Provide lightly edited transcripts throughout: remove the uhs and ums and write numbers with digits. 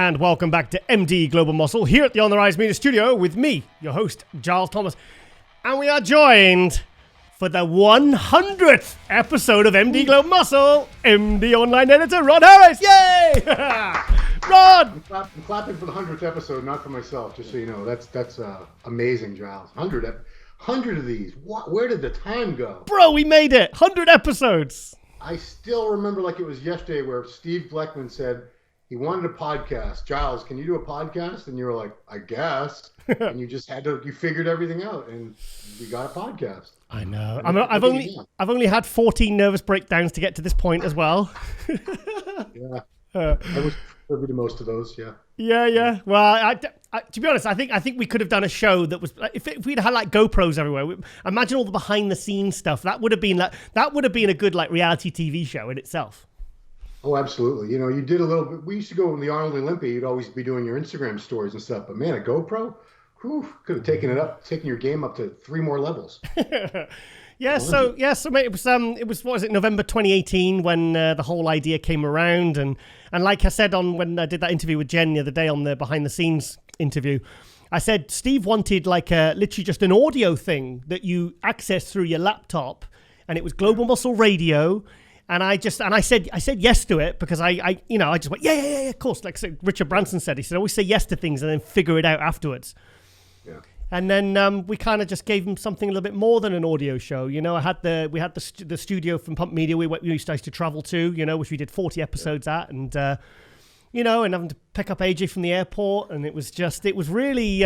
and welcome back to MD Global Muscle here at the On the Rise Media Studio with me, your host, Giles Thomas. And we are joined for the 100th episode of MD Global Muscle, MD Online Editor, Ron Harris. Yay! Ron! I'm clapping for the 100th episode, not for myself, just so you know. That's amazing, Giles. 100 of these. Where did the time go? Bro, we made it. 100 episodes. I still remember like it was yesterday where Steve Bleckman said he wanted a podcast. Giles, can you do a podcast? And you were like, I guess. And you just you figured everything out, and we got a podcast. I know. I've only had 14 nervous breakdowns to get to this point as well. Yeah. I was privy to most of those, yeah. Yeah. Well, to be honest, I think we could have done a show that was if we'd had like GoPros everywhere. Imagine all the behind the scenes stuff. That would have been a good like reality TV show in itself. Oh, absolutely. You know, you did a little bit. We used to go in the Arnold Olympia. You'd always be doing your Instagram stories and stuff. But man, a GoPro, could have taken your game up to 3 more levels. So mate, it was what was it, November 2018 when the whole idea came around, and like I said when I did that interview with Jen the other day on the behind the scenes interview, I said Steve wanted like literally just an audio thing that you access through your laptop, and it was Global Muscle Radio. And I said yes to it because I just went, yeah, of course. Like Richard Branson said, he said, always say yes to things and then figure it out afterwards. Yeah. And then we kind of just gave him something a little bit more than an audio show. You know, we had the studio from Pump Media we used to travel to, you know, which we did 40 episodes at, and and having to pick up AJ from the airport, and it was really.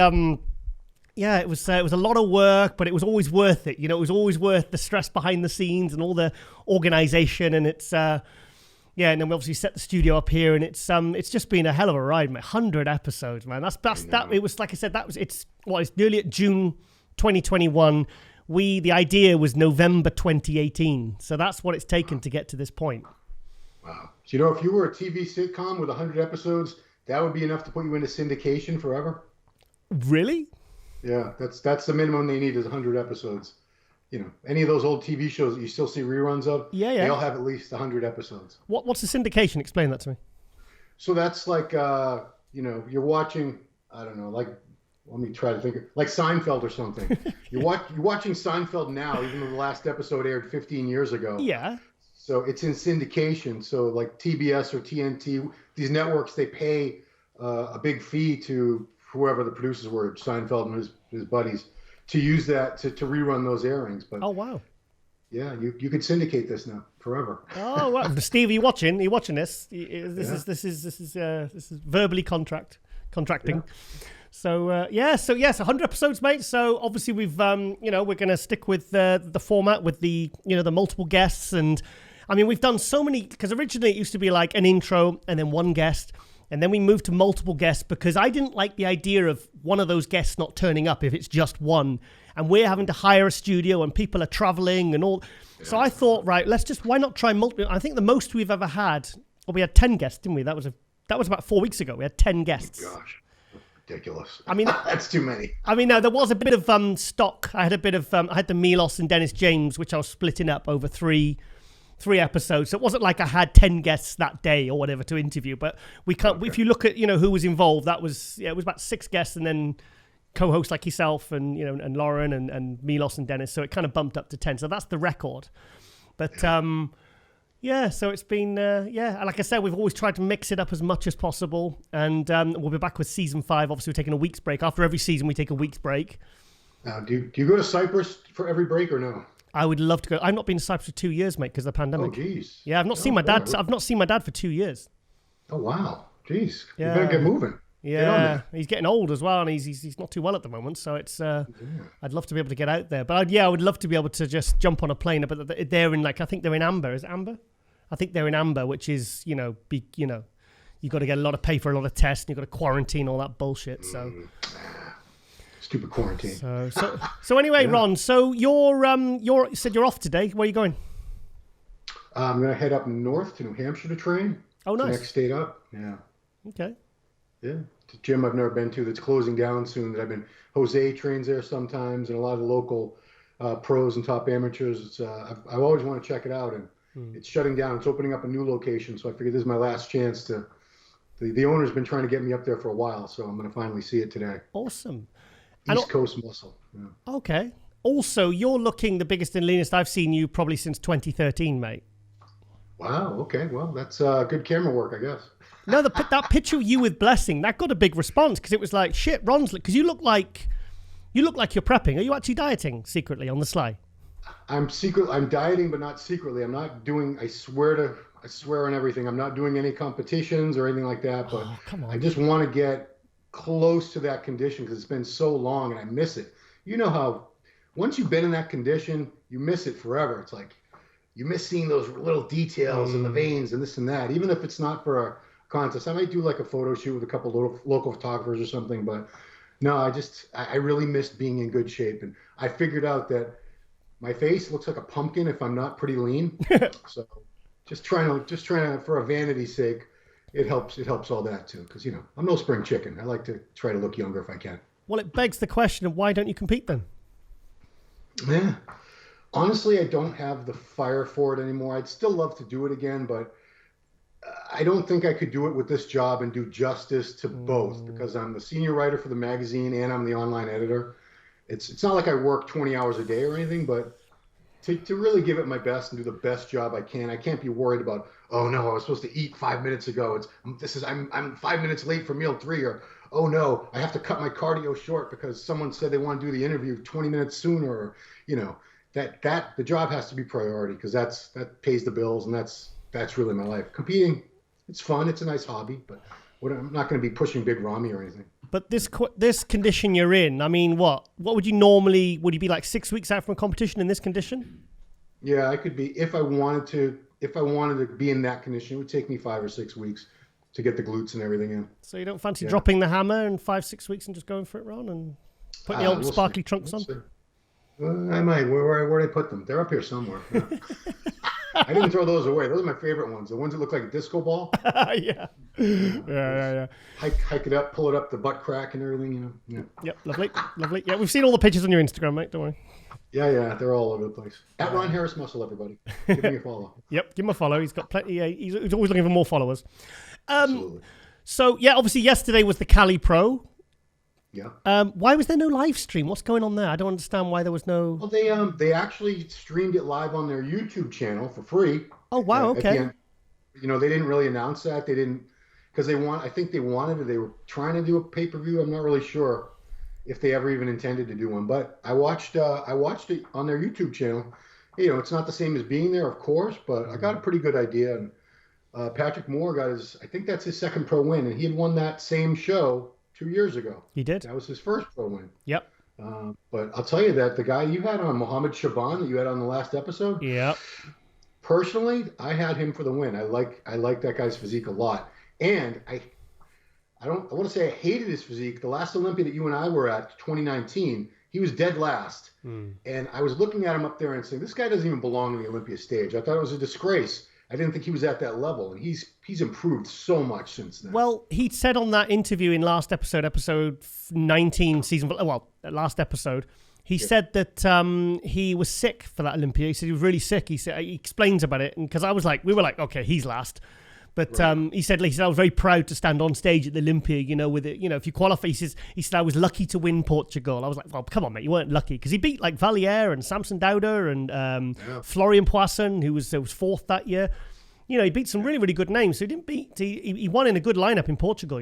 It was a lot of work, but it was always worth it. You know, it was always worth the stress behind the scenes and all the organization. And it's and then we obviously set the studio up here, and it's just been a hell of a ride, man. 100 episodes, man. That's that. It was like I said, it's nearly at June 2021. The idea was November 2018, so that's what it's taken to get to this point. Wow. So, you know, if you were a TV sitcom with 100 episodes, that would be enough to put you into syndication forever. Really? Yeah, that's the minimum they need is 100 episodes. You know, any of those old TV shows that you still see reruns of, they all have at least 100 episodes. What's the syndication? Explain that to me. So that's like, you're watching, I don't know, like, let me try to think, like Seinfeld or something. You're watching Seinfeld now, even though the last episode aired 15 years ago. Yeah. So it's in syndication. So like TBS or TNT, these networks, they pay a big fee to whoever the producers were, Seinfeld and his buddies, to use that to rerun those airings. But oh wow, yeah, you could syndicate this now forever. Oh wow, Steve, are you watching? Are you watching this? This is verbally contracting. Yeah. So yes, 100 episodes, mate. So obviously we've we're going to stick with the format with the the multiple guests, and I mean we've done so many, because originally it used to be like an intro and then one guest. And then we moved to multiple guests because I didn't like the idea of one of those guests not turning up if it's just one. And we're having to hire a studio and people are traveling and all. Yeah. So I thought, right, why not try multiple? I think the most we've ever had, we had 10 guests, didn't we? That was about 4 weeks ago. We had 10 guests. Oh, gosh, ridiculous. I mean, that's too many. I mean, no, there was a bit of stock. I had I had the Milos and Dennis James, which I was splitting up over three episodes. So it wasn't like I had 10 guests that day or whatever to interview, but we can't. Okay. If you look at who was involved, it was about 6 guests and then co-hosts like yourself and and Lauren and Milos and Dennis. So it kind of bumped up to 10. So that's the record. But so it's been like I said, we've always tried to mix it up as much as possible, and we'll be back with season 5. Obviously we're taking a week's break. After every season we take a week's break. Now, do you go to Cyprus for every break or no? I would love to go. I've not been to Cyprus for 2 years, mate, because of the pandemic. Oh, jeez. Yeah, I've not seen my dad. I've not seen my dad for 2 years. Oh, wow. Jeez. Yeah. You better get moving. Yeah, he's getting old as well, and he's not too well at the moment. So it's I'd love to be able to get out there. But I would love to be able to just jump on a plane. But they're in I think they're in Amber. Is it Amber? I think they're in Amber, which is you got to get pay for a lot of tests, and you've got to quarantine all that bullshit. So. Stupid quarantine. So anyway, Ron. So you said you're off today. Where are you going? I'm gonna head up north to New Hampshire to train. Oh, nice. The next state up. Yeah. Okay. Yeah. It's a gym I've never been to that's closing down soon. Jose trains there sometimes, and a lot of the local pros and top amateurs. I've always wanted to check it out, and it's shutting down. It's opening up a new location, so I figured this is my last chance to the owner's been trying to get me up there for a while, so I'm going to finally see it today. Awesome. East Coast Muscle. Yeah. Okay. Also, you're looking the biggest and leanest I've seen you probably since 2013, mate. Wow. Okay. Well, that's good camera work, I guess. No, that picture of you with Blessing, that got a big response because it was like, shit, Ron's, because you look like you're prepping. Are you actually dieting secretly on the sly? I'm dieting, but not secretly. I'm not doing. I swear on everything. I'm not doing any competitions or anything like that. But come on. I just want to get close to that condition because it's been so long and I miss it. You know how once you've been in that condition, you miss it forever. It's like you miss seeing those little details in the veins and this and that. Even if it's not for a contest, I might do like a photo shoot with a couple of local photographers or something. But no, I really missed being in good shape, and I figured out that my face looks like a pumpkin if I'm not pretty lean. So just trying to, for a vanity's sake, it helps all that too. Because I'm no spring chicken. I like to try to look younger if I can. Well, it begs the question of why don't you compete then? Yeah, honestly, I don't have the fire for it anymore. I'd still love to do it again, but I don't think I could do it with this job and do justice to both, because I'm the senior writer for the magazine and I'm the online editor. It's not like I work 20 hours a day or anything, but to really give it my best and do the best job I can, I can't be worried about, oh no, I was supposed to eat 5 minutes ago. I'm 5 minutes late for meal 3, or oh no, I have to cut my cardio short because someone said they want to do the interview 20 minutes sooner, or that the job has to be priority, because that pays the bills, and that's really my life. Competing, it's fun, it's a nice hobby, but I'm not going to be pushing big Rami or anything. But this condition you're in, I mean, what would you normally, would you be like 6 weeks out from a competition in this condition? Yeah, I could be, if I wanted to be in that condition, it would take me 5 or 6 weeks to get the glutes and everything in. So you don't fancy dropping the hammer in 5-6 weeks and just going for it, Ron, and putting the old sparkly trunks on? I might. Where did I put them? They're up here somewhere. Yeah. I didn't throw those away. Those are my favorite ones. The ones that look like a disco ball. Yeah. Hike it up, pull it up, the butt crack and everything. Yeah. Yep. Lovely. Yeah, we've seen all the pictures on your Instagram, mate. Don't worry. Yeah. They're all over the place. At Ron Harris Muscle, everybody. Give me a follow. Yep. Give him a follow. He's got plenty. He's always looking for more followers. Absolutely. So yeah, obviously yesterday was the Cali Pro. Yeah. Why was there no live stream? What's going on there? I don't understand why there was no. Well, they actually streamed it live on their YouTube channel for free. Oh wow! Okay. They didn't really announce that. They didn't, because I think they wanted it. They were trying to do a pay-per-view. I'm not really sure if they ever even intended to do one. But I watched it on their YouTube channel. It's not the same as being there, of course, but I got a pretty good idea. And Patrick Moore got I think that's his second pro win, and he had won that same show 2 years ago. He did. That was his first pro win. Yep. But I'll tell you that the guy you had on, Mohammed Shaban, that you had on the last episode. Yep. Personally, I had him for the win. I like that guy's physique a lot, and I want to say I hated his physique. The last Olympia that you and I were at, 2019, he was dead last, and I was looking at him up there and saying, this guy doesn't even belong on the Olympia stage. I thought it was a disgrace. I didn't think he was at that level, and he's improved so much since then. Well, he said on that interview in last episode 19, last episode, he said that he was sick for that Olympia. He said he was really sick. He explains about it, and because we were like, okay, he's last. But right. He said I was very proud to stand on stage at the Olympia, with it, if you qualify. He said I was lucky to win Portugal. I was like, well, come on, mate, you weren't lucky, because he beat like Valier and Samson Dauda and Florian Poisson, who was fourth that year. He beat some really, really good names. So he didn't beat. He won in a good lineup in Portugal.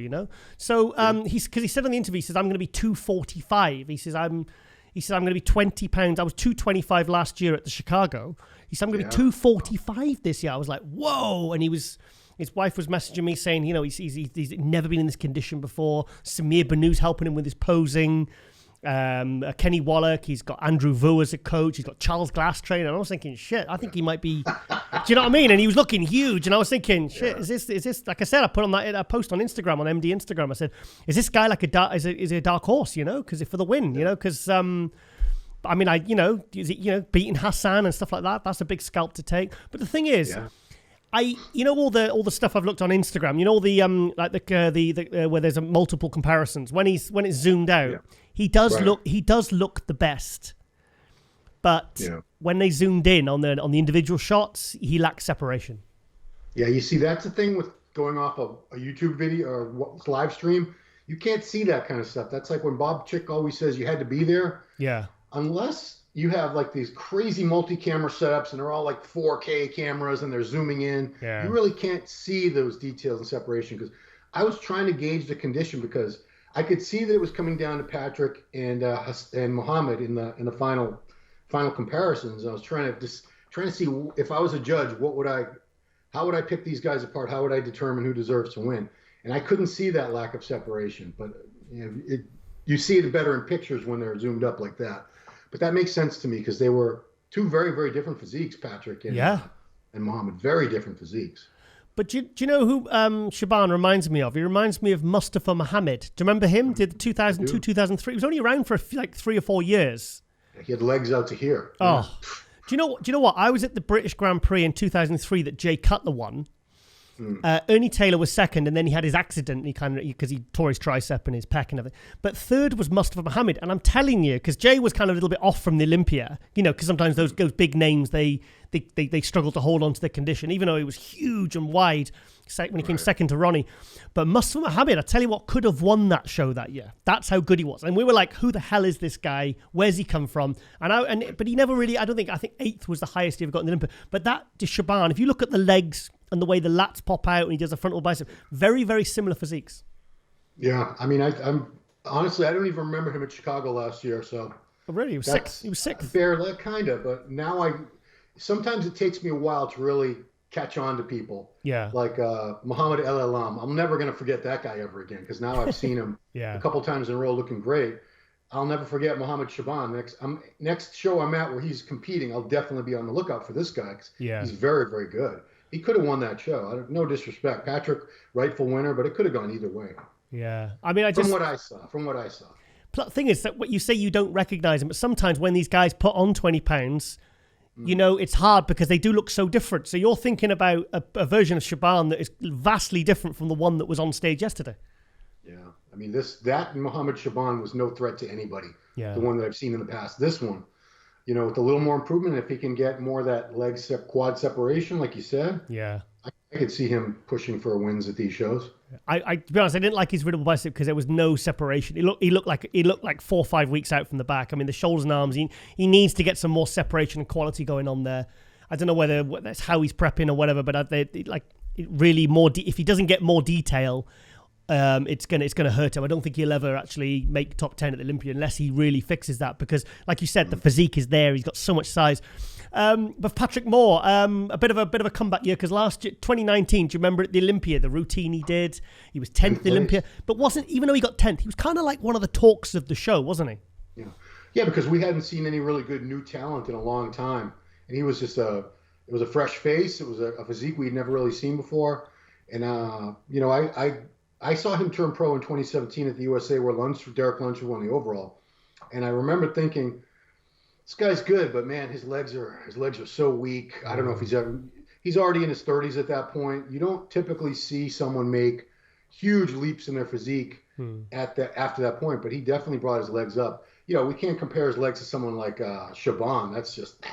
So he said on the interview, he says I'm going to be 245. He says I'm going to be 20 pounds. I was 225 last year at the Chicago. He said I'm going to be 245 this year. I was like, whoa! And his wife was messaging me saying, he's never been in this condition before. Samir Banu's helping him with his posing. Kenny Wallach, he's got Andrew Vu as a coach, he's got Charles Glass trainer, and I was thinking, shit, I think he might be, do you know what I mean? And he was looking huge, and I was thinking, shit, is this like I said, I put on that post on Instagram, on MD Instagram, I said, is this guy like is he a dark horse, because for the win, because beating Hassan and stuff like that, that's a big scalp to take. But the thing is, all the stuff I've looked on Instagram, all the where there's multiple comparisons. When it's zoomed out, he does look the best. But when they zoomed in on the individual shots, he lacks separation. Yeah, you see, that's the thing with going off a YouTube video or live stream, you can't see that kind of stuff. That's like when Bob Chick always says you had to be there. Yeah. Unless you have like these crazy multi-camera setups and they're all like 4K cameras and they're zooming in. Yeah. You really can't see those details and separation, because I was trying to gauge the condition because I could see that it was coming down to Patrick and Muhammad in the final comparisons. I was trying to see, if I was a judge, how would I pick these guys apart? How would I determine who deserves to win? And I couldn't see that lack of separation, but you see it better in pictures when they're zoomed up like that. But that makes sense to me because they were two very, very different physiques, Patrick and Muhammad. Very different physiques. But do you know who Shaban reminds me of? He reminds me of Mustafa Mohammed. Do you remember him? Did 2002, 2003. He was only around for like 3 or 4 years. He had legs out to here. Oh. Yeah. Do you know what? I was at the British Grand Prix in 2003 that Jay Cutler won. Ernie Taylor was second, and then he had his accident. Because he tore his tricep and his pec and everything. But third was Mustafa Mohammed, and I'm telling you, because Jay was kind of a little bit off from the Olympia, because sometimes those big names they struggle to hold on to their condition, even though he was huge and wide when he came second to Ronnie. But Mustafa Mohammed, I tell you what, could have won that show that year. That's how good he was, and we were like, who the hell is this guy? Where's he come from? But he never really. I think 8th was the highest he ever got in the Olympia. But that to Shaban, if you look at the legs and the way the lats pop out and he does a frontal bicep, very, very similar physiques. Yeah, I mean, I'm honestly, I don't even remember him at Chicago last year. So really, he was sixth. He was sixth. Barely, kind of. But now sometimes it takes me a while to really catch on to people. Yeah. Like Muhammad El Elam. I'm never going to forget that guy ever again, because now I've seen him a couple times in a row looking great. I'll never forget Muhammad Shaban. Next show I'm at where he's competing, I'll definitely be on the lookout for this guy, because he's very, very good. He could have won that show. No disrespect. Patrick, rightful winner, but it could have gone either way. Yeah. I mean, From what I saw. Thing is that what you say, you don't recognize him, but sometimes when these guys put on 20 pounds, it's hard because they do look so different. So you're thinking about a version of Shaban that is vastly different from the one that was on stage yesterday. Yeah. I mean, that Muhammad Shaban was no threat to anybody. Yeah. The one that I've seen in the past. This one, with a little more improvement, if he can get more of that quad separation, like you said. Yeah. I could see him pushing for wins at these shows. To be honest, I didn't like his riddle bicep because there was no separation. He looked like 4 or 5 weeks out from the back. I mean, the shoulders and arms, he needs to get some more separation and quality going on there. I don't know whether that's how he's prepping or whatever, but if he doesn't get more detail, it's gonna hurt him. I don't think he'll ever actually make top 10 at the Olympia unless he really fixes that, because, like you said, the physique is there. He's got so much size. But Patrick Moore, a bit of a comeback year, because last year, 2019, do you remember at the Olympia, the routine he did? He was 10th at the Olympia, but even though he got 10th, he was kind of like one of the talks of the show, wasn't he? Yeah, because we hadn't seen any really good new talent in a long time, and he was just it was a fresh face. It was a physique we'd never really seen before, and I saw him turn pro in 2017 at the USA, where Derek Lunsford won the overall, and I remember thinking, this guy's good, but man, his legs are so weak. I don't know if he's already in his 30s at that point. You don't typically see someone make huge leaps in their physique after that point, but he definitely brought his legs up. We can't compare his legs to someone like Shaban. That's just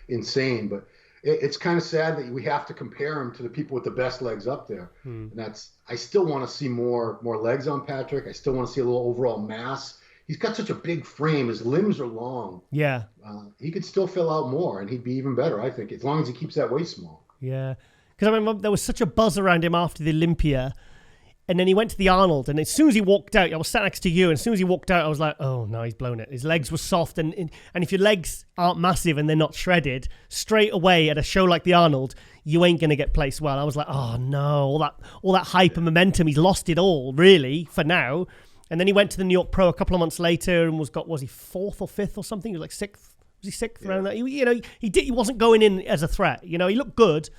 insane. But it's kind of sad that we have to compare him to the people with the best legs up there. And I still want to see more legs on Patrick. I still want to see a little overall mass. He's got such a big frame. His limbs are long. Yeah. He could still fill out more, and he'd be even better, I think, as long as he keeps that waist small. Yeah. Because I remember there was such a buzz around him after the Olympia, and then he went to the Arnold, and as soon as he walked out, I was sat next to you, and as soon as he walked out, I was like, oh, no, he's blown it. His legs were soft, and if your legs aren't massive and they're not shredded, straight away at a show like the Arnold, you ain't going to get placed well. I was like, oh, no, all that hype and momentum, he's lost it all, really, for now. And then he went to the New York Pro a couple of months later and was he 4th or 5th or something? He was like 6th. Was he 6th around that? He wasn't going in as a threat. He looked good.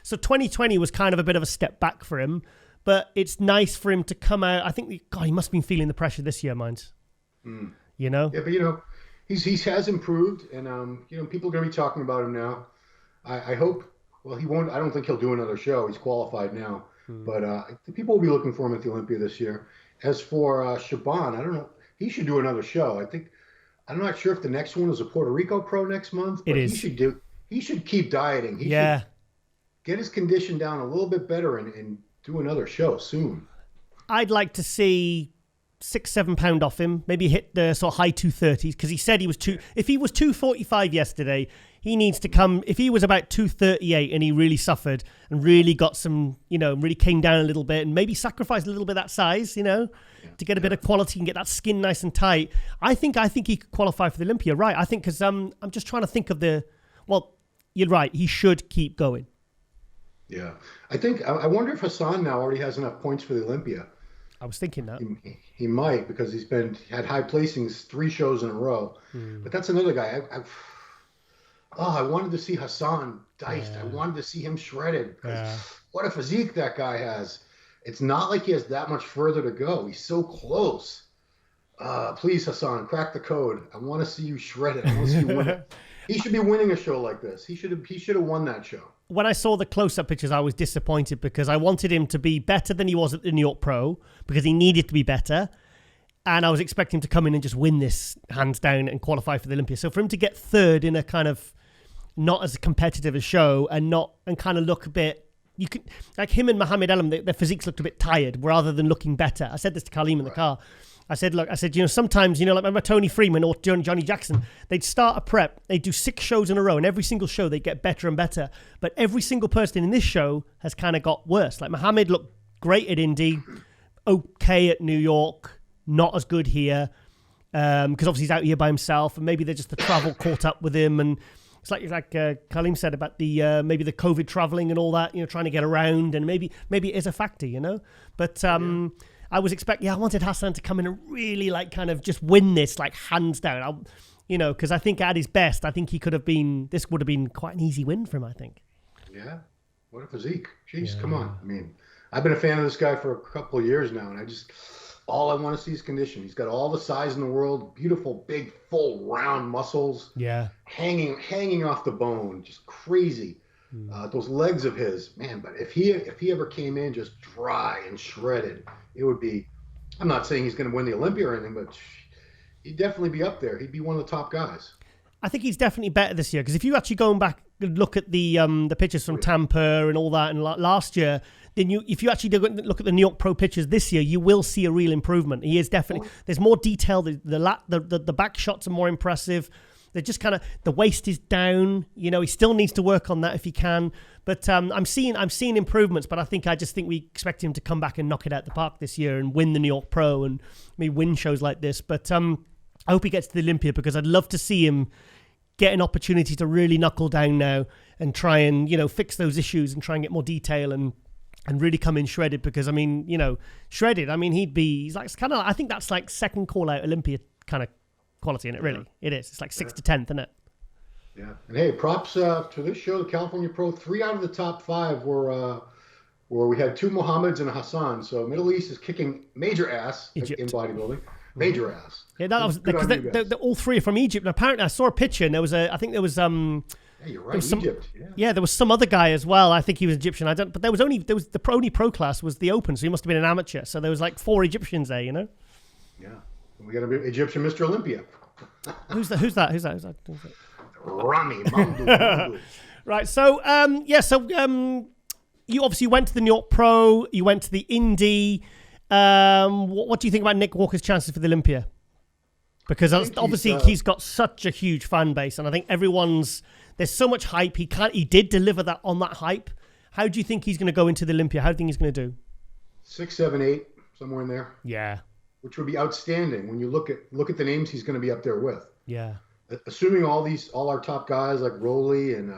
So 2020 was kind of a bit of a step back for him, but it's nice for him to come out. I think, he must have been feeling the pressure this year, mind. Yeah, but he has improved, and people are going to be talking about him now. I hope. Well, he won't. I don't think he'll do another show. He's qualified now, but people will be looking for him at the Olympia this year. As for Shaban, I don't know. He should do another show. I'm not sure if the next one is a Puerto Rico Pro next month. But he should keep dieting. He should get his condition down a little bit better and do another show soon. I'd like to see 6-7 pound off him, maybe hit the sort of high 230s, because he said he was if he was 245 yesterday, he needs to come, if he was about 238 and he really suffered and really got some, really came down a little bit and maybe sacrificed a little bit of that size, to get a bit of quality and get that skin nice and tight. I think he could qualify for the Olympia, right? I think because I'm just trying to think of you're right, he should keep going. Yeah. I wonder if Hassan now already has enough points for the Olympia. I was thinking that. He might, because he's had high placings 3 shows in a row. But that's another guy. I wanted to see Hassan diced. I wanted to see him shredded. What a physique that guy has. It's not like he has that much further to go. He's so close. Please, Hassan, crack the code. I want to see you shredded. I want to see you win it. He should be winning a show like this. He should have won that show. When I saw the close-up pictures, I was disappointed because I wanted him to be better than he was at the New York Pro, because he needed to be better. And I was expecting him to come in and just win this hands down and qualify for the Olympia. So for him to get third in a kind of not as competitive a show and kind of look a bit, you could, like him and Mohamed Elam, their physiques looked a bit tired rather than looking better. I said this to Kaleem in the car. I said, sometimes, like remember Tony Freeman or Johnny Jackson, they'd start a prep, they'd do 6 shows in a row, and every single show they'd get better and better. But every single person in this show has kind of got worse. Like Mohamed looked great at Indy, okay at New York, not as good here, because obviously he's out here by himself, and maybe they're just the travel caught up with him. And it's like Kaleem said about the maybe the COVID traveling and all that, trying to get around, and maybe it is a factor, But I was I wanted Hassan to come in and really kind of just win this hands down. Because I think at his best, I think this would have been quite an easy win for him, I think. Yeah. What a physique. Jeez, come on. I mean, I've been a fan of this guy for a couple of years now, and all I want to see is condition. He's got all the size in the world, beautiful, big, full, round muscles. Yeah. Hanging off the bone, just crazy. Those legs of his, man, but if he ever came in just dry and shredded, it would be, I'm not saying he's going to win the Olympia or anything, but he'd definitely be up there. He'd be one of the top guys. I think he's definitely better this year, because if you actually go back and look at the pictures from Tampa and all that and last year, then if you actually look at the New York Pro pictures this year, you will see a real improvement. He is definitely, there's more detail, the back shots are more impressive. They're just kind of, the waist is down. He still needs to work on that if he can. But I'm seeing improvements. But I just think we expect him to come back and knock it out the park this year and win the New York Pro and maybe win shows like this. But I hope he gets to the Olympia, because I'd love to see him get an opportunity to really knuckle down now and try and fix those issues and try and get more detail and really come in shredded. Because shredded. He's like kind of. I think that's like second call out Olympia kind of quality in it, really. It is. It's like 6th to 10th, isn't it? Yeah. And hey, props to this show, the California Pro. 3 out of the top 5 were where we had 2 Mohammeds and a Hassan. So Middle East is kicking major ass in bodybuilding. Major ass. Yeah, that was because they're all 3 are from Egypt. And apparently, I saw a picture, and I think there was Yeah, you're right. Egypt. Yeah, there was some other guy as well. I think he was Egyptian. But there was the only pro class was the Open, so he must have been an amateur. So there was 4 Egyptians there, Yeah. We got an Egyptian Mr. Olympia. Who's that? Rami Mamdou. Right. So you obviously went to the New York Pro. You went to the Indy. What do you think about Nick Walker's chances for the Olympia? Because obviously he's got such a huge fan base, and I think there's so much hype. He did deliver that on that hype. How do you think he's going to go into the Olympia? How do you think he's going to do? 6, 7, 8, somewhere in there. Yeah. Which would be outstanding when you look at the names he's going to be up there with. Yeah. Assuming all our top guys like Rowley and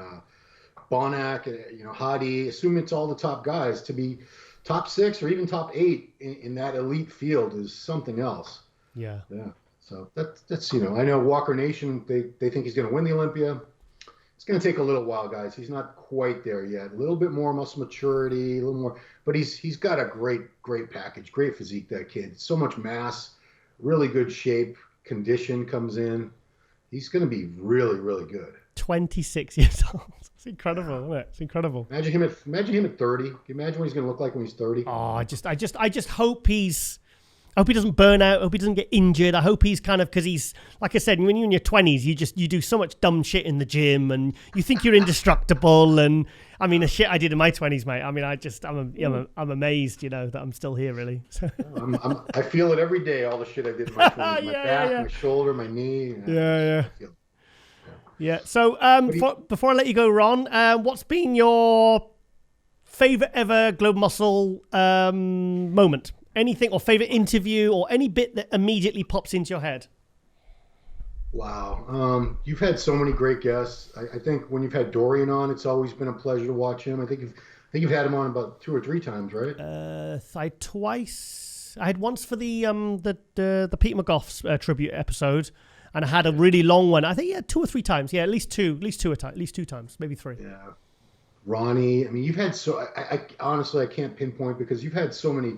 Bonac, Hadi, assume it's all the top guys, to be top 6 or even top 8 in that elite field is something else. Yeah. Yeah. So that's I know Walker Nation, they think he's going to win the Olympia. It's going to take a little while, guys. He's not quite there yet. A little bit more muscle maturity, a little more, but he's got a great package, great physique, that kid. So much mass, really good shape, condition comes in. He's going to be really, really good. 26 years old. It's incredible, isn't it? It's incredible. Imagine him at 30. Can you imagine what he's going to look like when he's 30? Oh, I just hope he's I hope he doesn't burn out. I hope he doesn't get injured. I hope he's kind of, because he's, like I said, when you're in your 20s, you do so much dumb shit in the gym, and you think you're indestructible. And I mean, the shit I did in my 20s, mate. I mean, I'm amazed, that I'm still here, really. I feel it every day. All the shit I did in my 20s, my back, my shoulder, my knee. Yeah. So before I let you go, Ron, what's been your favorite ever Globe Muscle moment? Anything, or favorite interview, or any bit that immediately pops into your head? Wow. You've had so many great guests. I think when you've had Dorian on, it's always been a pleasure to watch him. I think you've had him on about 2 or 3 times, right? I had twice. I had once for the Peter McGough's tribute episode, and I had a really long one. I think 2 or 3 times. Yeah, at least two times, maybe 3. Yeah. Ronnie. I mean, you've had I honestly, I can't pinpoint because you've had so many.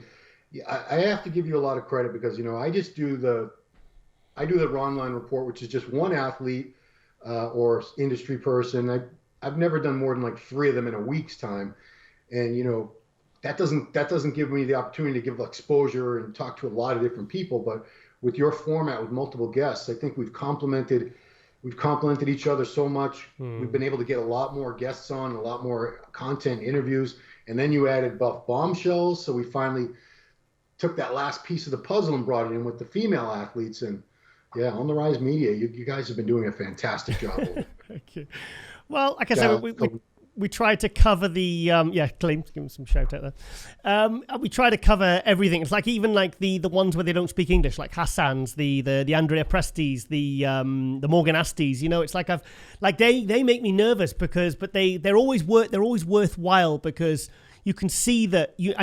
I have to give you a lot of credit because, I just do the Ron Line report, which is just one athlete or industry person. I've never done more than like 3 of them in a week's time. And, that doesn't give me the opportunity to give exposure and talk to a lot of different people. But with your format with multiple guests, I think we've complemented each other so much. We've been able to get a lot more guests on, a lot more content, interviews. And then you added Buff Bombshells. So we finally took that last piece of the puzzle and brought it in with the female athletes. And On the Rise Media, you guys have been doing a fantastic job. Thank you. Well, like I said, we tried to cover the Clean, give him some shout out there. We try to cover everything. It's like even like the ones where they don't speak English, like Hassan's, the Andrea Prestes, the Morgan Astes. It's like they make me nervous but they're always worthwhile because you can see that the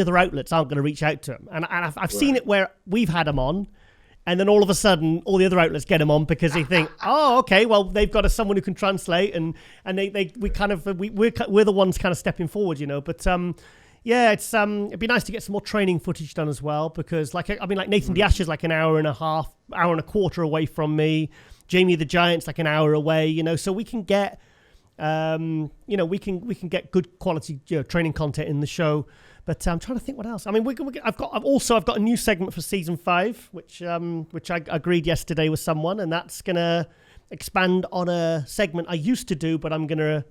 other outlets aren't going to reach out to them. And I've seen it where we've had them on, and then all of a sudden, all the other outlets get them on because they think, oh, okay, well, they've got someone who can translate, and we're the ones kind of stepping forward, But it's it'd be nice to get some more training footage done as well because, like Nathan Diash is like an hour and a quarter away from me. Jamie the Giant's like an hour away, so we can get. We can get good quality training content in the show, but I'm trying to think what else. I mean, I've got a new segment for season 5, which I agreed yesterday with someone, and that's gonna expand on a segment I used to do, but I'm gonna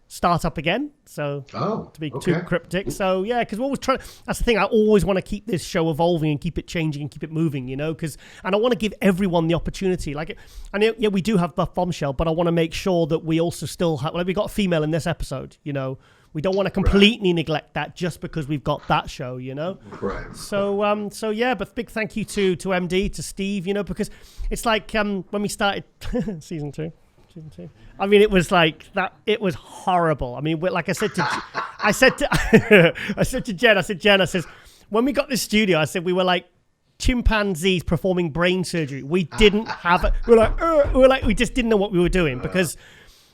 start up again. So to be too cryptic. So because we're always trying. That's the thing. I always want to keep this show evolving and keep it changing and keep it moving. And I want to give everyone the opportunity. We do have Buff Bombshell, but I want to make sure that we also still have. We got a female in this episode. We don't want to completely neglect that just because we've got that show. Right. So but big thank you to MD, to Steve. Because it's like when we started season 2. I mean, it was like that. It was horrible. I mean, like I said to Jen, I said, when we got this studio, I said we were like chimpanzees performing brain surgery. We didn't have it. We just didn't know what we were doing because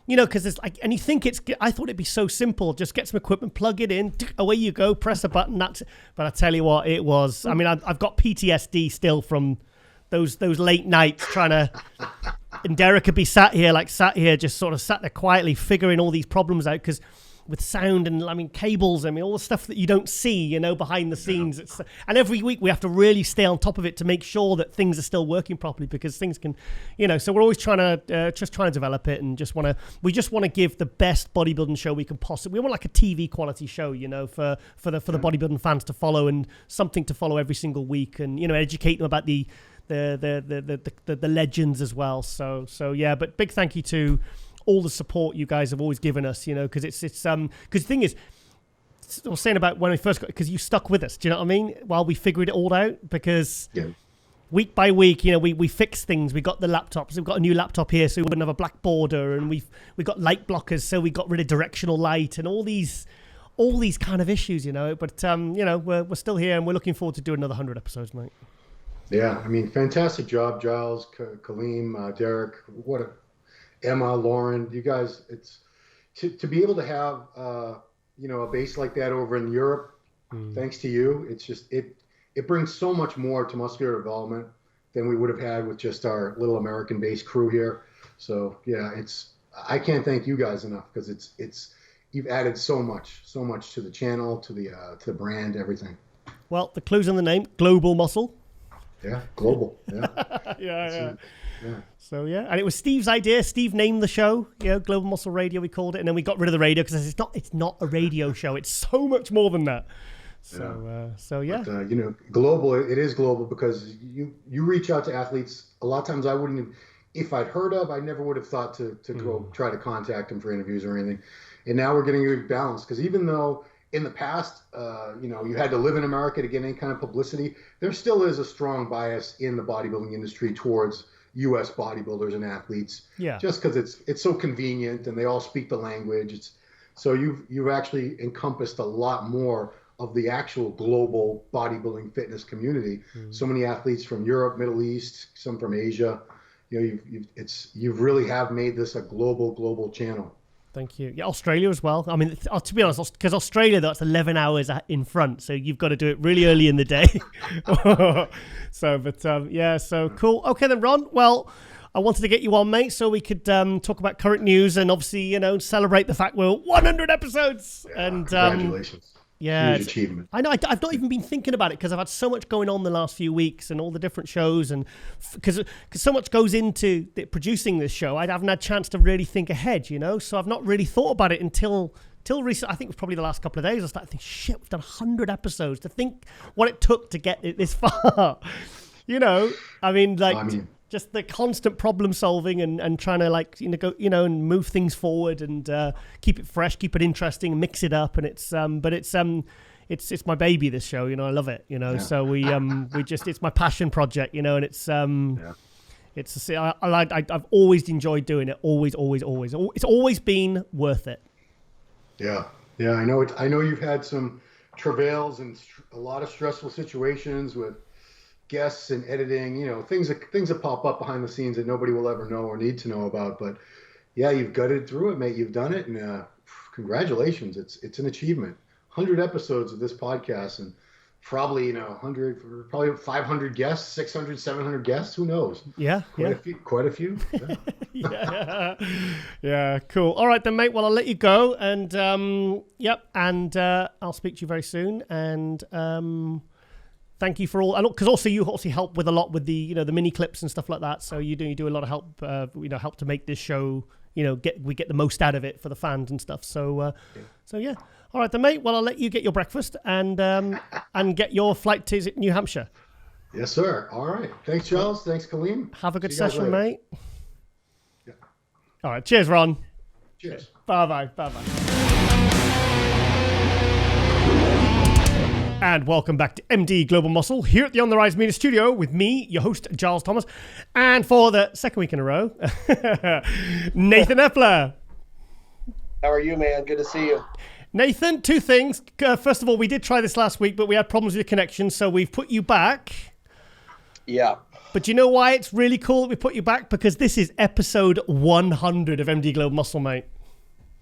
it's like, and you think I thought it'd be so simple. Just get some equipment, plug it in, away you go, press a button. That's it. But I tell you what, it was. I mean, I've got PTSD still from those late nights trying to. And Derek could be sat here, just sort of sat there quietly figuring all these problems out because with sound and cables, all the stuff that you don't see, behind the scenes. And every week we have to really stay on top of it to make sure that things are still working properly because things can, so we're always trying to develop it and we just want to give the best bodybuilding show we can possibly. We want like a TV quality show, for the bodybuilding fans to follow and something to follow every single week and, educate them about the legends as well. So but big thank you to all the support you guys have always given us, because it's because the thing is, I was saying about when we first got, because you stuck with us, do you know what I mean, while we figured it all out, because week by week, we fixed things. We got the laptops, we've got a new laptop here, so we wouldn't have a black border, and we got light blockers, so we got rid of directional light and all these kind of issues, but we're still here and we're looking forward to doing another 100 episodes, mate. Yeah, I mean, fantastic job, Giles, Kaleem, Derek, Emma, Lauren, you guys. It's to be able to have a base like that over in Europe, thanks to you. It's just it brings so much more to muscular development than we would have had with just our little American-based crew here. So I can't thank you guys enough because it's you've added so much to the channel, to the brand, everything. Well, the clue's in the name, Global Muscle. Yeah, global. Yeah. Yeah. Yeah. So yeah, and it was Steve's idea. Steve named the show, Global Muscle Radio. We called it, and then we got rid of the radio because it's not a radio show. It's so much more than that. So yeah. But, global. It is global because you reach out to athletes. A lot of times I wouldn't have, if I'd heard of, I never would have thought to go try to contact them for interviews or anything. And now we're getting a good balance because even though in the past, you had to live in America to get any kind of publicity, there still is a strong bias in the bodybuilding industry towards U.S. bodybuilders and athletes. Yeah. Just because it's so convenient and they all speak the language. So you've actually encompassed a lot more of the actual global bodybuilding fitness community. So many athletes from Europe, Middle East, some from Asia. You've really have made this a global channel. Thank you. Yeah, Australia as well. I mean, to be honest, because Australia, that's 11 hours in front, so you've got to do it really early in the day. So cool. Okay then, Ron. Well, I wanted to get you on, mate, so we could talk about current news and obviously, celebrate the fact we're 100 episodes. Yeah, and congratulations. Yeah, huge achievement. I know. I've not even been thinking about it because I've had so much going on the last few weeks and all the different shows, and because so much goes into producing this show, I haven't had a chance to really think ahead, So I've not really thought about it until recent. I think it was probably the last couple of days. I started thinking, shit, we've done 100 episodes. To think what it took to get it this far, just the constant problem solving and trying to go, and move things forward and keep it fresh, keep it interesting, mix it up. And it's my baby, this show, I love it, Yeah. So it's my passion project, and it's, I've always enjoyed doing it. Always. It's always been worth it. Yeah. Yeah. I know you've had some travails and a lot of stressful situations with guests and editing, things that pop up behind the scenes that nobody will ever know or need to know about. But yeah, you've gutted through it, mate. You've done it, and congratulations. It's an achievement. 100 episodes of this podcast, and probably 500 guests, 600, 700 guests. Who knows? Yeah, quite a few. Yeah. Yeah, cool. All right then, mate. Well, I'll let you go, and I'll speak to you very soon, and thank you for all, and because also you help with a lot with the the mini clips and stuff like that. So you do a lot of help, help to make this show, we get the most out of it for the fans and stuff. So yeah. All right then, mate. Well, I'll let you get your breakfast and get your flight to New Hampshire. Yes, sir. All right. Thanks, Giles. Thanks, Kaleem. Have a good session, mate. Yeah. All right. Cheers, Ron. Cheers. Bye. And welcome back to MD Global Muscle here at the On the Rise Media Studio with me, your host, Giles Thomas. And for the second week in a row, Nathan Epler. How are you, man? Good to see you. Nathan, two things. First of all, we did try this last week, but we had problems with your connection, so we've put you back. Yeah. But you know why it's really cool that we put you back? Because this is episode 100 of MD Global Muscle, mate.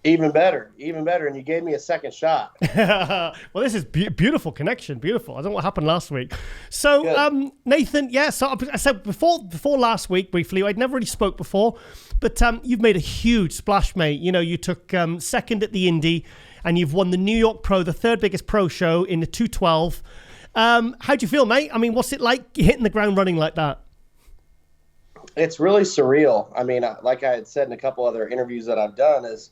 Even better, and you gave me a second shot. Well, this is beautiful connection, beautiful. I don't know what happened last week. So, Nathan, so I said before last week, briefly, I'd never really spoke before, but you've made a huge splash, mate. You took second at the Indy, and you've won the New York Pro, the third biggest pro show in the 212. How do you feel, mate? I mean, what's it like hitting the ground running like that? It's really surreal. I mean, like I had said in a couple other interviews that I've done is,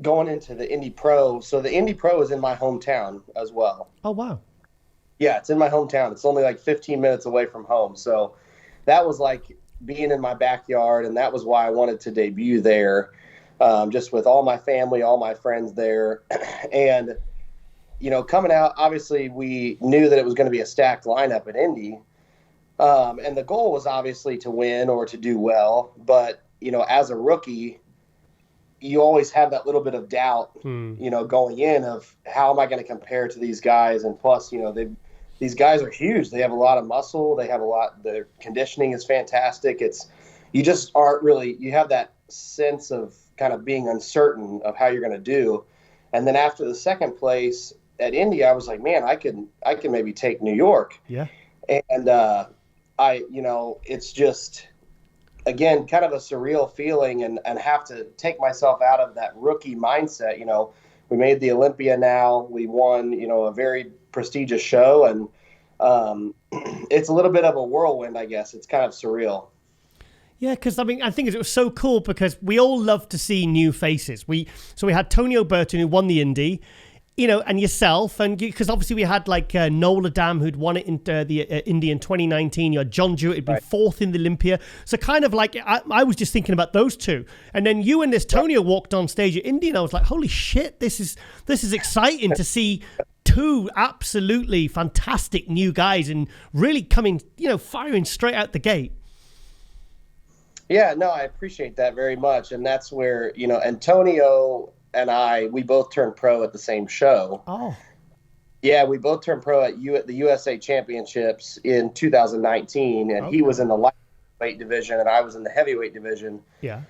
going into the Indy Pro. So the Indy Pro is in my hometown as well. Oh, wow. Yeah, it's in my hometown. It's only like 15 minutes away from home. So that was like being in my backyard, and that was why I wanted to debut there, just with all my family, all my friends there. And, coming out, obviously we knew that it was going to be a stacked lineup at Indy. And the goal was obviously to win or to do well. But, as a rookie, you always have that little bit of doubt, going in of how am I going to compare to these guys? And plus, these guys are huge. They have a lot of muscle. They have their conditioning is fantastic. You just aren't really, you have that sense of kind of being uncertain of how you're going to do. And then after the second place at Indy, I was like, man, I can maybe take New York. Yeah. And it's just, again, kind of a surreal feeling and have to take myself out of that rookie mindset. we made the Olympia now. We won, a very prestigious show, and it's a little bit of a whirlwind, I guess. It's kind of surreal. Yeah, because I think it was so cool because we all love to see new faces. So we had Tony O'Burton, who won the Indy, and yourself, and because obviously we had like Noel Adam, who'd won it in the Indy in 2019. You had John Jewett, who'd been fourth in the Olympia. So kind of like I was just thinking about those two, and then you and this Tonio walked on stage at Indy, and I was like, holy shit, this is exciting to see. Two absolutely fantastic new guys and really coming, firing straight out the gate. Yeah, no, I appreciate that very much. And that's where, Antonio and we both turned pro at the same show. Oh. Yeah, we both turned pro at the USA Championships in 2019. And he was in the lightweight division and I was in the heavyweight division. Yeah.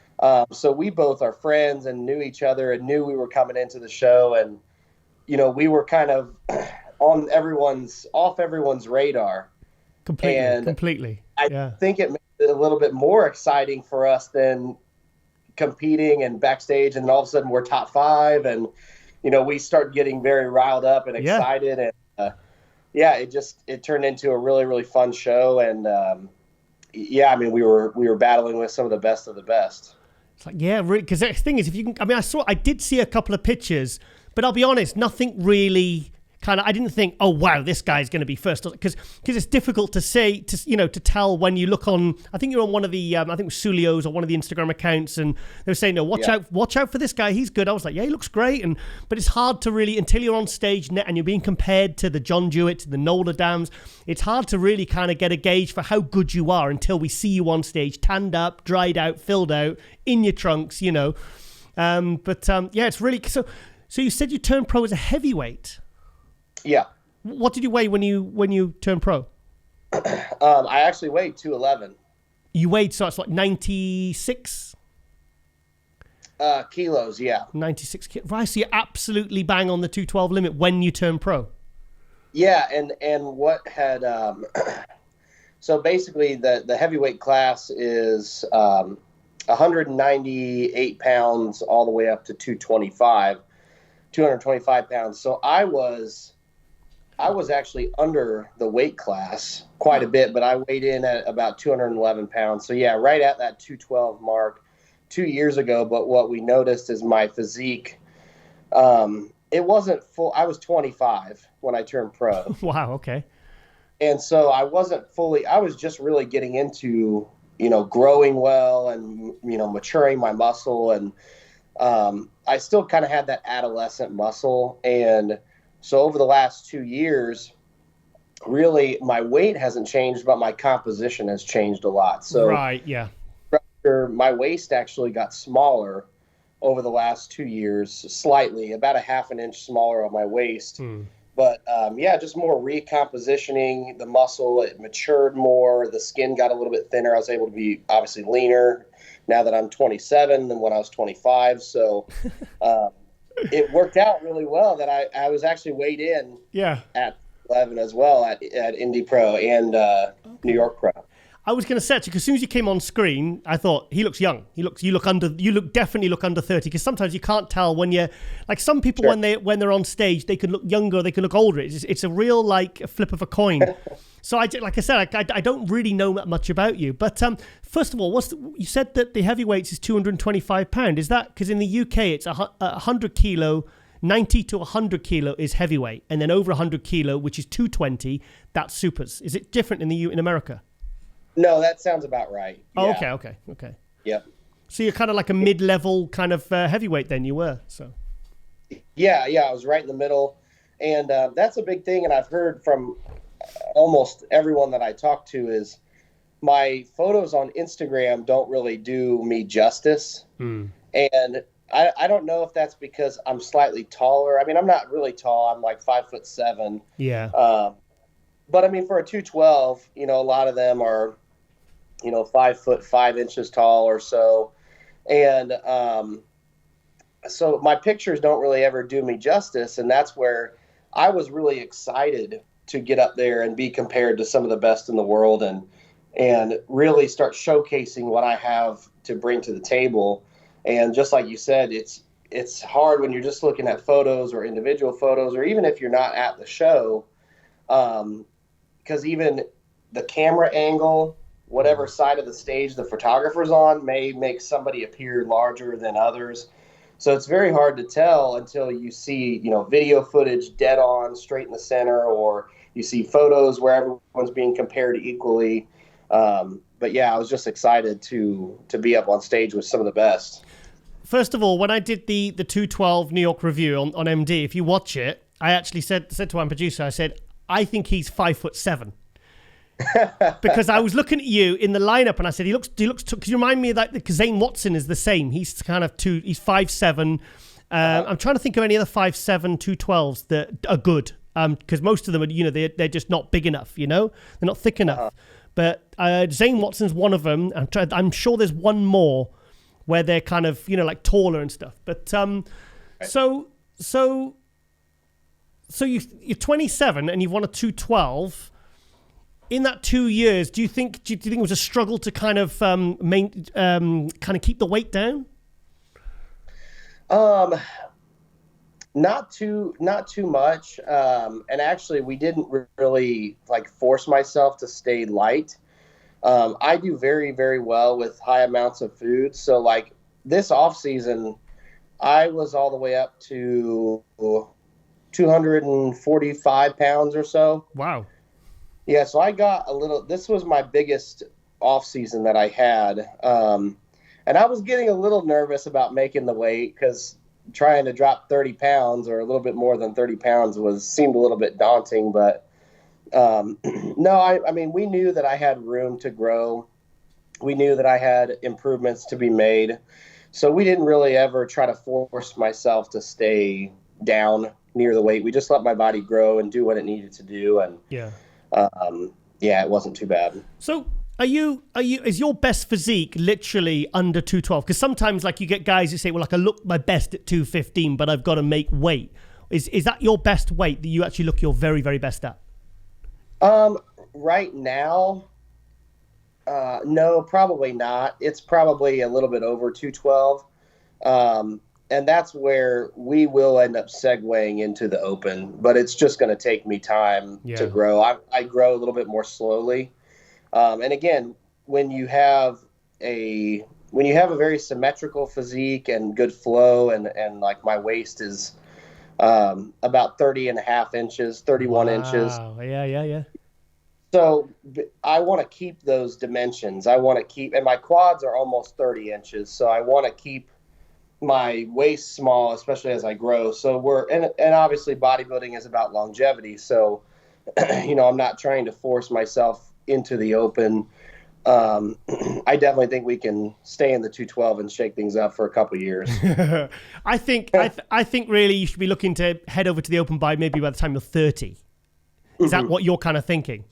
So we both are friends and knew each other and knew we were coming into the show. And, we were kind of off everyone's radar. Completely. I think it made it a little bit more exciting for us than competing and backstage, and then all of a sudden we're top 5, and we start getting very riled up and excited, and it turned into a really, really fun show, and we were battling with some of the best of the best. It's like because the thing is, if you can, I did see a couple of pictures, but I'll be honest, nothing really. I didn't think, oh wow, this guy's going to be first, because it's difficult to say, to tell when you look on. I think you're on one of the, I think it was Sulio's or one of the Instagram accounts, and they were saying, no, watch out for this guy, he's good. I was like, yeah, he looks great, but it's hard to really, until you're on stage and you're being compared to the John Jewett, to the Noel Adams, it's hard to really kind of get a gauge for how good you are until we see you on stage, tanned up, dried out, filled out, in your trunks, it's really so you said you turned pro as a heavyweight. Yeah. What did you weigh when you turned pro? I actually weighed 211. You weighed, so it's like 96? Kilos, yeah. 96 kilos. Right, so you're absolutely bang on the 212 limit when you turned pro. Yeah, and what had so basically the heavyweight class is 198 pounds all the way up to 225 pounds. So I was actually under the weight class quite a bit, but I weighed in at about 211 pounds. So yeah, right at that 212 mark 2 years ago. But what we noticed is my physique, it wasn't full. I was 25 when I turned pro. Wow. Okay. And so I was just really getting into, growing well and, maturing my muscle. And, I still kind of had that adolescent muscle. And so over the last 2 years, really my weight hasn't changed, but my composition has changed a lot. So right, yeah. My waist actually got smaller over the last 2 years, slightly, about a half an inch smaller on my waist. But just more recompositioning the muscle. It matured more. The skin got a little bit thinner. I was able to be obviously leaner now that I'm 27 than when I was 25. So it worked out really well that I was actually weighed in at 11 as well at Indy Pro and New York Pro. I was going to say, because as soon as you came on screen, I thought he looks young. You definitely look under 30. Because sometimes you can't tell when you're like some people Sure. when they're on stage, they could look younger, they could look older. It's a real like a flip of a coin. So like I said, I don't really know that much about you. But first of all, you said that the heavyweights is 225 pound. Is that because in the UK it's 100 kilo? 90 to 100 kilo is heavyweight, and then over 100 kilo, which is 220, that's supers. Is it different in America? No, that sounds about right. Oh, Yeah. okay. Yep. So you're kind of like a mid-level kind of heavyweight then, you were, so. Yeah, I was right in the middle. And that's a big thing, and I've heard from almost everyone that I talk to is my photos on Instagram don't really do me justice. And I don't know if that's because I'm slightly taller. I mean, I'm not really tall. I'm like 5'7". Yeah. But I mean, for a 212, a lot of them are, 5'5" tall or so. And so my pictures don't really ever do me justice. And that's where I was really excited to get up there and be compared to some of the best in the world and really start showcasing what I have to bring to the table. And just like you said, it's it's hard when you're just looking at photos or individual photos, or even if you're not at the show, because even the camera angle, whatever side of the stage the photographer's on, may make somebody appear larger than others. So it's very hard to tell until you see, video footage dead on, straight in the center, or you see photos where everyone's being compared equally. But yeah, I was just excited to be up on stage with some of the best. First of all, when I did the 212 New York review on MD, if you watch it, I actually said to my producer, I said, I think he's 5'7". Because I was looking at you in the lineup and I said, he looks, because you remind me of that, because Zane Watson is the same. He's kind of he's 5'7". I'm trying to think of any other 5'7", 212s that are good. Because most of them are, they're just not big enough, they're not thick enough. But Zane Watson's one of them. I'm sure there's one more where they're kind of, like taller and stuff. But so you're 27 and you've won a 212. In that 2 years, do you think it was a struggle to kind of kind of keep the weight down? Not too much. And actually, we didn't really force myself to stay light. I do very, very well with high amounts of food. So this off season, I was all the way up to 245 pounds or so. Wow. Yeah, so I got this was my biggest off season that I had. And I was getting a little nervous about making the weight because trying to drop 30 pounds or a little bit more than 30 pounds seemed a little bit daunting. But no, I mean, we knew that I had room to grow. We knew that I had improvements to be made. So we didn't really ever try to force myself to stay down near the weight. We just let my body grow and do what it needed to do. And it wasn't too bad. So is your best physique literally under 212? Because sometimes you get guys who say, well, I look my best at 215, but I've got to make weight. Is that your best weight that you actually look your very, very best at? Right now, no, probably not. It's probably a little bit over 212. And that's where we will end up segueing into the open, but it's just going to take me time to grow. I grow a little bit more slowly. And again, when you have a very symmetrical physique and good flow and my waist is, about 30 and a half inches, 31 inches. Yeah. So I want to keep those dimensions. And my quads are almost 30 inches. So I want to keep my waist small, especially as I grow. So and obviously bodybuilding is about longevity. So, I'm not trying to force myself into the open. I definitely think we can stay in the 212 and shake things up for a couple of years. I think really you should be looking to head over to the open by the time you're 30. Is that what you're kind of thinking?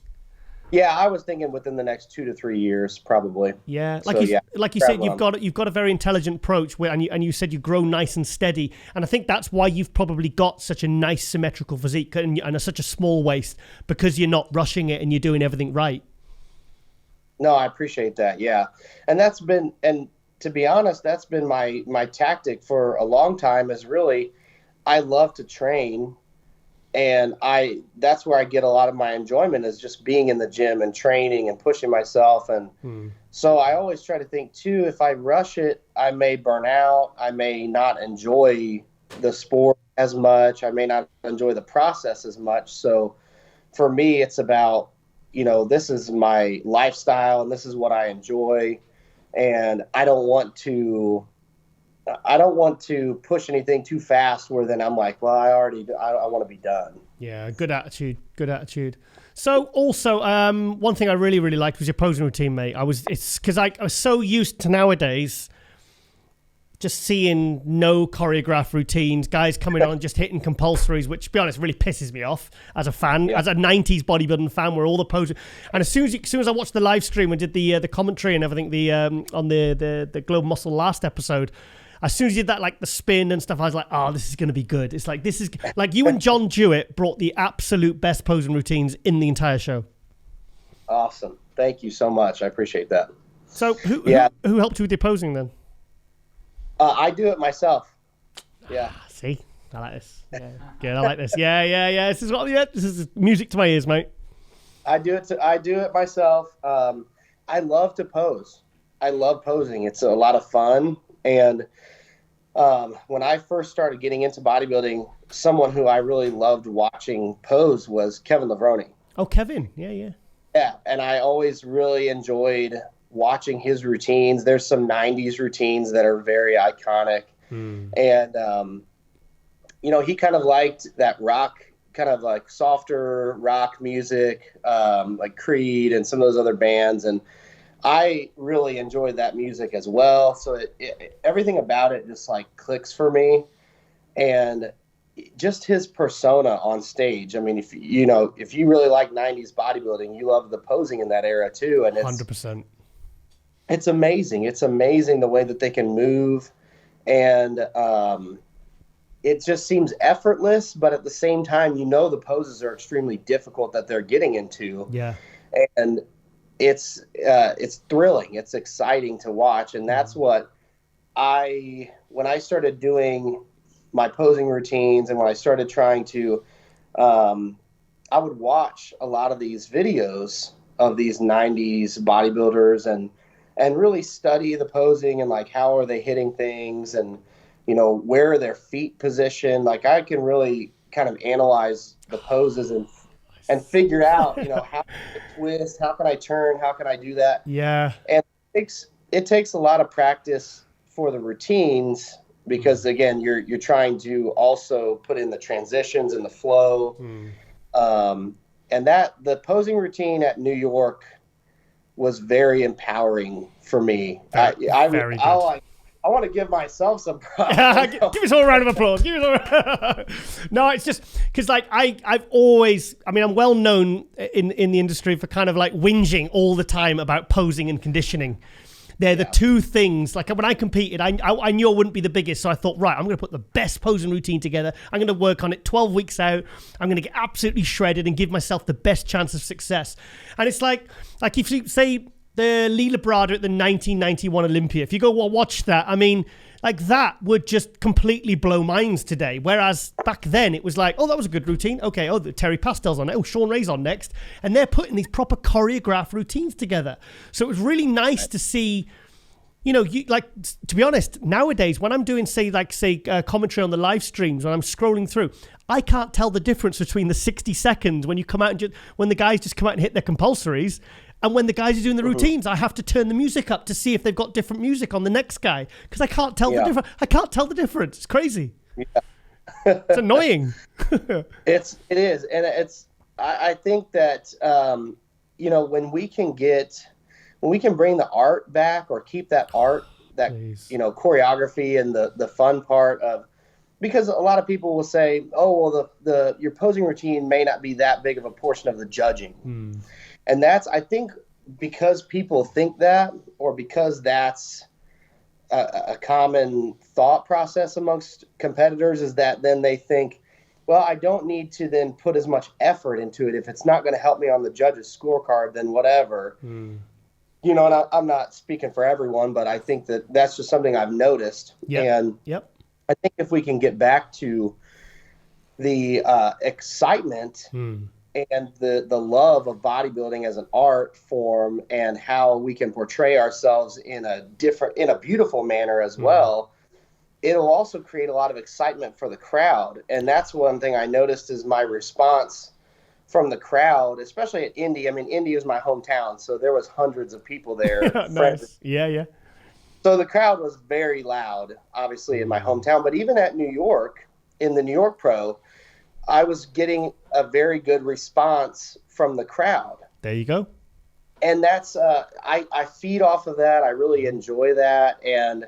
Yeah, I was thinking within the next 2 to 3 years, probably. Yeah, like you said, you've got a very intelligent approach, and you said you grow nice and steady, and I think that's why you've probably got such a nice symmetrical physique and such a small waist, because you're not rushing it and you're doing everything right. No, I appreciate that. Yeah, and to be honest, that's been my tactic for a long time. Is really, I love to train. And that's where I get a lot of my enjoyment, is just being in the gym and training and pushing myself. And so I always try to think too, if I rush it, I may burn out. I may not enjoy the sport as much. I may not enjoy the process as much. So for me, it's about, this is my lifestyle and this is what I enjoy. And I don't want to push anything too fast where then I'm like, well, I want to be done. Yeah, good attitude. So also, one thing I really, really liked was your posing routine, mate. It's because I was so used to nowadays just seeing no choreographed routines, guys coming on just hitting compulsories, which, to be honest, really pisses me off as a fan, as a 90s bodybuilding fan, where all the poses. And as soon as I watched the live stream and did the commentary and everything, on the Globe Muscle last episode, as soon as you did that, the spin and stuff, I was like, oh, this is going to be good. It's this is you and John Jewett brought the absolute best posing routines in the entire show. Awesome. Thank you so much. I appreciate that. So who helped you with your posing then? I do it myself. Yeah. See, I like this. Yeah, good. I like this. Yeah. This is music to my ears, mate. I do it myself. I love to pose. I love posing. It's a lot of fun. And when I first started getting into bodybuilding, someone who I really loved watching pose was Kevin Levrone. Oh, Kevin. Yeah. Yeah, and I always really enjoyed watching his routines. There's some 90s routines that are very iconic. And, he kind of liked that rock, kind of like softer rock music, like Creed and some of those other bands. And I really enjoyed that music as well. So everything about it just like clicks for me. And just his persona on stage. I mean, if you really like 90s bodybuilding, you love the posing in that era too. And 100%. It's amazing. It's amazing the way that they can move. And it just seems effortless, but at the same time, the poses are extremely difficult that they're getting into. Yeah. And it's thrilling. It's exciting to watch. And that's what when I started doing my posing routines and when I started trying to, I would watch a lot of these videos of these 90s bodybuilders and really study the posing and like how are they hitting things and where are their feet positioned. Like I can really kind of analyze the poses and figure out how can I twist, how can I turn, how can I do that. Yeah. And it takes a lot of practice for the routines because again you're trying to also put in the transitions and the flow. And that the posing routine at New York was very empowering for me. I want to give myself some props. Give us all a round of applause. No, it's just because like I've always, I'm well known in the industry for kind of like whinging all the time about posing and conditioning. They're the two things. Like when I competed, I knew I wouldn't be the biggest, so I thought, right, I'm going to put the best posing routine together. I'm going to work on it 12 weeks out. I'm going to get absolutely shredded and give myself the best chance of success. And it's like if you say the Lee Labrada at the 1991 Olympia, if you go watch that, like that would just completely blow minds today. Whereas back then it was like, oh, that was a good routine. Okay, oh, the Terry Pastel's on it. Oh, Sean Ray's on next. And they're putting these proper choreographed routines together. So it was really nice to see, to be honest, nowadays when I'm doing, commentary on the live streams, when I'm scrolling through, I can't tell the difference between the 60 seconds when you come out and when the guys just come out and hit their compulsories and when the guys are doing the routines. I have to turn the music up to see if they've got different music on the next guy because I can't tell the difference. I can't tell the difference. It's crazy. Yeah. It's annoying. It is. And I think that, when we can bring the art back or keep that art, that, choreography and the fun part of, because a lot of people will say, oh, well, your posing routine may not be that big of a portion of the judging. And that's, I think, because people think that, or because that's a common thought process amongst competitors, is that then they think, well, I don't need to then put as much effort into it. If it's not going to help me on the judge's scorecard, then whatever. And I'm not speaking for everyone, but I think that's just something I've noticed. And I think if we can get back to the excitement and the love of bodybuilding as an art form and how we can portray ourselves in a beautiful manner as well, it'll also create a lot of excitement for the crowd. And that's one thing I noticed is my response from the crowd, especially at Indy. Indy is my hometown, so there was hundreds of people there. Nice. Yeah. So the crowd was very loud, obviously, in my hometown. But even at New York, in the New York Pro, I was getting a very good response from the crowd. There you go. And that's, I feed off of that. I really enjoy that. And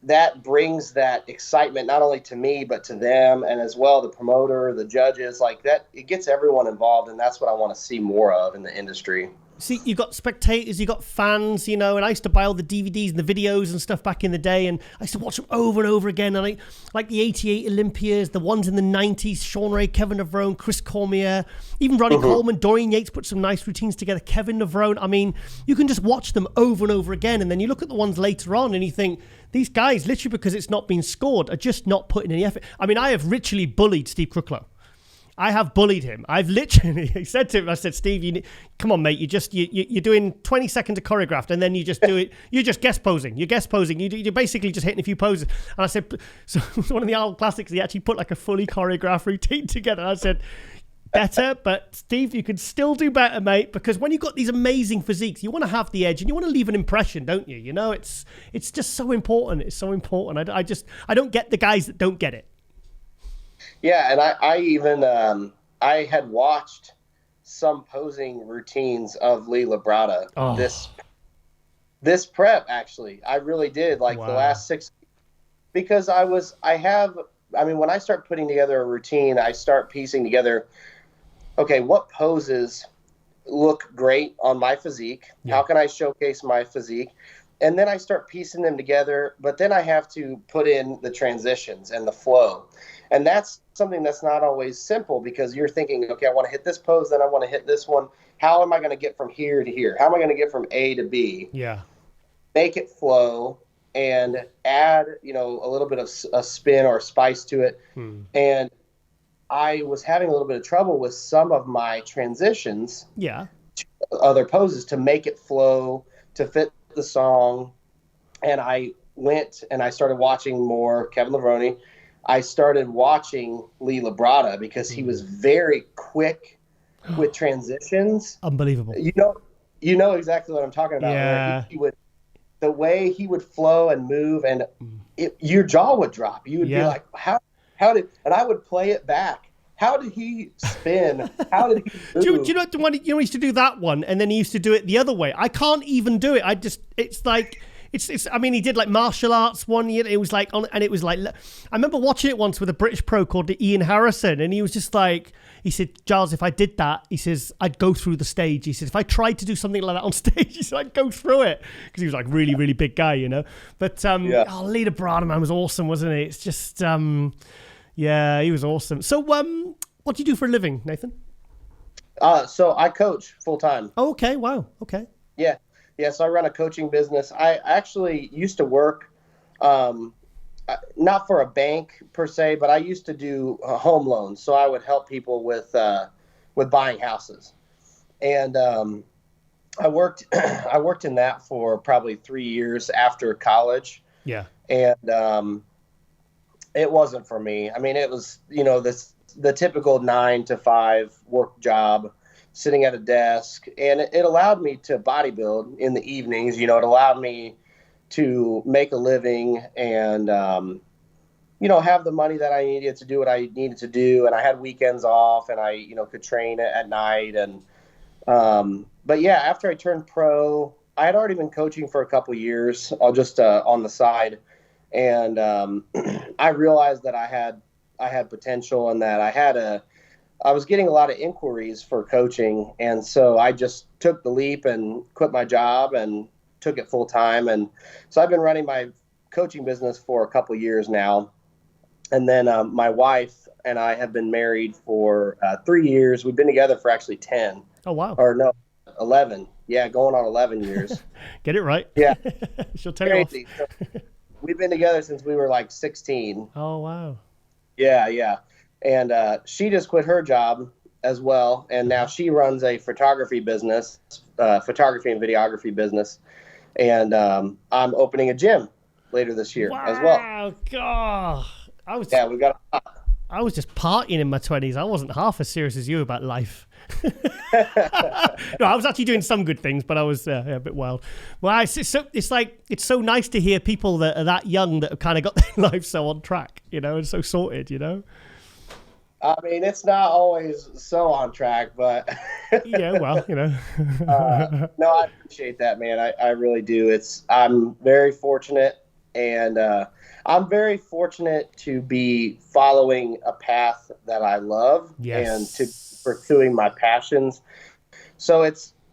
that brings that excitement not only to me, but to them, and as well the promoter, the judges, like that. It gets everyone involved, and that's what I want to see more of in the industry. See, you got spectators, you got fans, you know, and I used to buy all the DVDs and the videos and stuff back in the day, and I used to watch them over and over again. And like the '88 Olympias, the ones in the '90s, Sean Ray, Kevin Navarone, Chris Cormier, even Ronnie Coleman, Dorian Yates put some nice routines together, Kevin Navarone. I mean, you can just watch them over and over again, and then you look at the ones later on and you think, these guys, literally because it's not been scored, are just not putting any effort. I mean, I have literally bullied Steve Krucklow. I have bullied him. I've literally said to him, I said, Steve, come on, mate. You're doing 20 seconds of choreographed, and then you just do it. You're just guest posing. You're guest posing. You're basically just hitting a few poses. And I said, so one of the old classics, he actually put like a fully choreographed routine together. I said, better, but Steve, you could still do better, mate, because when you've got these amazing physiques, you want to have the edge and you want to leave an impression, don't you? You know, it's just so important. It's so important. I don't get the guys that don't get it. Yeah, and I even I had watched some posing routines of Lee Labrada this prep, actually. I really did, like the last 6 because when I start putting together a routine, I start piecing together, okay, what poses look great on my physique? Yeah. How can I showcase my physique? And then I start piecing them together, but then I have to put in the transitions and the flow. And that's something that's not always simple, because you're thinking, okay, I want to hit this pose, then I want to hit this one. How am I going to get from here to here? How am I going to get from A to B? Yeah. Make it flow and add, a little bit of a spin or spice to it. And I was having a little bit of trouble with some of my transitions to other poses to make it flow, to fit the song. And I went and I started watching more Kevin Navarone. I started watching Lee Labrada because he was very quick with transitions. Unbelievable. You know exactly what I'm talking about. Yeah. The way he would flow and move, and your jaw would drop. You would be like, how did, and I would play it back. How did he spin? How did he move? Do you know the one, he used to do that one, and then he used to do it the other way. I can't even do it. I mean, he did like martial arts one year. It was like, and it was like, I remember watching it once with a British pro called Ian Harrison, and he was just like, he said, Giles, if I did that, he says, I'd go through the stage. He said, if I tried to do something like that on stage, he said, I'd go through it, because he was like really, really big guy, But Lee Labrada, man, was awesome, wasn't he? It's just, he was awesome. So, what do you do for a living, Nathan? So I coach full time. Oh, okay. Wow. Okay. Yeah. Yeah, so I run a coaching business. I actually used to work, not for a bank per se, but I used to do home loans. So I would help people with buying houses, and I worked in that for probably 3 years after college. Yeah, and it wasn't for me. I mean, it was the typical 9 to 5 work job, sitting at a desk, and it allowed me to bodybuild in the evenings. It allowed me to make a living and, have the money that I needed to do what I needed to do. And I had weekends off, and I, could train at night. And, but yeah, after I turned pro, I had already been coaching for a couple years, just on the side. And I realized that I had potential, and that I was getting a lot of inquiries for coaching. And so I just took the leap and quit my job and took it full time. And so I've been running my coaching business for a couple years now. And then my wife and I have been married for 3 years. We've been together for actually 10. Oh, wow. Or no, 11. Yeah, going on 11 years. Get it right. Yeah. She'll tell you off. So we've been together since we were like 16. Oh, wow. Yeah. And she just quit her job as well, and now she runs a photography business, photography and videography business, and I'm opening a gym later this year as well. Wow, God. I was just partying in my 20s. I wasn't half as serious as you about life. No, I was actually doing some good things, but I was a bit wild. Well, it's so nice to hear people that are that young that have kind of got their life so on track, and so sorted, I mean, it's not always so on track, but yeah, well, no, I appreciate that, man. I really do. I'm very fortunate, and I'm very fortunate to be following a path that I love and to pursuing my passions. So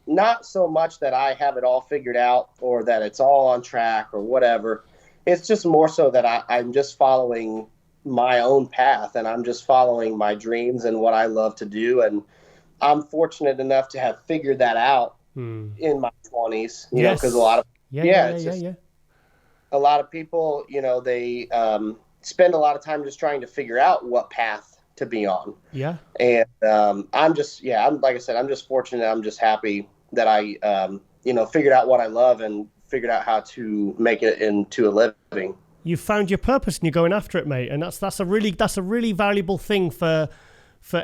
not so much that I have it all figured out or that it's all on track or whatever. It's just more so that I'm just following my own path, and I'm just following my dreams and what I love to do. And I'm fortunate enough to have figured that out in my 20s, you know, because a lot of, a lot of people, you know, they spend a lot of time just trying to figure out what path to be on. Yeah. And I'm just, like I said, I'm just fortunate. I'm just happy that I, you know, figured out what I love and figured out how to make it into a living. You found your purpose and you're going after it, mate. And that's a really valuable thing for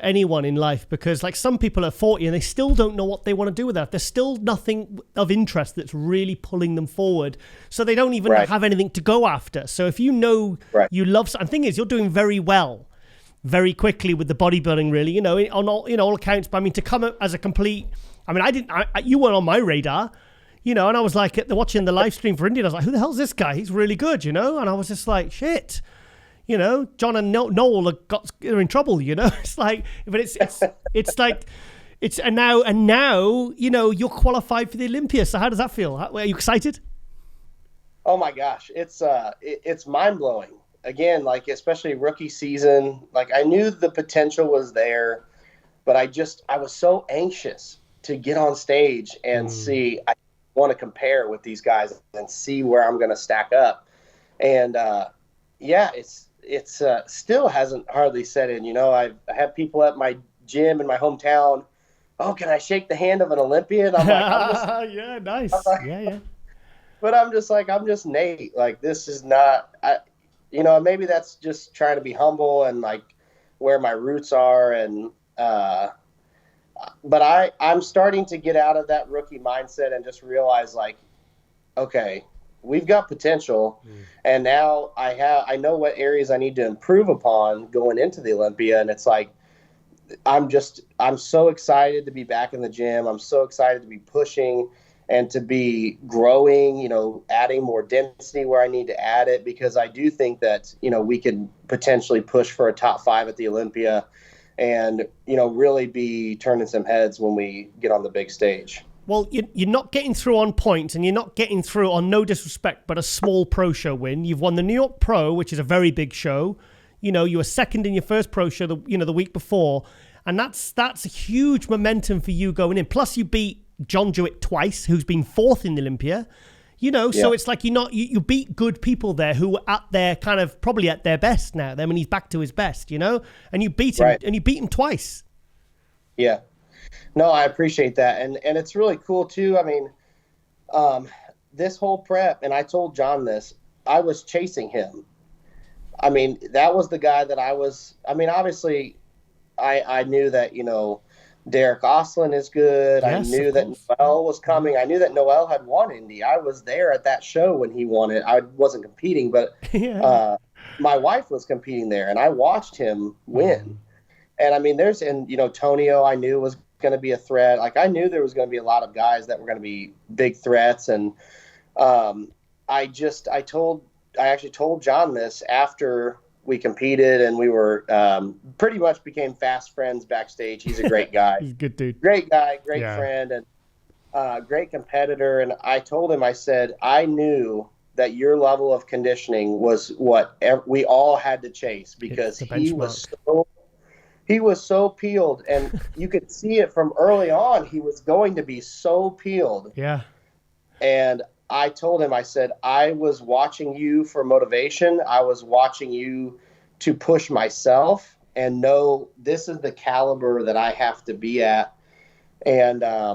anyone in life, because like some people are 40 and they still don't know what they want to do with that. There's still nothing of interest that's really pulling them forward. So they don't even have anything to go after. So if you know you love something, the thing is, you're doing very well, very quickly with the bodybuilding, really, you know, on all accounts. But I mean, to come as a complete, I mean, you weren't on my radar, you know, and I was like, watching the live stream for India, I was like, who the hell's this guy? He's really good, you know? And I was just like, shit. You know, John and Noel are in trouble. You know, it's like, but it's like, and now, you know, you're qualified for the Olympia. So how does that feel? Are you excited? Oh my gosh, it's mind blowing. Again, like especially rookie season, like I knew the potential was there, but I was so anxious to get on stage and see. I want to compare with these guys and see where I'm going to stack up, and it's still hasn't hardly set in. You know, I have people at my gym in my hometown. Oh, can I shake the hand of an Olympian? I'm like, yeah, nice. Yeah. But I'm just Nate. Like, this is not, you know, maybe that's just trying to be humble and like where my roots are. And, but I'm starting to get out of that rookie mindset and just realize like, okay, we've got potential, and now I know what areas I need to improve upon going into the Olympia. And it's like, I'm so excited to be back in the gym. I'm so excited to be pushing and to be growing, you know, adding more density where I need to add it, because I do think that, you know, we could potentially push for a top 5 at the Olympia and, you know, really be turning some heads when we get on the big stage. Well, you're not getting through on points, and you're not getting through on, no disrespect, but a small pro show win. You've won the New York Pro, which is a very big show. You know, you were second in your first pro show, the week before, and that's a huge momentum for you going in. Plus, you beat John Jewett twice, who's been 4th in the Olympia. You know, so it's like you beat good people there who are at their kind of probably at their best now. Then when he's back to his best, you know, and you beat him, and you beat him twice. Yeah. No, I appreciate that. And it's really cool too. I mean, this whole prep, and I told John this, I was chasing him. I mean, that was the guy that obviously I knew that, you know, Derek Oslin is good. Yes, I knew that Noel was coming. I knew that Noel had won Indy. I was there at that show when he won it. I wasn't competing, but my wife was competing there, and I watched him win. And I mean, you know, Tonio I knew was going to be a threat. Like, I knew there was going to be a lot of guys that were going to be big threats. And I actually told John this after we competed, and we were pretty much became fast friends backstage. He's a great guy. He's a good dude. Great guy, great friend, and great competitor. And I told him, I said, I knew that your level of conditioning was what we all had to chase, because he was so peeled, and you could see it from early on. He was going to be so peeled. Yeah. And I told him, I said, I was watching you for motivation. I was watching you to push myself and know this is the caliber that I have to be at. And, I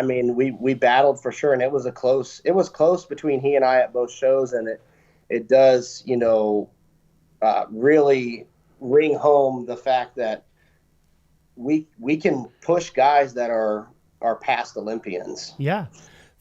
mean, we battled for sure. And it was close between he and I at both shows. And it does, you know, really ring home the fact that we can push guys that are past Olympians. Yeah.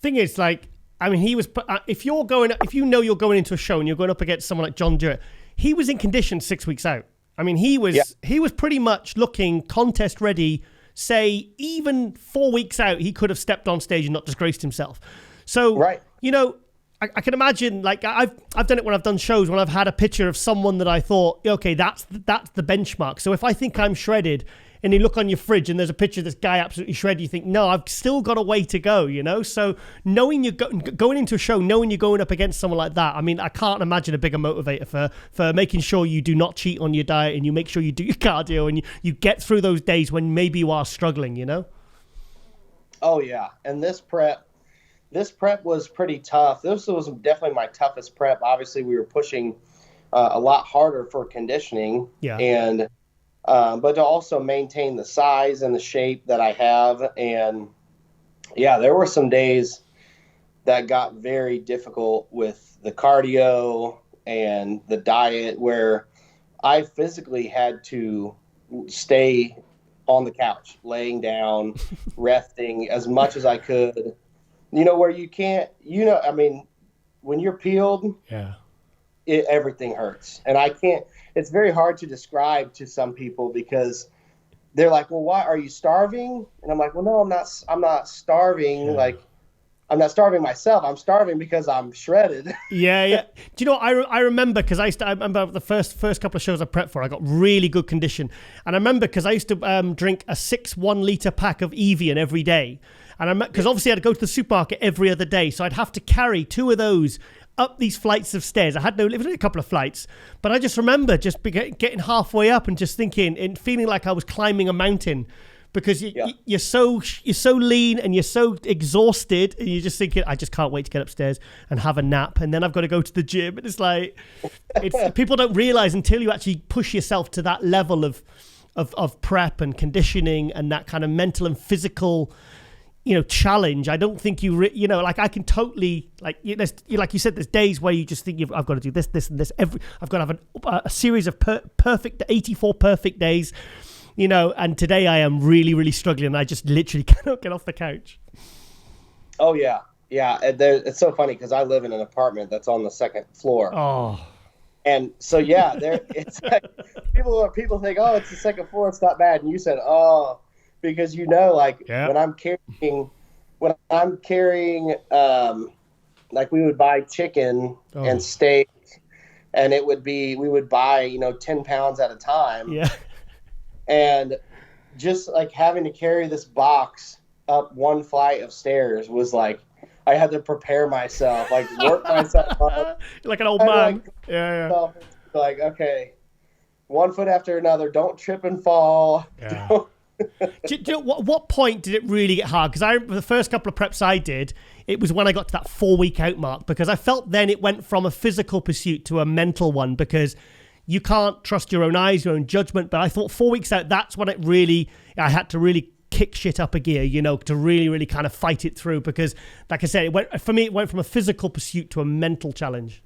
Thing is, like, I mean, he was, if you know you're going into a show and you're going up against someone like John Jewett, he was in condition 6 weeks out. I mean, he was pretty much looking contest ready. Say even 4 weeks out, he could have stepped on stage and not disgraced himself. So, you know, I can imagine, like, I've done it when I've done shows when I've had a picture of someone that I thought, okay, that's the benchmark. So if I think I'm shredded, and you look on your fridge and there's a picture of this guy absolutely shredded, you think, no, I've still got a way to go, you know? So knowing you're going into a show, knowing you're going up against someone like that, I mean, I can't imagine a bigger motivator for making sure you do not cheat on your diet and you make sure you do your cardio and you get through those days when maybe you are struggling, you know? Oh, yeah. And this prep was pretty tough. This was definitely my toughest prep. Obviously, we were pushing a lot harder for conditioning. Yeah. And but to also maintain the size and the shape that I have. And yeah, there were some days that got very difficult with the cardio and the diet where I physically had to stay on the couch, laying down, resting as much as I could, you know, where you can't, you know, I mean, when you're peeled, yeah, everything hurts. And I can't, it's very hard to describe to some people because they're like, well, why are you starving? And I'm like, well, no, I'm not starving. Yeah. Like, I'm not starving myself. I'm starving because I'm shredded. Yeah. Do you know what? I remember because I remember the first couple of shows I prepped for, I got really good condition. And I remember because I used to drink a 6 1-liter pack of Evian every day. And because obviously I had to go to the supermarket every other day. So I'd have to carry 2 of those up these flights of stairs. It was only a couple of flights, but I just remember just getting halfway up and just thinking and feeling like I was climbing a mountain because you're so lean and you're so exhausted and you're just thinking, I just can't wait to get upstairs and have a nap. And then I've got to go to the gym. And it's like, people don't realize until you actually push yourself to that level of prep and conditioning and that kind of mental and physical, you know, challenge. I don't think like I can totally, like you said, there's days where you just think I've got to do this, and this. I've got to have a series of perfect 84 perfect days, you know. And today I am really, really struggling. I just literally cannot get off the couch. Oh yeah. It's so funny because I live in an apartment that's on the 2nd floor. Oh. And so yeah, it's like people think, oh, it's the 2nd floor, it's not bad, and you said, oh. Because, you know, like when I'm carrying, like we would buy chicken and steak and we would buy, you know, 10 pounds at a time. Yeah. And just like having to carry this box up 1 flight of stairs was like, I had to prepare myself, like work myself up. Like an old man. Yeah. Like, okay, 1 foot after another, don't trip and fall. Yeah. Do you know, what point did it really get hard? Because I remember the first couple of preps I did, it was when I got to that 4-week out mark, because I felt then it went from a physical pursuit to a mental one, because you can't trust your own eyes, your own judgment. But I thought 4 weeks out, that's when I had to really kick shit up a gear, you know, to really, really kind of fight it through. Because like I said, it went from a physical pursuit to a mental challenge.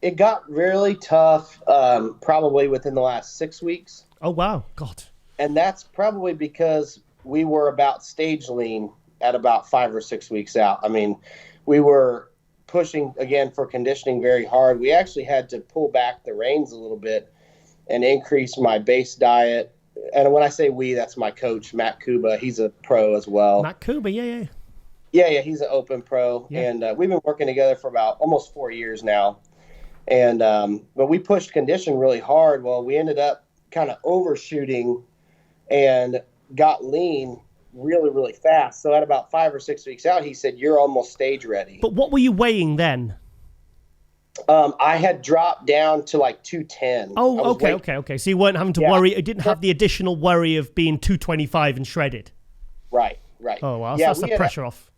It got really tough probably within the last 6 weeks. Oh, wow. God. And that's probably because we were about stage lean at about 5 or 6 weeks out. I mean, we were pushing, again, for conditioning very hard. We actually had to pull back the reins a little bit and increase my base diet. And when I say we, that's my coach, Matt Kuba. He's a pro as well. Matt Kuba, yeah. Yeah, he's an open pro. Yeah. And we've been working together for about almost 4 years now. And but we pushed condition really hard. Well, we ended up kind of overshooting and got lean really, really fast. So at about 5 or 6 weeks out, he said, you're almost stage ready. But what were you weighing then? I had dropped down to like 210. Oh, okay. So you weren't having to worry. You didn't have the additional worry of being 225 and shredded. Right. Oh, well, that's the pressure off.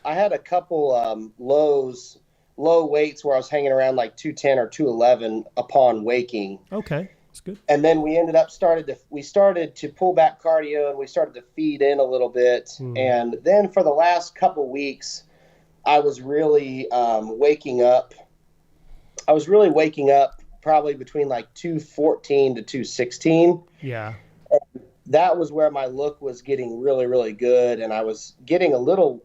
I had a couple low weights where I was hanging around like 210 or 211 upon waking. Okay. Good. And then we started to pull back cardio and we started to feed in a little bit. And then for the last couple weeks, I was really waking up. I was really waking up probably between like 214 to 216. Yeah. And that was where my look was getting really, really good. And I was getting a little,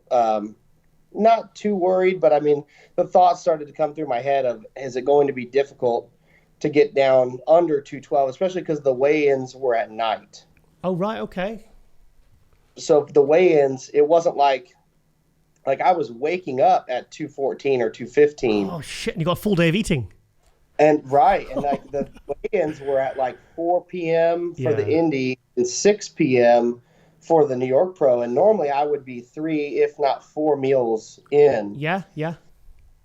not too worried, but I mean, the thoughts started to come through my head of, is it going to be difficult to get down under 212, especially because the weigh-ins were at night. Oh, right. Okay. So the weigh-ins, it wasn't like like I was waking up at 2:14 or 2:15. Oh shit! And you got a full day of eating. And like the weigh-ins were at like 4 p.m. for the Indy and 6 p.m. for the New York Pro. And normally I would be 3, if not 4 meals in. Yeah.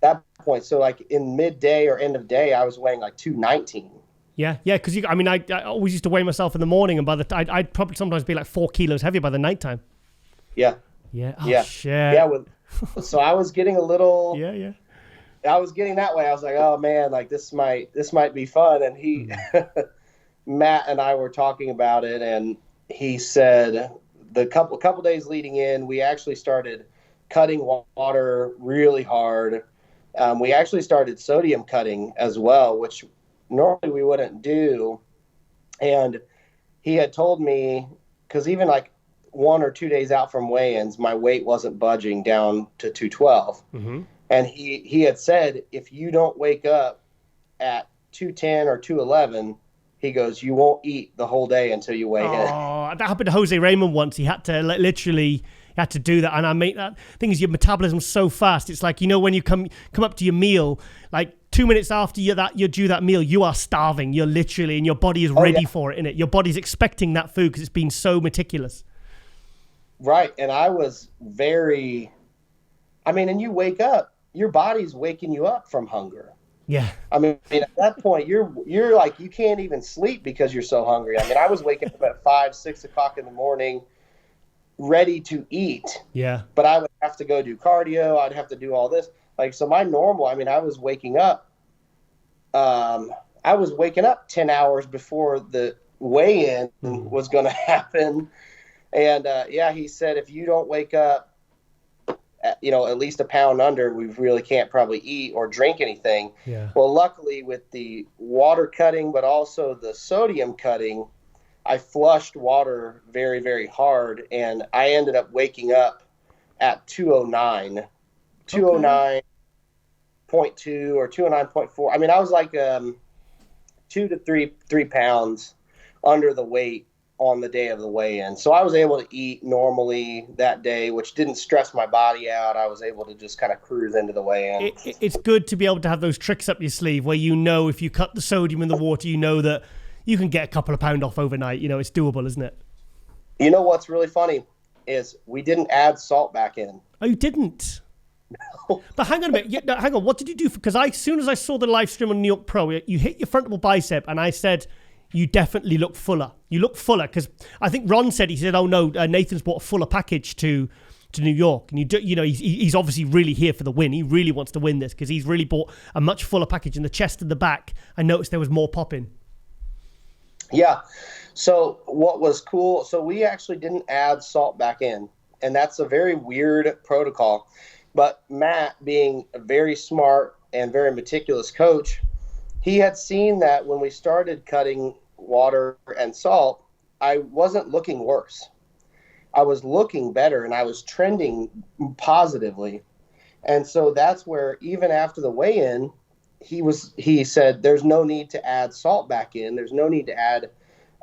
That point. So like in midday or end of day, I was weighing like 219. Yeah. Because I always used to weigh myself in the morning, and I'd probably sometimes be like 4 kilos heavier by the nighttime. Yeah. Oh, shit. Yeah. So I was getting a little. Yeah. I was getting that way. I was like, oh man, like this might be fun. And Matt and I were talking about it, and he said the couple days leading in, we actually started cutting water really hard. We actually started sodium cutting as well, which normally we wouldn't do. And he had told me, because even like 1 or 2 days out from weigh-ins, my weight wasn't budging down to 212. Mm-hmm. And he had said, if you don't wake up at 210 or 211, he goes, you won't eat the whole day until you weigh in. Oh, that happened to Jose Raymond once. He had to literally had to do that. And I mean, that thing is, your metabolism's so fast. It's like, when you come up to your meal, like 2 minutes after you're due that meal, you are starving. You're literally, and your body is ready for it, innit? Your body's expecting that food because it's been so meticulous. Right. And I was and you wake up, your body's waking you up from hunger. Yeah. I mean, at that point, you're like, you can't even sleep because you're so hungry. I mean, I was waking up at 5, 6 o'clock in the morning, ready to eat. Yeah. But I would have to go do cardio. I'd have to do all this. Like, so my normal, I was waking up. I was waking up 10 hours before the weigh-in was going to happen. And, he said, if you don't wake up, at least a pound under, we really can't probably eat or drink anything. Yeah. Well, luckily with the water cutting, but also the sodium cutting, I flushed water very, very hard, and I ended up waking up at 209, 209.2 or 209.4. I mean, I was like 2 to 3 pounds under the weight on the day of the weigh-in. So I was able to eat normally that day, which didn't stress my body out. I was able to just kind of cruise into the weigh-in. It's good to be able to have those tricks up your sleeve where if you cut the sodium in the water, that you can get a couple of pounds off overnight. It's doable, isn't it? What's really funny is we didn't add salt back in. Oh, you didn't? No. But hang on a minute. Hang on. What did you do? Because as soon as I saw the live stream on New York Pro, you hit your frontal bicep, and I said, you definitely look fuller. You look fuller, because I think Ron said, oh no, Nathan's bought a fuller package to New York, and he's obviously really here for the win. He really wants to win this because he's really bought a much fuller package in the chest and the back. I noticed there was more popping. Yeah. So what was cool? So we actually didn't add salt back in, and that's a very weird protocol. But Matt, being a very smart and very meticulous coach, he had seen that when we started cutting water and salt, I wasn't looking worse. I was looking better, and I was trending positively. And so that's where, even after the weigh-in, he said, there's no need to add salt back in. There's no need to add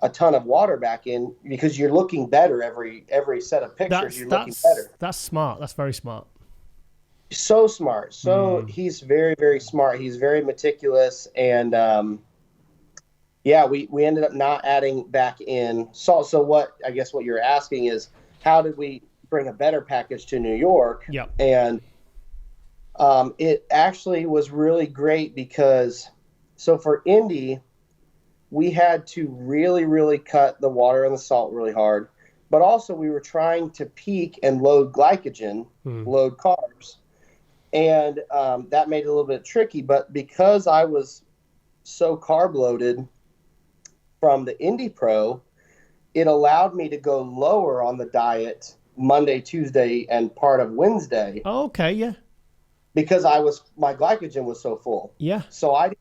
a ton of water back in, because you're looking better every set of pictures. You're looking better. That's smart. That's very smart. So smart. So he's very, very smart. He's very meticulous. And we ended up not adding back in salt. So what you're asking is, how did we bring a better package to New York? Yeah. And it actually was really great because, so for Indy, we had to really, really cut the water and the salt really hard. But also we were trying to peak and load glycogen, load carbs. And that made it a little bit tricky. But because I was so carb loaded from the Indy Pro, it allowed me to go lower on the diet Monday, Tuesday, and part of Wednesday. Oh, okay, yeah. Because my glycogen was so full. Yeah. So I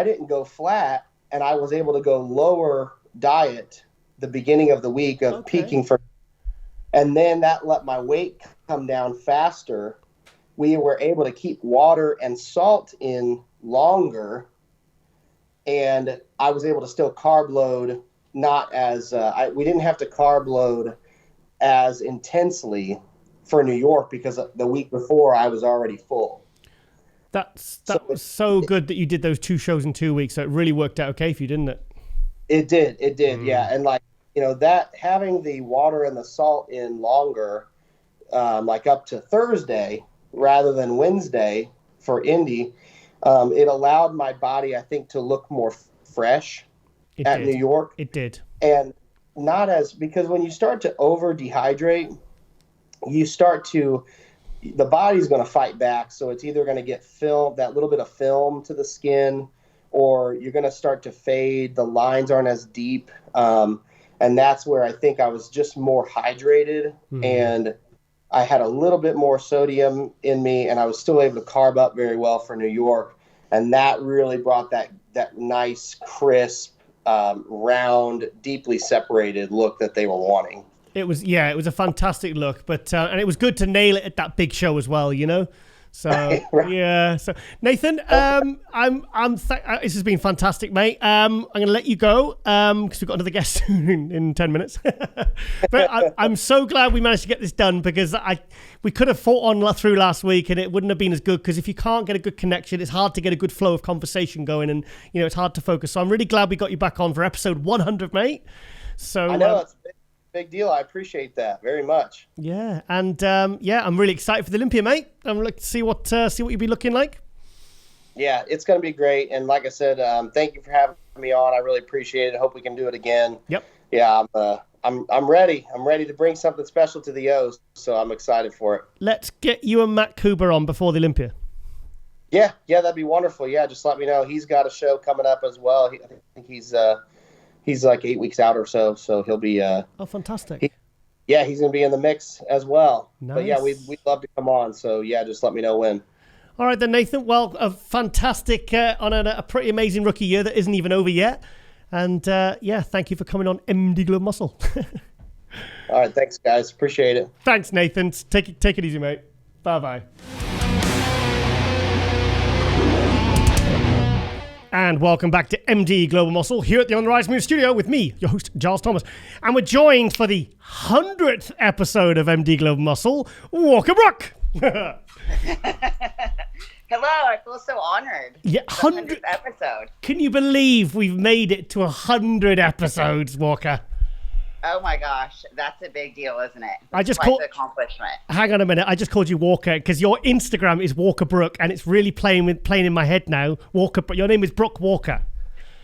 didn't go flat, and I was able to go lower diet the beginning of the week of peaking and then that let my weight come down faster. We were able to keep water and salt in longer, and I was able to still carb load, not as we didn't have to carb load as intensely for New York because the week before I was already full. That was so good that you did those 2 shows in 2 weeks. So it really worked out okay for you, didn't it? It did, yeah. And like, that having the water and the salt in longer, like up to Thursday rather than Wednesday for Indy, it allowed my body, I think, to look more fresh New York. It did. And not as, because when you start to over dehydrate, the body's going to fight back. So it's either going to get that little bit of film to the skin, or you're going to start to fade. The lines aren't as deep. And that's where I think I was just more hydrated, and I had a little bit more sodium in me, and I was still able to carb up very well for New York. And that really brought that nice, crisp, round, deeply separated look that they were wanting. It was a fantastic look, but and it was good to nail it at that big show as well, So right. Yeah. So Nathan, this has been fantastic, mate. I'm going to let you go because we've got another guest in 10 minutes. But I'm so glad we managed to get this done, because we could have fought on through last week and it wouldn't have been as good, because if you can't get a good connection, it's hard to get a good flow of conversation going, and it's hard to focus. So I'm really glad we got you back on for episode 100, mate. So I know it's big deal. I appreciate that very much. Yeah, and I'm really excited for the Olympia, mate. I'm looking to see what you'll be looking like. Yeah, it's going to be great. And like I said, thank you for having me on. I really appreciate it. Hope we can do it again. Yep. Yeah, I'm ready. I'm ready to bring something special to the O's, so I'm excited for it. Let's get you and Matt Cooper on before the Olympia. Yeah, that'd be wonderful. Yeah, just let me know. He's got a show coming up as well. I think he's like 8 weeks out or so he'll be oh, fantastic. He's gonna be in the mix as well. Nice. But yeah, we'd love to come on, so yeah, just let me know when. All right then, Nathan. Well, a fantastic on a pretty amazing rookie year that isn't even over yet, and thank you for coming on MD Glove Muscle. All right, thanks guys, appreciate it. Thanks, Nathan. Take it easy, mate. Bye. And welcome back to MD Global Muscle here at the On the Rise Move Studio with me, your host, Giles Thomas. And we're joined for the 100th episode of MD Global Muscle, Walker Brooke. Hello, I feel so honored. Yeah, 100th episode. Can you believe we've made it to 100 episodes, Walker? Oh my gosh, that's a big deal, isn't it? I just called accomplishment. Hang on a minute, I just called you Walker because your Instagram is Walker Brooke, and it's really playing in my head now. Walker, but your name is Brooke Walker.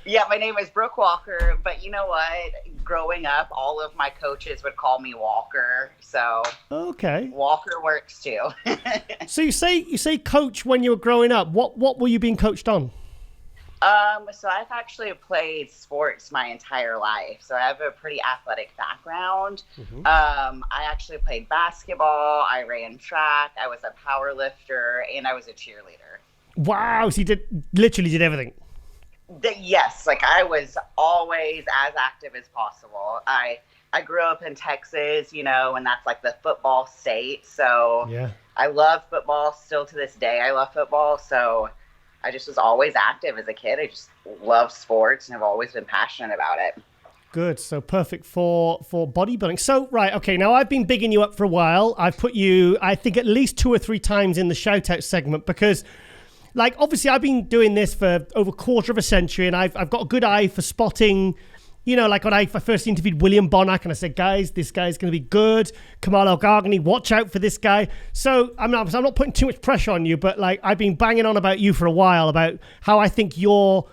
Yeah, my name is Brooke Walker, but you know what? Growing up, all of my coaches would call me Walker, so okay, Walker works too. So you say coach when you were growing up. What were you being coached on? So I've actually played sports my entire life. So I have a pretty athletic background. Mm-hmm. I actually played basketball. I ran track. I was a power lifter, and I was a cheerleader. Wow. So you literally did everything. Yes. Like I was always as active as possible. I grew up in Texas, and that's like the football state. So yeah. I love football still to this day. I love football. So I just was always active as a kid. I just love sports and have always been passionate about it. Good. So perfect for bodybuilding. So, right. Okay. Now I've been bigging you up for a while. I've put you, I think, at least 2 or 3 times in the Shoutouts segment because, like, obviously I've been doing this for over a quarter of a century, and I've got a good eye for spotting. Like when I first interviewed William Bonac, and I said, guys, this guy's going to be good. Kamal El-Gargani, watch out for this guy. So I'm not putting too much pressure on you, but like I've been banging on about you for a while, about how I think you're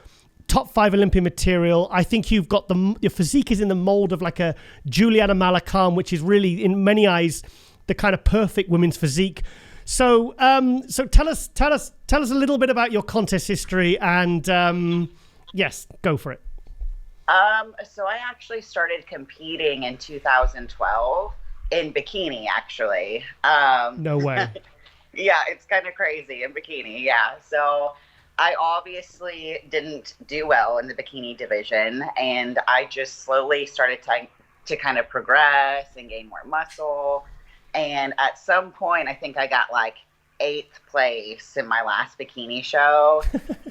top 5 Olympia material. I think you've got your physique is in the mold of like a Juliana Malakam, which is really, in many eyes, the kind of perfect women's physique. So tell us a little bit about your contest history, and yes, go for it. So I actually started competing in 2012 in bikini, actually. No way. Yeah, it's kind of crazy in bikini. Yeah. So I obviously didn't do well in the bikini division, and I just slowly started to kind of progress and gain more muscle. And at some point, I think I got like 8th place in my last bikini show.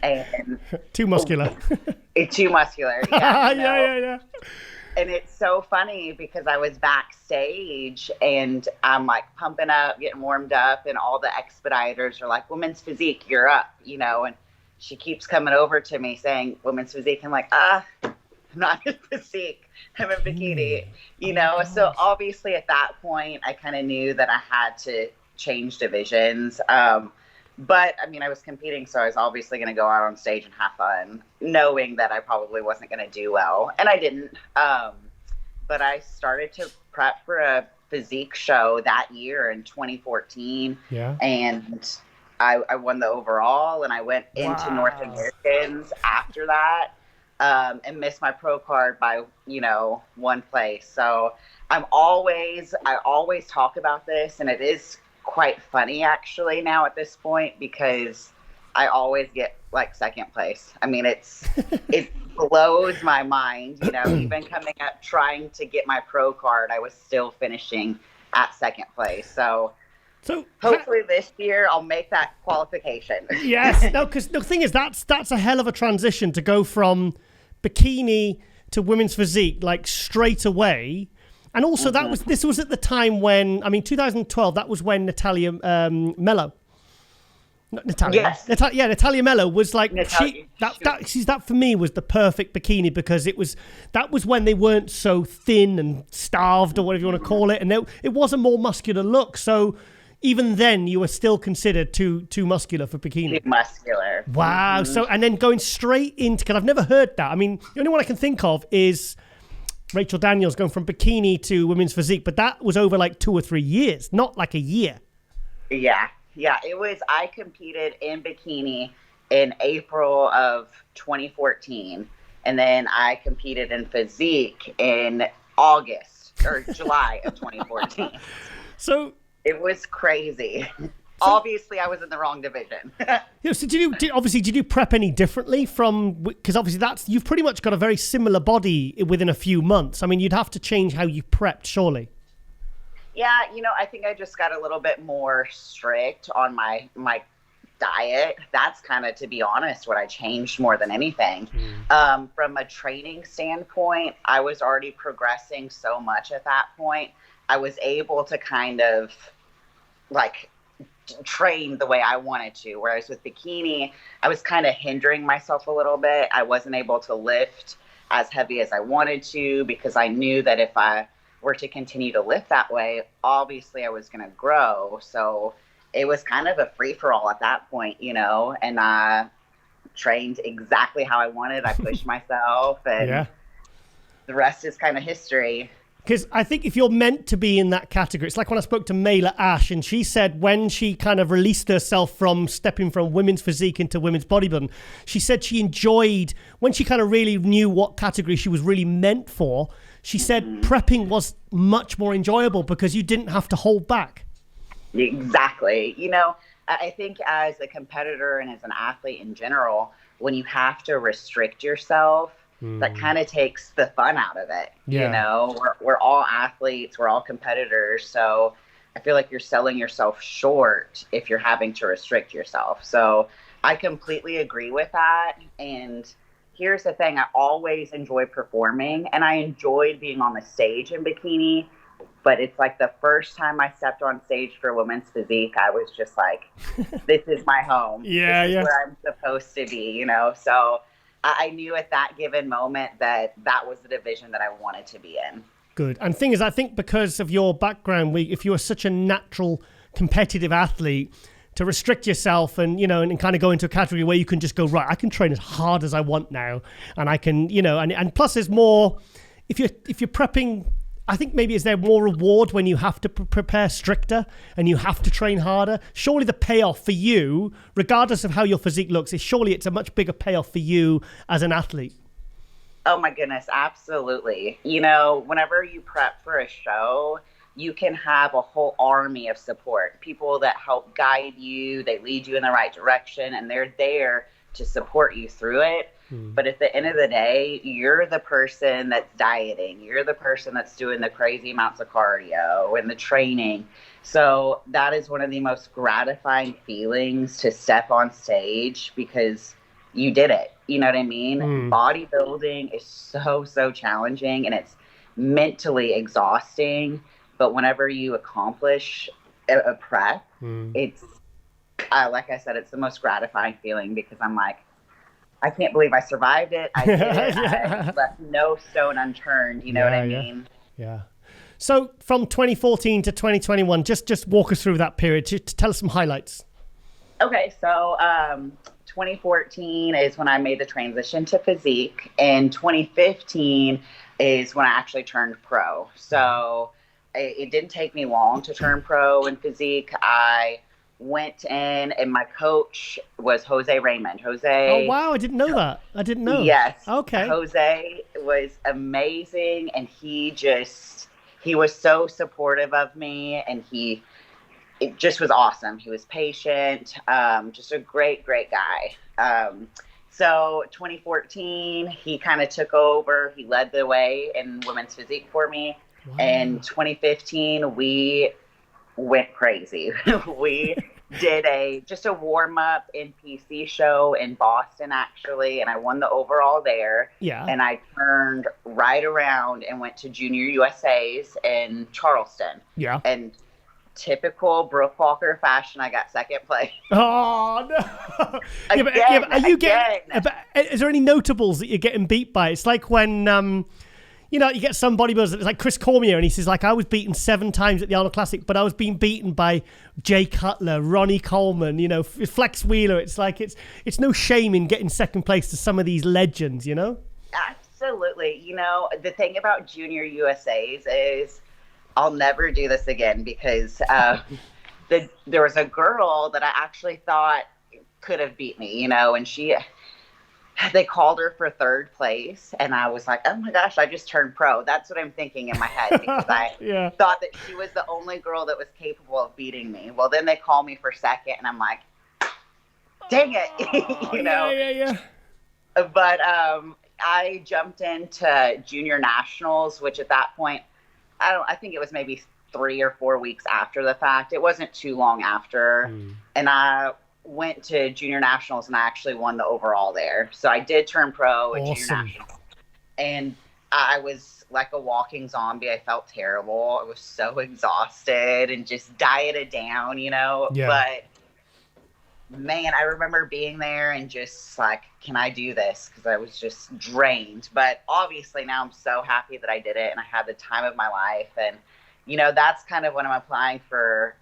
And too muscular. Too muscular. Yeah. Yeah. And it's so funny because I was backstage and I'm like pumping up, getting warmed up, and all the expediters are like, women's physique, you're up, you know, and she keeps coming over to me saying, women's physique. I'm like, I'm not in physique, I'm in bikini, you know. So obviously at that point, I kind of knew that I had to change divisions. But I mean, I was competing, so I was obviously going to go out on stage and have fun, knowing that I probably wasn't going to do well. And I didn't. But I started to prep for a physique show that year in 2014. Yeah. And I won the overall, and I went into North Americans after that, and missed my pro card by, you know, one place. So I always talk about this, and it is quite funny actually now at this point, because I always get like second place. I mean, it blows my mind, you know. Even coming up trying to get my pro card, I was still finishing at second place. So hopefully this year I'll make that qualification. Yes, no, because the thing is that's a hell of a transition to go from bikini to women's physique like straight away. And also this was at the time when, I mean, 2012, that was when Natalia Mello. Not Natalia. Yes. Natalia Mello was like, that for me was the perfect bikini, because that was when they weren't so thin and starved, or whatever you want to call it. And it was a more muscular look. So even then you were still considered too muscular for bikini. Too muscular. Wow. So, and then going straight into, because I've never heard that. I mean, the only one I can think of is Rachel Daniels going from bikini to women's physique, but that was over like 2 or 3 years, not like a year. Yeah, it was. I competed in bikini in April of 2014, and then I competed in physique in August or July of 2014. So it was crazy. Obviously, I was in the wrong division. So did you prep any differently from, because obviously you've pretty much got a very similar body within a few months. I mean, you'd have to change how you prepped, surely. Yeah, you know, I think I just got a little bit more strict on my diet. That's kind of, to be honest, what I changed more than anything. From a training standpoint, I was already progressing so much at that point. I was able to kind of like train the way I wanted to. Whereas with bikini, I was kind of hindering myself a little bit. I wasn't able to lift as heavy as I wanted to, because I knew that if I were to continue to lift that way, obviously I was going to grow. So it was kind of a free-for-all at that point, you know, and I trained exactly how I wanted. I pushed myself, and the rest is kind of history. Because I think if you're meant to be in that category, it's like when I spoke to Mayla Ash, and she said when she kind of released herself from stepping from women's physique into women's bodybuilding, she said she enjoyed, when she kind of really knew what category she was really meant for, she said prepping was much more enjoyable because you didn't have to hold back. Exactly. You know, I think as a competitor and as an athlete in general, when you have to restrict yourself, that kind of takes the fun out of it. You know, we're all athletes, we're all competitors. So I feel like you're selling yourself short if you're having to restrict yourself. So I completely agree with that. And here's the thing, I always enjoy performing, and I enjoyed being on the stage in bikini. But it's like the first time I stepped on stage for women's physique, I was just like, this is my home. This is where I'm supposed to be, you know? So I knew at that given moment that was the division that I wanted to be in. Good. And thing is, I think because of your background, if you are such a natural competitive athlete, to restrict yourself and, you know, and kind of go into a category where you can just go, right, I can train as hard as I want now. And I can, you know, and plus there's more, if you're prepping, I think maybe is there more reward when you have to prepare stricter and you have to train harder? Surely the payoff for you, regardless of how your physique looks, it's a much bigger payoff for you as an athlete. Oh my goodness, absolutely. You know, whenever you prep for a show, you can have a whole army of support, people that help guide you, they lead you in the right direction, and they're there to support you through it. But at the end of the day, you're the person that's dieting. You're the person that's doing the crazy amounts of cardio and the training. So that is one of the most gratifying feelings, to step on stage because you did it. You know what I mean? Bodybuilding is so challenging, and it's mentally exhausting. But whenever you accomplish a prep, it's like I said, it's the most gratifying feeling, because I'm like, I can't believe I survived it. I did it. I left no stone unturned. You know what I mean? Yeah. So from 2014 to 2021, just walk us through that period. To tell us some highlights. Okay, so 2014 is when I made the transition to physique, and 2015 is when I actually turned pro. So it didn't take me long to turn pro in physique. I went in, and my coach was Jose Raymond. Oh, wow, I didn't know that. I didn't know. Yes. Okay. Jose was amazing, and he was so supportive of me, and it just was awesome. He was patient, just a great guy. So 2014, he kind of took over. He led the way in women's physique for me. Wow. And 2015, we went crazy. We did just a warm-up NPC show in Boston, actually, and I won the overall there. Yeah. And I turned right around and went to Junior USA's in Charleston. Yeah. And typical Brooke Walker fashion, I got second place. Oh, no. Is there any notables that you're getting beat by? It's like when, you get some bodybuilders, it's like Chris Cormier, and he says, like, I was beaten 7 times at the Arnold Classic, but I was being beaten by Jay Cutler, Ronnie Coleman, Flex Wheeler. It's like, it's no shame in getting second place to some of these legends, Absolutely. The thing about Junior USA's is I'll never do this again, because there was a girl that I actually thought could have beat me, and they called her for 3rd place, and I was like, oh my gosh, I just turned pro. That's what I'm thinking in my head, because I thought that she was the only girl that was capable of beating me. Well, then they call me for 2nd, and I'm like, dang it, Yeah. But I jumped into junior nationals, which at that point, I think it was maybe 3 or 4 weeks after the fact. It wasn't too long after. And I went to junior nationals, and I actually won the overall there. So I did turn pro at junior nationals. And I was like a walking zombie. I felt terrible. I was so exhausted and just dieted down, Yeah. But man, I remember being there and just like, can I do this? Because I was just drained. But obviously now I'm so happy that I did it, and I had the time of my life. And, that's kind of what I'm applying for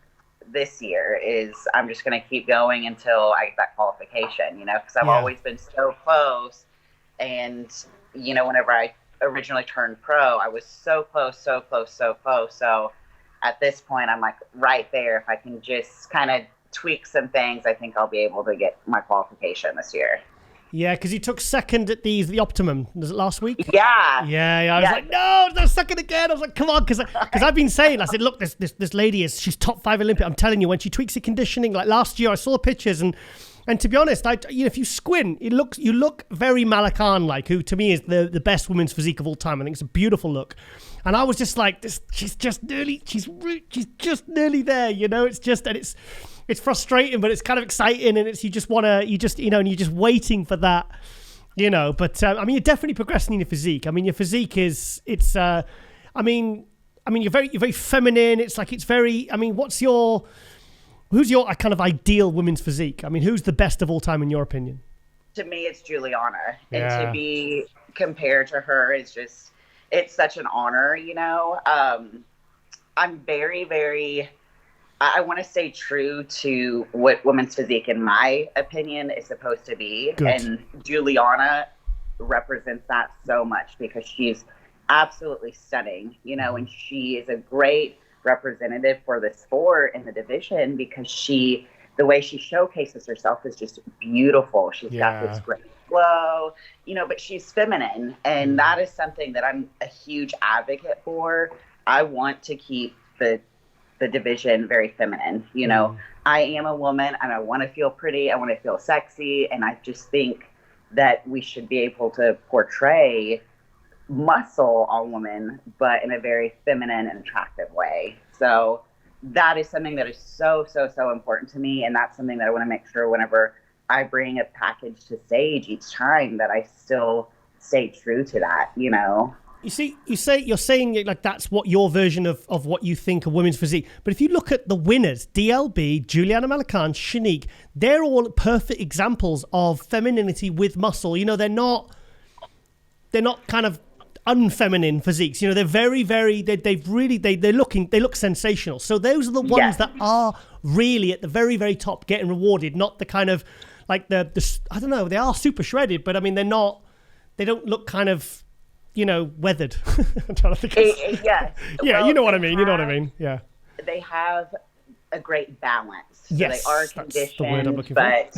this year, is I'm just going to keep going until I get that qualification, because I've always been so close. And, whenever I originally turned pro, I was so close. So at this point, I'm like right there. If I can just kind of tweak some things, I think I'll be able to get my qualification this year. Yeah, because you took 2nd at the Optimum. Was it last week? Yeah. Yeah. I was like, no, 2nd again. I was like, come on, because I've been saying, I said, look, this lady she's top 5 Olympic. I'm telling you, when she tweaks her conditioning, like last year, I saw pictures, and to be honest, if you squint, you look very Malak Khan-like, who to me is the best women's physique of all time. I think it's a beautiful look. And I was just like, she's just nearly there, It's just, and it's frustrating, but it's kind of exciting, and it's, and you're just waiting for that, but you're definitely progressing in your physique. Your physique you're very feminine. It's like, it's very, who's your kind of ideal women's physique? Who's the best of all time in your opinion? To me, it's Juliana. Yeah. And to be compared to her is just, it's such an honor, I'm very, very, I want to stay true to what women's physique, in my opinion, is supposed to be. Good. And Juliana represents that so much, because she's absolutely stunning, and she is a great representative for the sport and the division, because the way she showcases herself is just beautiful. She's got this great flow, but she's feminine, and that is something that I'm a huge advocate for. I want to keep the division very feminine. I am a woman, and I want to feel pretty. I want to feel sexy. And I just think that we should be able to portray muscle on women, but in a very feminine and attractive way. So that is something that is so important to me. And that's something that I want to make sure whenever I bring a package to stage each time, that I still stay true to that, you know? You see, you're saying like that's what your version of what you think of women's physique. But if you look at the winners, DLB, Juliana Malacan, Shanique, they're all perfect examples of femininity with muscle. You know, they're not kind of unfeminine physiques. You know, they're very, very, they look sensational. So those are the ones that are really at the very, very top getting rewarded, not the kind of like the I don't know, they are super shredded, but I mean, they don't look kind of, you know, weathered. I'm trying to think yes. Yeah, well, you know what I mean. You know what I mean. Yeah. They have a great balance. So yes, they are conditioned, but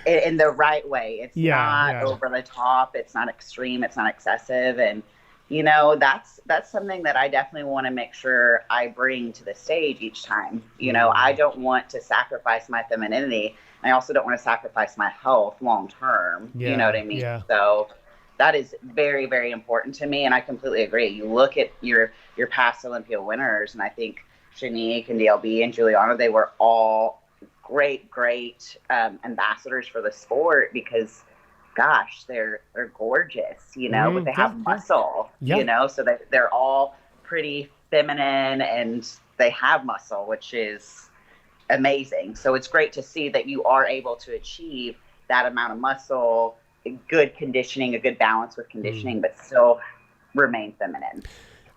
in the right way. It's not over the top. It's not extreme. It's not excessive. And, you know, that's something that I definitely want to make sure I bring to the stage each time. You know, I don't want to sacrifice my femininity. I also don't want to sacrifice my health long term. You know what I mean? Yeah. So that is very, very important to me. And I completely agree. You look at your past Olympia winners, and I think Shanique and DLB and Juliana, they were all great ambassadors for the sport, because gosh, they're gorgeous, you know, but they have muscle, you know, so they're all pretty feminine and they have muscle, which is amazing. So it's great to see that you are able to achieve that amount of muscle, good conditioning, a good balance with conditioning, but still remain feminine.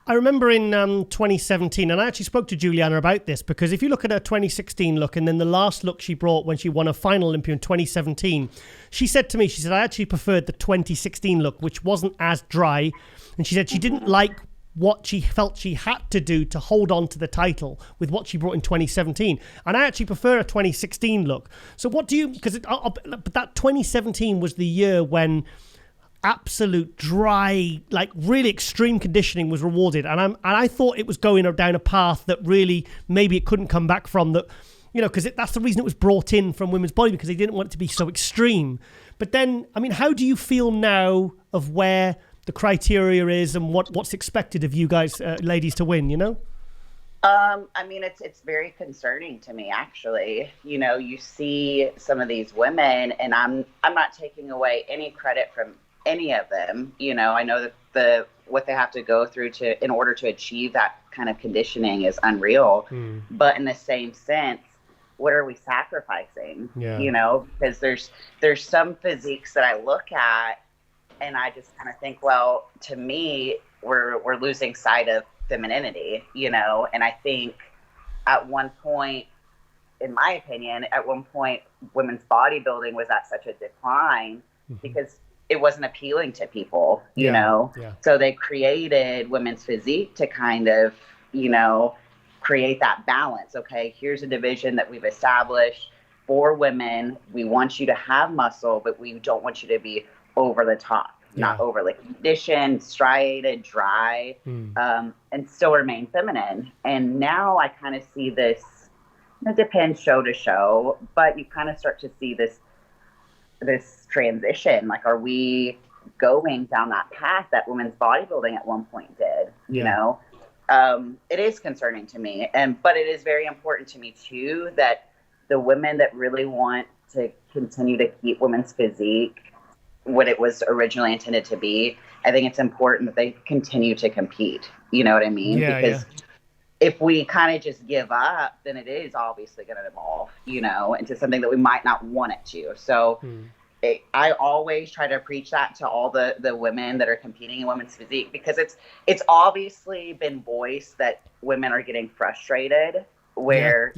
I remember in 2017, and I actually spoke to Juliana about this, because if you look at her 2016 look and then the last look she brought when she won a final Olympia in 2017, she said to me, she said, I actually preferred the 2016 look, which wasn't as dry. And she said she didn't like what she felt she had to do to hold on to the title with what she brought in 2017. And I actually prefer a 2016 look. So what do you, because but that 2017 was the year when absolute dry, like really extreme conditioning was rewarded, and I thought it was going down a path that really maybe it couldn't come back from, that, you know, because that's the reason it was brought in from women's body, because they didn't want it to be so extreme. But then, I mean, how do you feel now of where the criteria is and what's expected of you guys, ladies, to win? You know. I mean, it's very concerning to me, actually. You know, you see some of these women, and I'm not taking away any credit from any of them. You know, I know that what they have to go through in order to achieve that kind of conditioning is unreal. But in the same sense, what are we sacrificing? You know, because there's some physiques that I look at and I just kind of think, well, to me, we're losing sight of femininity, you know. And I think at one point, in my opinion, women's bodybuilding was at such a decline because it wasn't appealing to people, you know? So they created women's physique to kind of, you know, create that balance. Okay, here's a division that we've established for women. We want you to have muscle, but we don't want you to be over the top, not overly conditioned, striated, dry, and still remain feminine. And now I kind of see this, it depends show to show, but you kind of start to see this transition. Like, are we going down that path that women's bodybuilding at one point did? You know, it is concerning to me, but it is very important to me too that the women that really want to continue to keep women's physique what it was originally intended to be, I think it's important that they continue to compete. You know what I mean? Because if we kind of just give up, then it is obviously going to evolve, you know, into something that we might not want it to. So I always try to preach that to all the women that are competing in women's physique, because it's obviously been voiced that women are getting frustrated where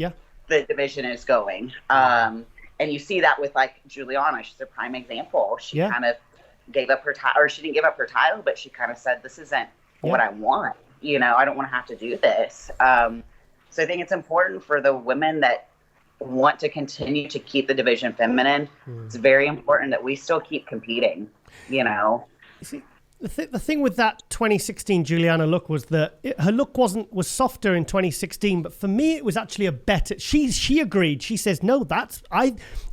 the division is going. And you see that with, like, Juliana. She's a prime example. She kind of gave up her title, or she didn't give up her title, but she kind of said, this isn't what I want. You know, I don't want to have to do this. So I think it's important for the women that want to continue to keep the division feminine. It's very important that we still keep competing, you know. You see, The thing with that 2016 Juliana look was that her look was softer in 2016, but for me it was actually a better. She agreed. She says no,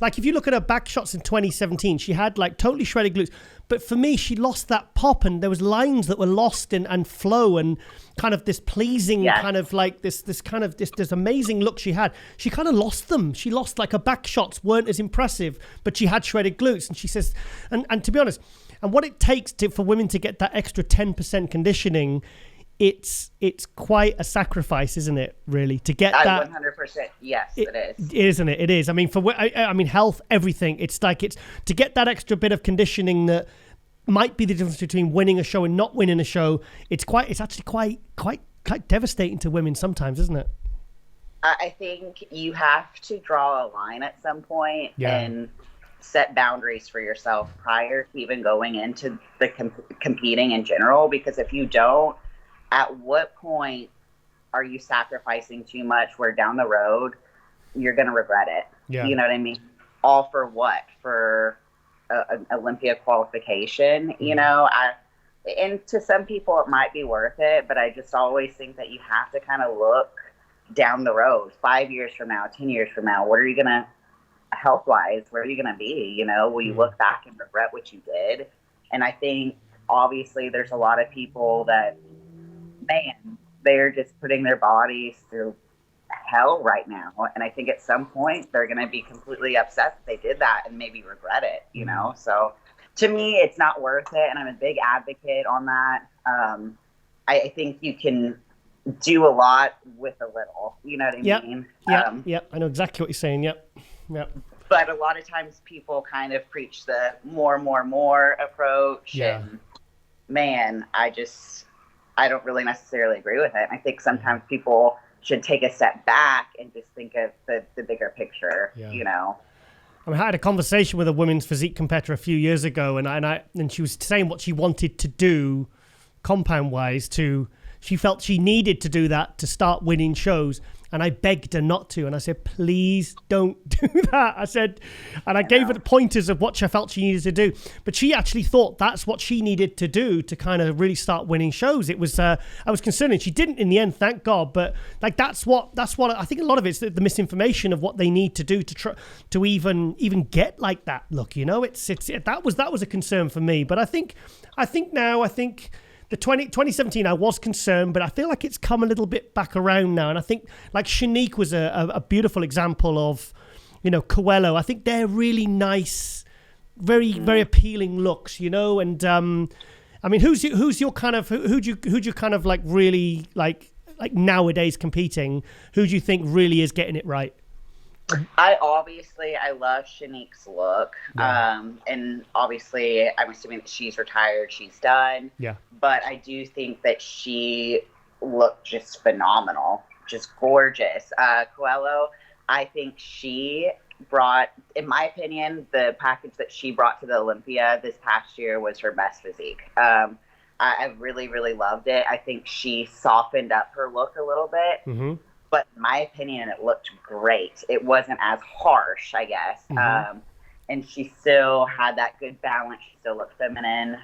like if you look at her back shots in 2017, she had like totally shredded glutes, but for me she lost that pop, and there was lines that were lost and flow and kind of this pleasing kind of like this amazing look she had. She kind of lost them. She lost, like, her back shots weren't as impressive, but she had shredded glutes, and she says, and to be honest. And what it takes for women to get that extra 10% conditioning, it's quite a sacrifice, isn't it? Really, to get that. 100%. Yes, it is. Isn't it? It is. I mean, health, everything. It's to get that extra bit of conditioning that might be the difference between winning a show and not winning a show. It's actually quite devastating to women sometimes, isn't it? I think you have to draw a line at some point and set boundaries for yourself prior to even going into the competing in general, because if you don't, at what point are you sacrificing too much where down the road you're going to regret it? You know what I mean? All for what? For an Olympia qualification? You know, and to some people it might be worth it, but I just always think that you have to kind of look down the road, 5 years from now, 10 years from now. What are you going to, health-wise, where are you going to be? You know, will you look back and regret what you did? And I think, obviously, there's a lot of people that, man, they're just putting their bodies through hell right now. And I think at some point, they're going to be completely upset that they did that and maybe regret it, you know? So, to me, it's not worth it, and I'm a big advocate on that. I think you can do a lot with a little, you know what I mean? Yep, I know exactly what you're saying, yep. But a lot of times people kind of preach the more approach. And man, I don't really necessarily agree with it. I think sometimes people should take a step back and just think of the bigger picture, you know? I mean, I had a conversation with a women's physique competitor a few years ago, and she was saying what she wanted to do compound-wise she felt she needed to do that to start winning shows. And I begged her not to. And I said, please don't do that. I said, and I gave her the pointers of what I felt she needed to do. But she actually thought that's what she needed to do to kind of really start winning shows. It was, I was concerned. And she didn't in the end, thank God. But like, that's what I think a lot of it's the misinformation of what they need to do to try to even get like that look, you know, that was a concern for me. But I think the 2017, I was concerned, but I feel like it's come a little bit back around now. And I think like Shanique was a beautiful example of, you know, Coelho. I think they're really nice, very, very appealing looks, you know. And I mean, who's your kind of, who'd you kind of like really like nowadays competing? Who do you think really is getting it right? I love Shanique's look. And obviously I'm assuming that she's retired, she's done. Yeah. But I do think that she looked just phenomenal, just gorgeous. Coelho, I think she brought, in my opinion, the package that she brought to the Olympia this past year was her best physique. I really, really loved it. I think she softened up her look a little bit. Mm-hmm. But in my opinion, it looked great. It wasn't as harsh, I guess. Mm-hmm. And she still had that good balance. She still looked feminine.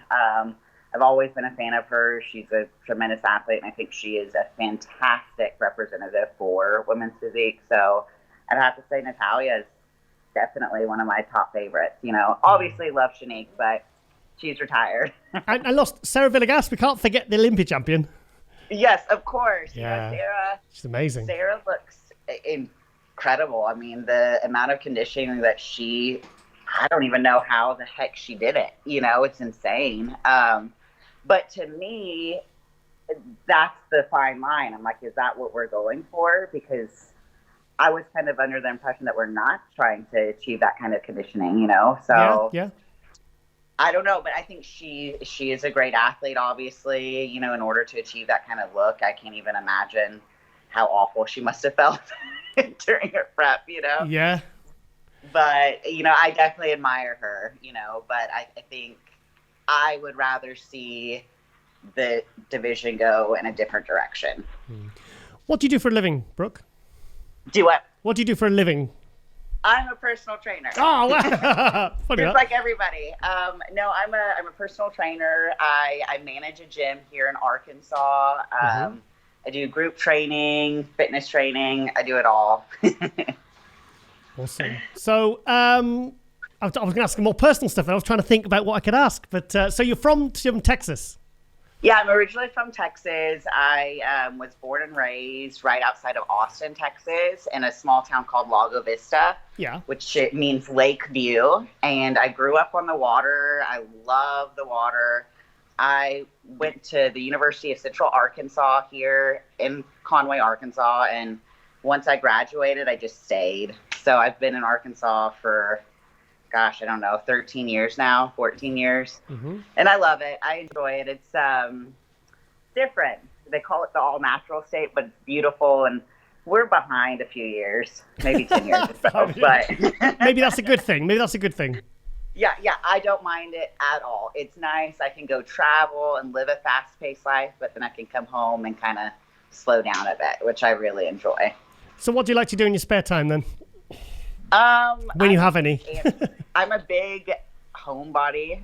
I've always been a fan of her. She's a tremendous athlete, and I think she is a fantastic representative for women's physique. So I'd have to say Natalia is definitely one of my top favorites. You know, obviously love Shanique, but she's retired. I lost Sarah Villegas. We can't forget the Olympia champion. Yes, of course. Yeah, Sarah. She's amazing. Sarah looks incredible. I mean, the amount of conditioning that I don't even know how the heck she did it. You know, it's insane. But to me, that's the fine line. I'm like, is that what we're going for? Because I was kind of under the impression that we're not trying to achieve that kind of conditioning, you know? So yeah. I don't know, but I think she is a great athlete, obviously, you know, in order to achieve that kind of look. I can't even imagine how awful she must have felt during her prep, you know? Yeah. But, you know, I definitely admire her, you know, but I think I would rather see the division go in a different direction. What do you do for a living, Brooke? Do what? What do you do for a living? I'm a personal trainer. Oh, wow. Funny Just that. like everybody. No, I'm a personal trainer. I manage a gym here in Arkansas. I do group training, fitness training. I do it all. Awesome. So, I was going to ask more personal stuff, and I was trying to think about what I could ask. But so you're from Texas? Yeah, I'm originally from Texas. I was born and raised right outside of Austin, Texas, in a small town called Lago Vista, which it means lake view. And I grew up on the water. I love the water. I went to the University of Central Arkansas here in Conway, Arkansas. And once I graduated, I just stayed. So I've been in Arkansas for, gosh, I don't know, 13 years now, 14 years. And I love it. I enjoy it. It's different. They call it the all-natural state, but it's beautiful. And we're behind a few years, maybe 10 years or so. But maybe that's a good thing. Yeah, I don't mind it at all. It's nice. I can go travel and live a fast-paced life, but then I can come home and kind of slow down a bit, which I really enjoy. So what do you like to do in your spare time then? When you have any. I'm a big homebody,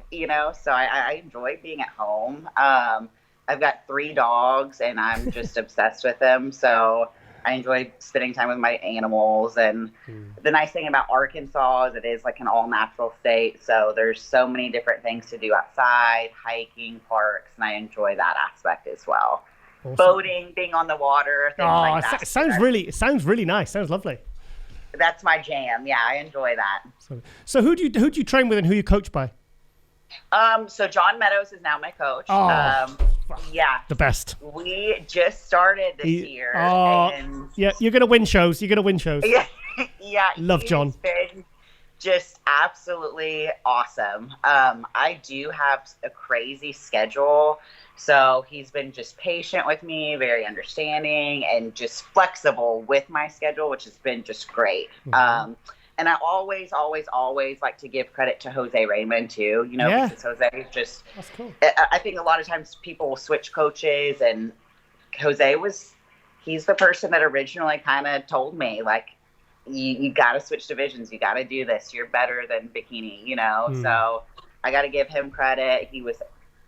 so I enjoy being at home. I've got 3 dogs, and I'm just obsessed with them. So I enjoy spending time with my animals. And the nice thing about Arkansas is it is like an all-natural state. So there's so many different things to do outside, hiking, parks, and I enjoy that aspect as well. Awesome. Boating, being on the water, things like that. It sounds really nice. Sounds lovely. That's my jam. Yeah, I enjoy that. So who do you train with and who you coach by? So John Meadows is now my coach. Yeah. The best. We just started this year. And yeah, you're going to win shows. Yeah. Love John. Been just absolutely awesome. I do have a crazy schedule. So he's been just patient with me, very understanding, and just flexible with my schedule, which has been just great. And I always like to give credit to Jose Raymond too, because Jose is just, that's cool. I think a lot of times people will switch coaches, and Jose he's the person that originally kind of told me, like, you got to switch divisions. You got to do this. You're better than bikini, So I got to give him credit. He was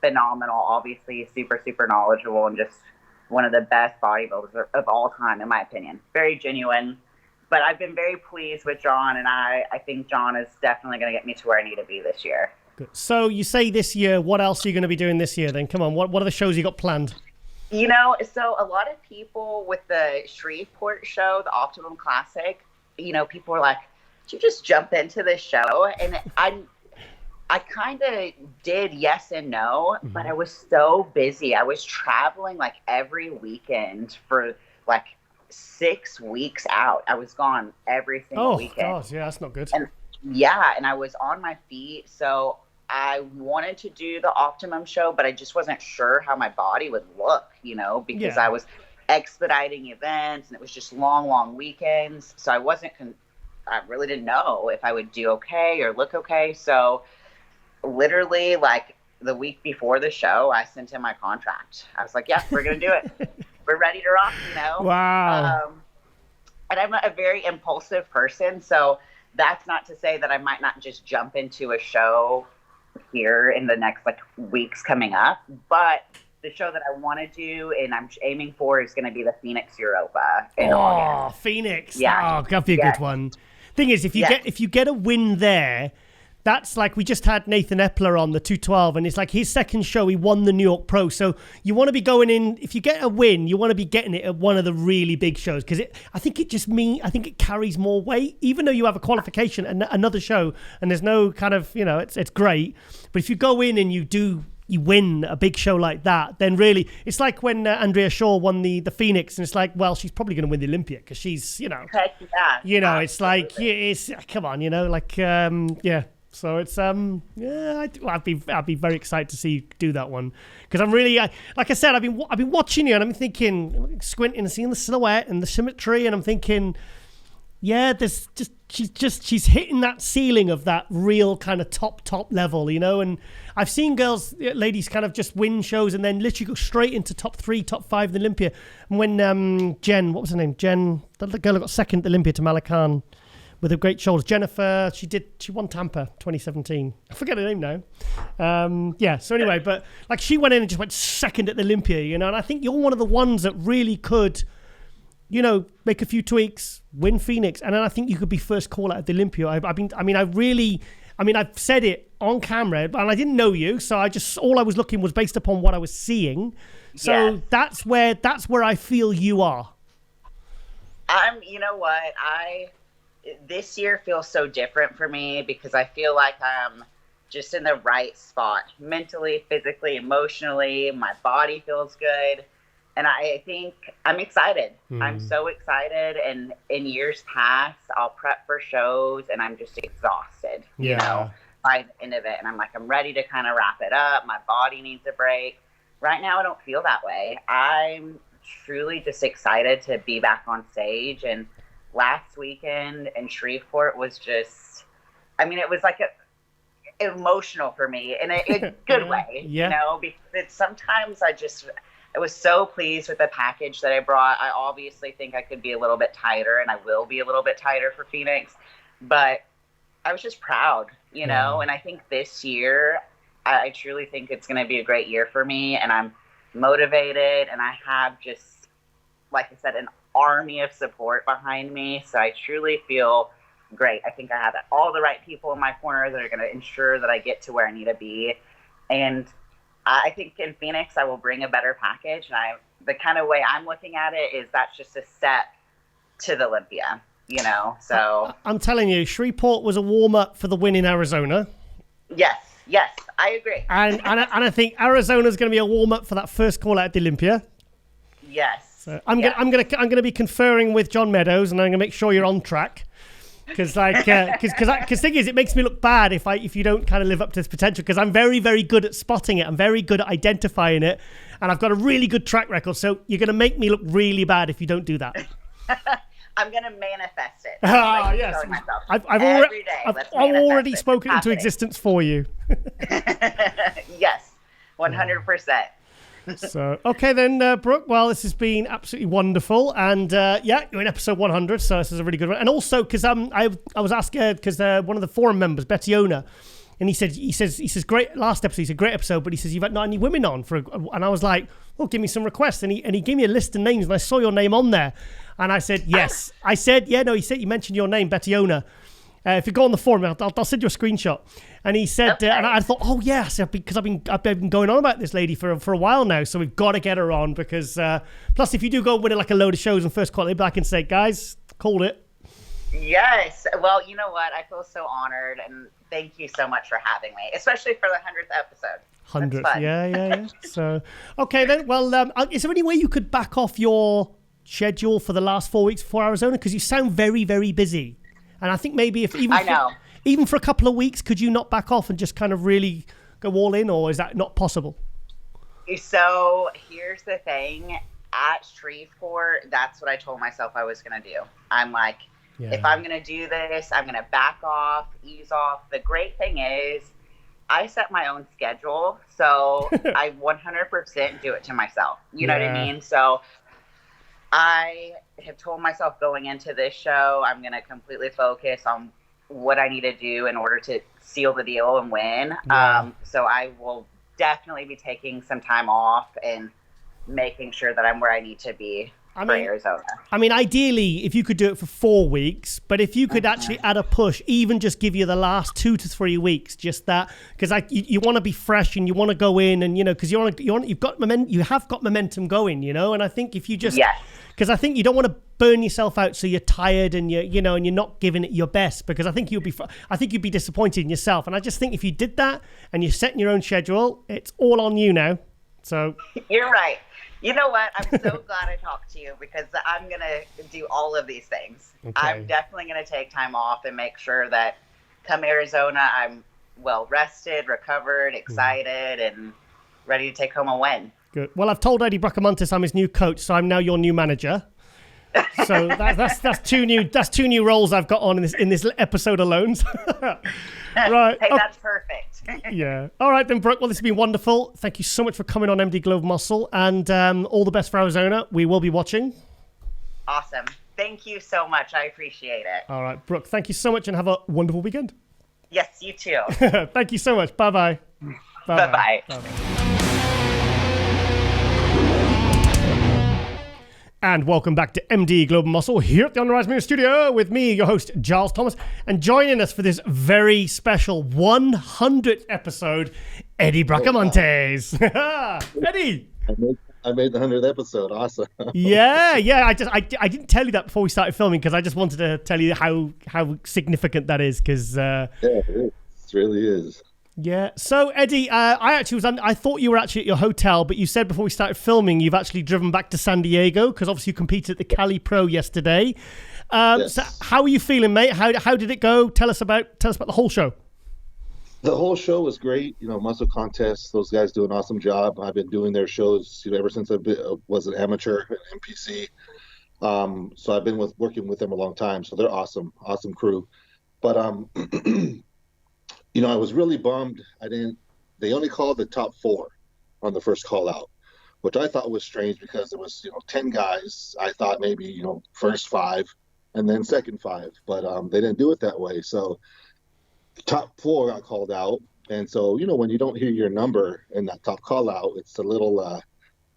phenomenal, obviously super, super knowledgeable, and just one of the best bodybuilders of all time, in my opinion. Very genuine. But I've been very pleased with John, and I think John is definitely going to get me to where I need to be this year. Good. So you say this year, what else are you going to be doing this year then? Come on, what are the shows you got planned? So a lot of people with the Shreveport show, the Optimum Classic, people were like, did you just jump into this show? And I kind of did yes and no, but I was so busy. I was traveling like every weekend for like 6 weeks out. I was gone every single weekend. Oh, gosh, yeah, that's not good. And I was on my feet. So I wanted to do the Optimum show, but I just wasn't sure how my body would look, because I was expediting events and it was just long weekends. So I really didn't know if I would do okay or look okay. So literally like the week before the show, I sent in my contract. I was like, yeah, we're going to do it. We're ready to rock, Wow. And I'm a very impulsive person. So that's not to say that I might not just jump into a show here in the next weeks coming up. But the show that I want to do and I'm aiming for is going to be the Phoenix Europa in August. Phoenix. Yeah. That'd be a good one. Thing is, if you get a win there, that's like, we just had Nathan Epler on the 212, and it's like his second show, he won the New York Pro. So you want to be going in, if you get a win, you want to be getting it at one of the really big shows, because I think it carries more weight, even though you have a qualification and another show, and there's no kind of, it's great. But if you go in and you win a big show like that, then really, it's like when Andrea Shaw won the Phoenix, and it's like, well, she's probably going to win the Olympia, because she's, Heck yeah. It's like, come on, yeah. So it's I'd be very excited to see you do that one, because I'm really like I said, I've been watching you, and I'm thinking, squinting and seeing the silhouette and the symmetry, and I'm thinking, yeah, she's hitting that ceiling of that real kind of top level, and I've seen ladies kind of just win shows and then literally go straight into top 3, top 5 of the Olympia. And when Jen, what was her name? Jen, the girl who got second at Olympia to Malakan. with her great shoulders. Jennifer, she won Tampa 2017. I forget her name now. So anyway, but like she went in and just went second at the Olympia, you know, and I think you're one of the ones that really could, you know, make a few tweaks, win Phoenix, and then I think you could be first call out at the Olympia. I've said it on camera, and I didn't know you, so all I was looking was based upon what I was seeing. So that's where I feel you are. You know what? This year feels so different for me because I feel like I'm just in the right spot mentally, physically, emotionally. My body feels good. And I think I'm excited. I'm so excited. And in years past, I'll prep for shows and I'm just exhausted, you know, by the end of it. And I'm like, I'm ready to kind of wrap it up. My body needs a break. Right now, I don't feel that way. I'm truly just excited to be back on stage. And last weekend in Shreveport was just, it was like emotional for me in a good way, you know, because sometimes I was so pleased with the package that I brought. I obviously think I could be a little bit tighter, and I will be a little bit tighter for Phoenix, but I was just proud, you know, and I think this year, I truly think it's going to be a great year for me, and I'm motivated, and I have just, like I said, an army of support behind me, so I truly feel great. I think I have all the right people in my corner that are going to ensure that I get to where I need to be, and I think in Phoenix, I will bring a better package. And the kind of way I'm looking at it is that's just a step to the Olympia, you know? So I'm telling you, Shreveport was a warm up for the win in Arizona. Yes, I agree. And I think Arizona's going to be a warm up for that first call out at the Olympia. Yes. So I'm going to be conferring with John Meadows, and I'm going to make sure you're on track. Because thing is, it makes me look bad if you don't kind of live up to this potential. Because I'm very, very good at spotting it. I'm very good at identifying it, and I've got a really good track record. So you're going to make me look really bad if you don't do that. I'm going to manifest it. Yes. I've already spoken into existence for you. Yes, 100%. So, okay then, Brooke. Well, this has been absolutely wonderful, and you're in episode 100, so this is a really good one. And also, because I was asking because one of the forum members, Bettiona, and he says great last episode. He said great episode, but he says you've had not any women on and I was like, well, give me some requests, and he gave me a list of names, and I saw your name on there, and I said yes. I said he said you mentioned your name, Bettiona. If you go on the forum, I'll send you a screenshot. And he said, okay. And I thought, oh yes, because I've been going on about this lady for a while now, so we've got to get her on because plus if you do go win like a load of shows and first call it back and say, guys, called it. Yes, well, you know what? I feel so honored, and thank you so much for having me, especially for the 100th episode. 100th, yeah. So, okay then. Well, is there any way you could back off your schedule for the last 4 weeks before Arizona? Because you sound very, very busy. And I think maybe even for a couple of weeks, could you not back off and just kind of really go all in, or is that not possible? So here's the thing. At Shreveport, that's what I told myself I was going to do. I'm like, if I'm going to do this, I'm going to back off, ease off. The great thing is I set my own schedule, so I 100% do it to myself. You know what I mean? So I have told myself going into this show, I'm going to completely focus on what I need to do in order to seal the deal and win. Yeah. So I will definitely be taking some time off and making sure that I'm where I need to be for Arizona. I mean, ideally, if you could do it for 4 weeks, but if you could actually add a push, even just give you the last 2 to 3 weeks, just that, because you want to be fresh and you want to go in and, you know, because you have got momentum going, you know, and I think if you just, because I think you don't want to burn yourself out so you're tired and you're not giving it your best, because I think you'd be disappointed in yourself. And I just think if you did that and you're setting your own schedule, it's all on you now. So you're right. You know what? I'm so glad I talked to you because I'm going to do all of these things. Okay. I'm definitely going to take time off and make sure that come Arizona, I'm well rested, recovered, excited, and ready to take home a win. Good. Well, I've told Eddie Bracamontes I'm his new coach, so I'm now your new manager. So that's two new roles I've got on in this episode alone. Right. Hey, that's perfect. Yeah. All right then, Brooke. Well, this has been wonderful. Thank you so much for coming on MD Glove Muscle, and all the best for Arizona. We will be watching. Awesome. Thank you so much. I appreciate it. All right, Brooke, thank you so much and have a wonderful weekend. Yes, you too. Thank you so much. Bye-bye. Bye-bye. And welcome back to MD Global Muscle here at the On the Rise Media Studio with me, your host, Giles Thomas. And joining us for this very special 100th episode, Eddie Bracamontes. Eddie! I made the 100th episode. Awesome. Yeah. I didn't tell you that before we started filming because I just wanted to tell you how significant that is. Because yeah, it is. It really is. Yeah. So Eddie, I thought you were actually at your hotel, but you said before we started filming you've actually driven back to San Diego because obviously you competed at the Cali Pro yesterday. Yes. So how are you feeling, mate? How did it go? Tell us about the whole show. The whole show was great. Muscle contests. Those guys do an awesome job. I've been doing their shows ever since I was an amateur at NPC. So I've been working with them a long time. So they're awesome crew. But I was really bummed. They only called the top 4 on the first call out, which I thought was strange because there was 10 guys. I thought maybe first 5 and then second 5, but they didn't do it that way. So top 4 got called out, and so when you don't hear your number in that top call out, it's a little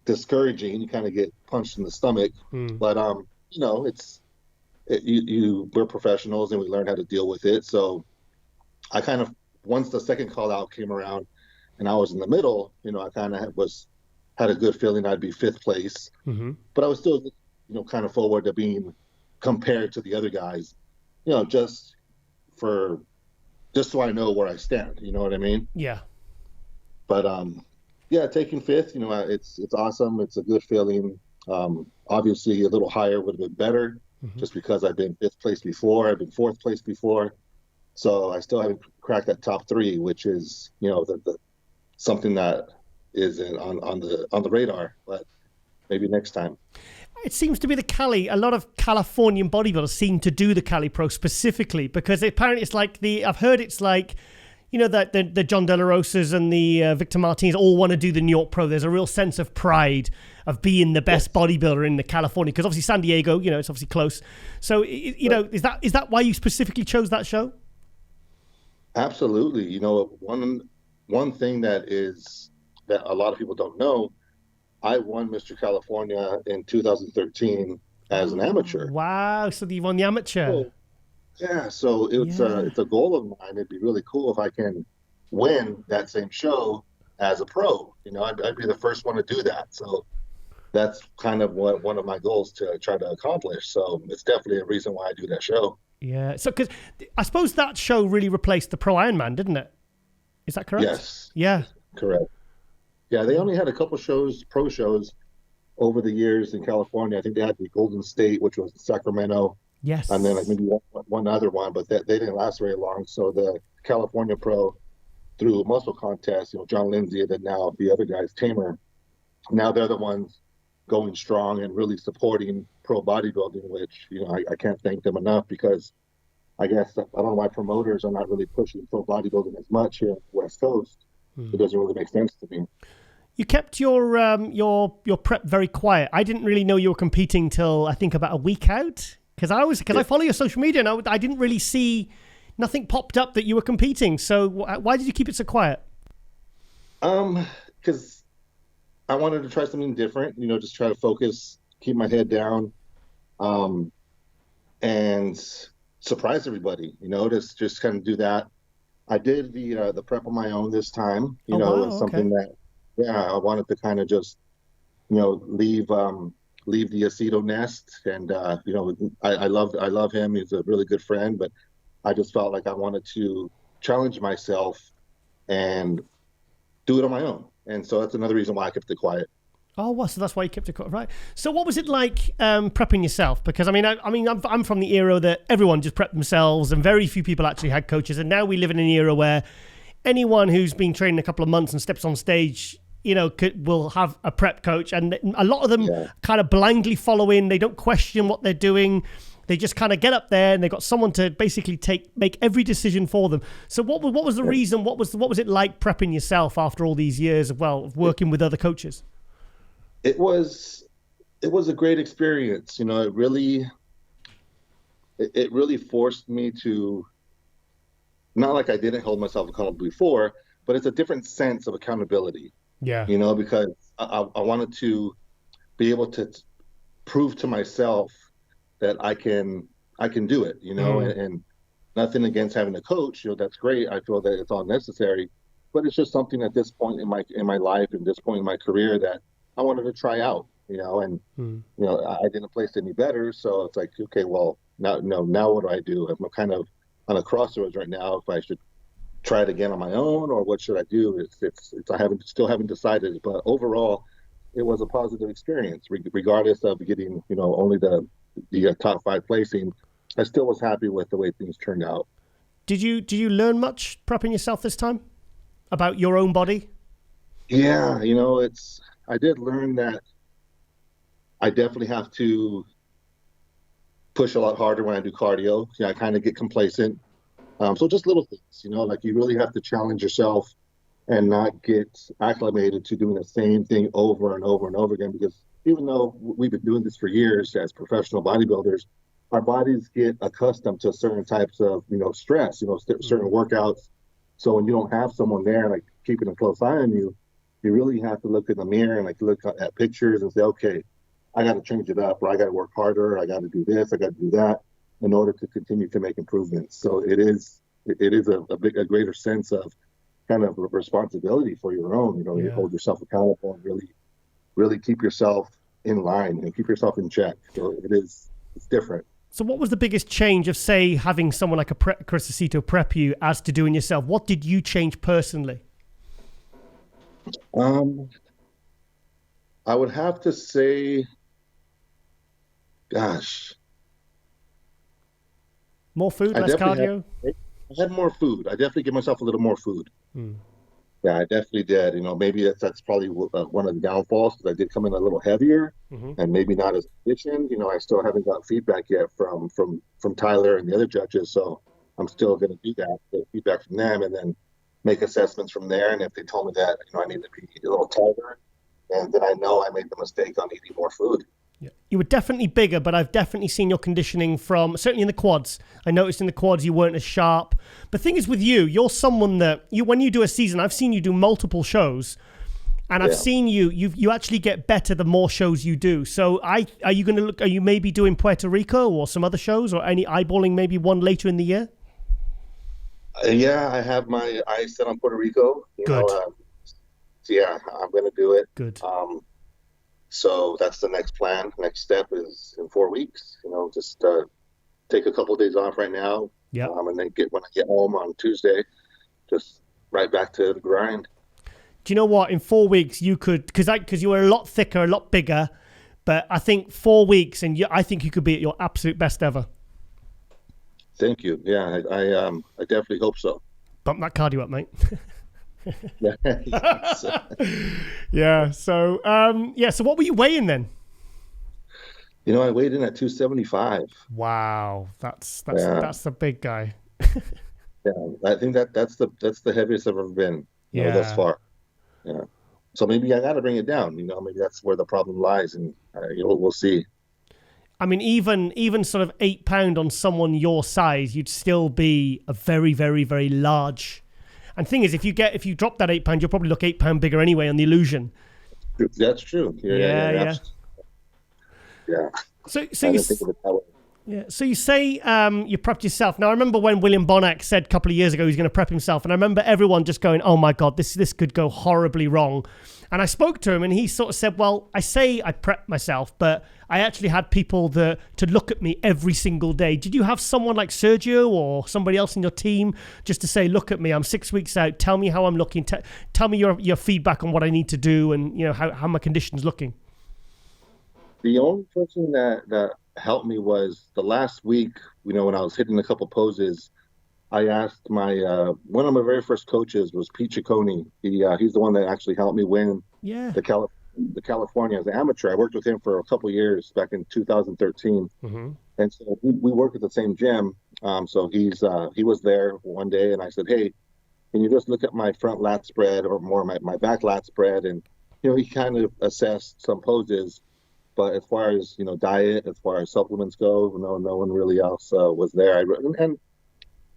discouraging. You kind of get punched in the stomach, but we're professionals and we learn how to deal with it. So I kind of, once the second call out came around and I was in the middle, I kind of had a good feeling I'd be 5th place, but I was still kind of forward to being compared to the other guys, just so I know where I stand, you know what I mean? Yeah. But taking 5th, it's awesome. It's a good feeling. Obviously a little higher would have been better, just because I've been 5th place before. I've been 4th place before. So I still haven't cracked that top 3, which is, the something that is on the radar, but maybe next time. It seems to be the Cali. A lot of Californian bodybuilders seem to do the Cali Pro specifically because apparently it's like I've heard it's like, that the John De La Rosas and the Victor Martinez all want to do the New York Pro. There's a real sense of pride of being the best bodybuilder in the California, because obviously San Diego, it's obviously close. So, is that why you specifically chose that show? Absolutely. One thing that a lot of people don't know, I won Mr. California in 2013 as an amateur. Wow! So you won the amateur. So it's a goal of mine. It'd be really cool if I can win that same show as a pro. I'd be the first one to do that. So that's kind of one of my goals to try to accomplish. So it's definitely a reason why I do that show. Yeah. So because I suppose that show really replaced the Pro Ironman, didn't it? Is that correct? Yes. Yeah. Correct. Yeah, they only had a couple pro shows over the years in California. I think they had the Golden State, which was Sacramento. Yes. And then maybe one other one, but they didn't last very long. So the California Pro, through muscle contest, John Lindsay, and then now the other guys, Tamer, now they're the ones going strong and really supporting pro bodybuilding, which, I can't thank them enough, because I guess I don't know why promoters are not really pushing pro bodybuilding as much here on the West Coast. It doesn't really make sense to me. You kept your prep very quiet. I didn't really know you were competing till I think about a week out, because I follow your social media and I didn't really see, nothing popped up that you were competing. So why did you keep it so quiet? Because I wanted to try something different. Just try to focus, keep my head down, and surprise everybody. Just kind of do that. I did the prep on my own this time. It's something that, I wanted to kind of just, leave the aceto nest, and I love him. He's a really good friend, but I just felt like I wanted to challenge myself and do it on my own. And so that's another reason why I kept it quiet. Oh, well, so that's why you kept it quiet, right? So what was it like prepping yourself? Because I'm from the era that everyone just prepped themselves, and very few people actually had coaches. And now we live in an era where anyone who's been training a couple of months and steps on stage, will have a prep coach, and a lot of them kind of blindly follow in. They don't question what they're doing. They just kind of get up there, and they've got someone to basically make every decision for them. So what was the reason? What was it like prepping yourself after all these years of working with other coaches? It was a great experience. It really it really forced me to, not like I didn't hold myself accountable before, but it's a different sense of accountability. Yeah. You know, because I wanted to be able to prove to myself that I can do it, you know, and nothing against having a coach, you know, that's great. I feel that it's all necessary, but it's just something at this point in my life and this point in my career that I wanted to try out, you know, and you know, I didn't place any better. So it's like, okay, well, now what do I do? I'm kind of on a crossroads right now if I should try it again on my own or what should I do? It's I still haven't decided, but overall it was a positive experience regardless of getting, you know, only the top 5 placing. I still was happy with the way things turned out. Did you learn much prepping yourself this time about your own body? Yeah, you know, I did learn that I definitely have to push a lot harder when I do cardio. Yeah, I kind of get complacent. So just little things, you know, like you really have to challenge yourself and not get acclimated to doing the same thing over and over and over again, because even though we've been doing this for years as professional bodybuilders, our bodies get accustomed to certain types of, you know, stress, you know, certain workouts. So when you don't have someone there, like keeping a close eye on you, you really have to look in the mirror and like look at pictures and say, okay, I got to change it up, or I got to work harder. I got to do this. I got to do that in order to continue to make improvements. So it is a greater sense of kind of responsibility for your own, you know, you hold yourself accountable and really keep yourself in line and keep yourself in check. So it's different. So what was the biggest change of, say, having someone like Chris Aceto prep you as to doing yourself? What did you change personally? I would have to say, gosh. More food, less cardio? I had more food. I definitely give myself a little more food. Yeah, I definitely did. You know, maybe that's probably one of the downfalls, because I did come in a little heavier and maybe not as efficient. You know, I still haven't got feedback yet from Tyler and the other judges, so I'm still going to do that, get feedback from them, and then make assessments from there. And if they told me that, you know, I need to be a little tighter, and then I know I made the mistake on eating more food. Yeah. You were definitely bigger, but I've definitely seen your conditioning from, certainly in the quads. I noticed in the quads you weren't as sharp. The thing is with you, you're someone that, when you do a season, I've seen you do multiple shows, and I've seen you actually get better the more shows you do. So are you maybe doing Puerto Rico or some other shows, or any eyeballing maybe one later in the year? Yeah, I have my eyes set on Puerto Rico. Good. So yeah, I'm going to do it. Good. So that's the next plan. Next step is in 4 weeks. You know, just take a couple of days off right now. Yeah. And then when I get home on Tuesday, just right back to the grind. Do you know what? In 4 weeks, you could, because you were a lot thicker, a lot bigger, but I think 4 weeks, and I think you could be at your absolute best ever. Thank you. Yeah, I definitely hope so. Bump that cardio up, mate. Yeah. So what were you weighing then? You know, I weighed in at 275. Wow, that's a big guy. Yeah, I think that's the heaviest I've ever been. You know, thus far. Yeah. So maybe I got to bring it down. You know, maybe that's where the problem lies, and we'll see. I mean, even sort of 8 pound on someone your size, you'd still be a very, very, very large. And thing is, if you drop that 8 pound, you'll probably look 8 pound bigger anyway on the illusion. That's true. Yeah. So you think of it that way. Yeah. So you say you prepped yourself. Now I remember when William Bonac said a couple of years ago he's going to prep himself, and I remember everyone just going, "Oh my God, this could go horribly wrong." And I spoke to him, and he sort of said, "Well, I say I prepped myself, but I actually had people to look at me every single day." Did you have someone like Sergio or somebody else in your team just to say, "Look at me, I'm 6 weeks out. Tell me how I'm looking. Tell me your feedback on what I need to do, and you know how my condition's looking"? The only person that helped me was the last week. You know, when I was hitting a couple poses, I asked my one of my very first coaches was Pete Ciccone. He's the one that actually helped me win the California as an amateur. I worked with him for a couple of years back in 2013, and so we worked at the same gym. So he was there one day, and I said, "Hey, can you just look at my front lat spread or more my back lat spread?" And you know, he kind of assessed some poses, But as far as, diet, as far as supplements go, no one really else was there. And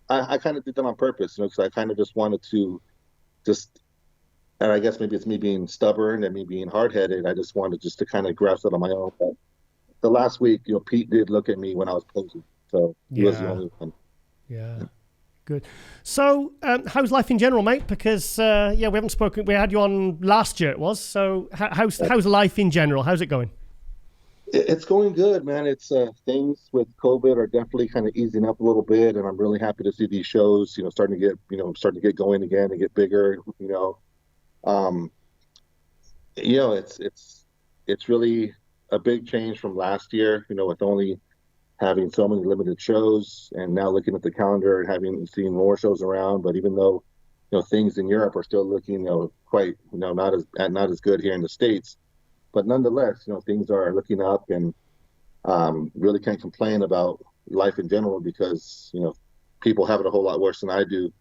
I kind of did that on purpose, because I kind of just wanted to just, and I guess maybe it's me being stubborn and me being hard-headed. I just wanted just to kind of grasp it on my own. But the last week, Pete did look at me when I was posing, so he was the only one. Yeah. Good. So, how's life in general, mate? Because we haven't spoken. We had you on last year, it was. So, how's life in general? How's it going? It's going good, man. It's things with COVID are definitely kind of easing up a little bit, and I'm really happy to see these shows, starting to get going again and get bigger. It's really a big change from last year. With only having so many limited shows, and now looking at the calendar and seeing more shows around. But even though things in Europe are still looking quite not as good here in the States. But nonetheless, things are looking up, and really can't complain about life in general because, people have it a whole lot worse than I do.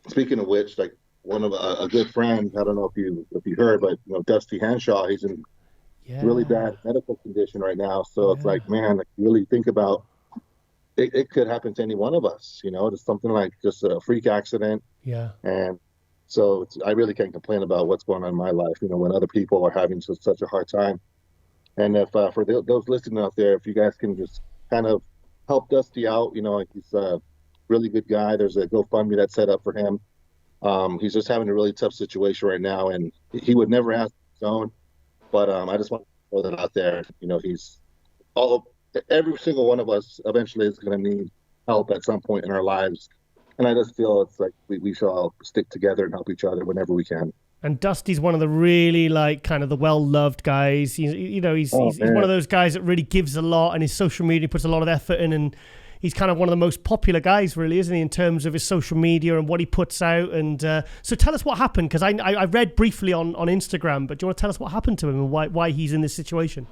Speaking of which, like one of a good friend, I don't know if you heard, but Dusty Hanshaw, he's in really bad medical condition right now. So it's like, man, really think about it could happen to any one of us, just something like just a freak accident. Yeah. And so I really can't complain about what's going on in my life, when other people are having such a hard time. And if for those listening out there, if you guys can just kind of help Dusty out, he's a really good guy. There's a GoFundMe that's set up for him. He's just having a really tough situation right now, and he would never ask his own. But I just want to throw that out there. Every single one of us eventually is going to need help at some point in our lives. And I just feel it's like we should all stick together and help each other whenever we can. And Dusty's one of the really kind of the well-loved guys. He's one of those guys that really gives a lot, and his social media puts a lot of effort in, and he's kind of one of the most popular guys, really, isn't he, in terms of his social media and what he puts out. And so tell us what happened, because I read briefly on Instagram, but do you want to tell us what happened to him and why he's in this situation?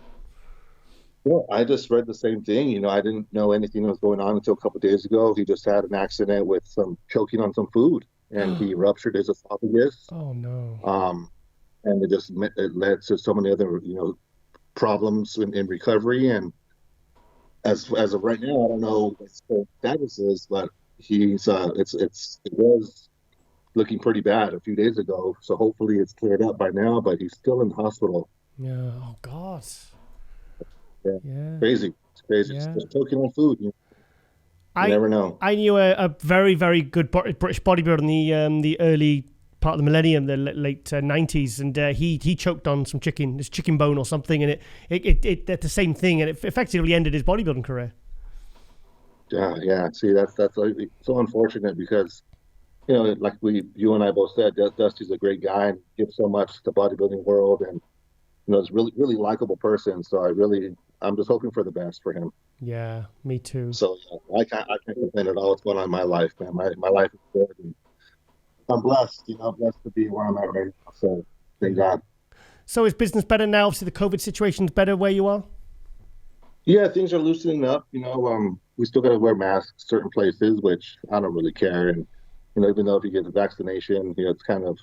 Well, I just read the same thing. I didn't know anything that was going on until a couple of days ago. He just had an accident with some choking on some food, and he ruptured his esophagus. Oh no! And it led to so many other problems in recovery. And as of right now, I don't know what his status is, but he's it was looking pretty bad a few days ago. So hopefully it's cleared up by now. But he's still in the hospital. Yeah. Oh God. Yeah. Crazy. It's crazy. Yeah. Just choking on food. You never know. I knew a very, very good British bodybuilder in the early part of the millennium, the late 90s, and he choked on some chicken bone or something, and it did the same thing, and it effectively ended his bodybuilding career. Yeah. See, that's so unfortunate because, like you and I both said, Dusty's a great guy and gives so much to the bodybuilding world, and is really, really likable person. So I'm just hoping for the best for him. Yeah, me too. So I can't complain at all what's going on in my life, man. My life is good. And I'm blessed, blessed to be where I'm at right now. So thank God. So is business better now? Obviously, the COVID situation's better where you are? Yeah, things are loosening up. We still got to wear masks certain places, which I don't really care. And, even though if you get the vaccination, it's kind of,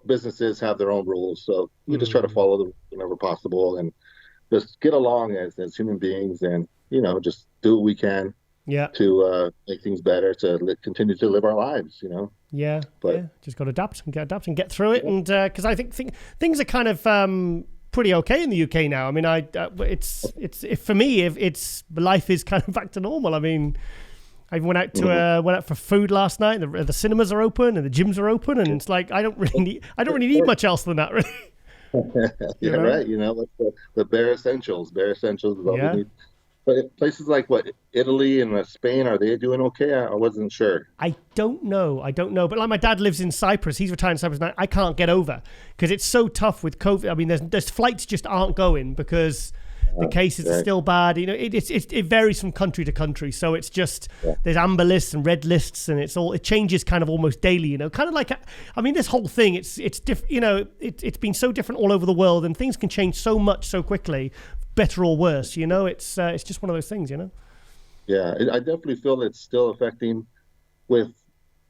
businesses have their own rules. So we just try to follow them whenever possible and just get along as human beings and, just do what we can to make things better, to continue to live our lives, Yeah, just got to adapt and get through it. And because I think things are kind of pretty okay in the UK now. I mean, for me, if life is kind of back to normal. I mean, I went out for food last night. The cinemas are open and the gyms are open, and it's like I don't really need much else than that, really. Yeah, right. The bare essentials. Bare essentials is all we need. But places like Italy and Spain, are they doing okay? I wasn't sure. I don't know. But like my dad lives in Cyprus. He's retired in Cyprus now. I can't get over because it's so tough with COVID. I mean, there's flights just aren't going because the cases are still bad. It varies from country to country. So it's just there's amber lists and red lists, and it changes kind of almost daily. Kind of like this whole thing. It's different. It's been so different all over the world, and things can change so much so quickly, better or worse. It's just one of those things. Yeah, I definitely feel it's still affecting. With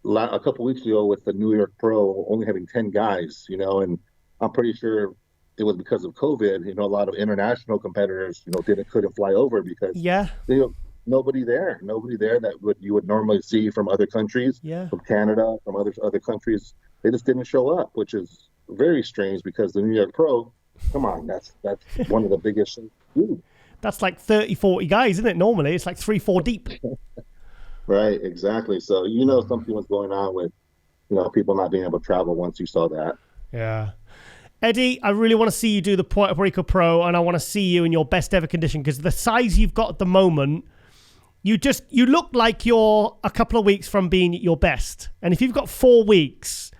a couple weeks ago with the New York Pro only having 10 guys, and I'm pretty sure it was because of COVID. A lot of international competitors, couldn't fly over because nobody there that you would normally see from other countries, from Canada, from other countries. They just didn't show up, which is very strange because the New York Pro, come on, that's one of the biggest shows to do. That's like 30, 40 guys, isn't it? Normally, it's like 3-4 deep. Right, exactly. So, something was going on with, people not being able to travel once you saw that. Yeah. Eddie, I really want to see you do the Puerto Rico Pro, and I want to see you in your best ever condition because the size you've got at the moment, you look like you're a couple of weeks from being at your best. And if you've got 4 weeks,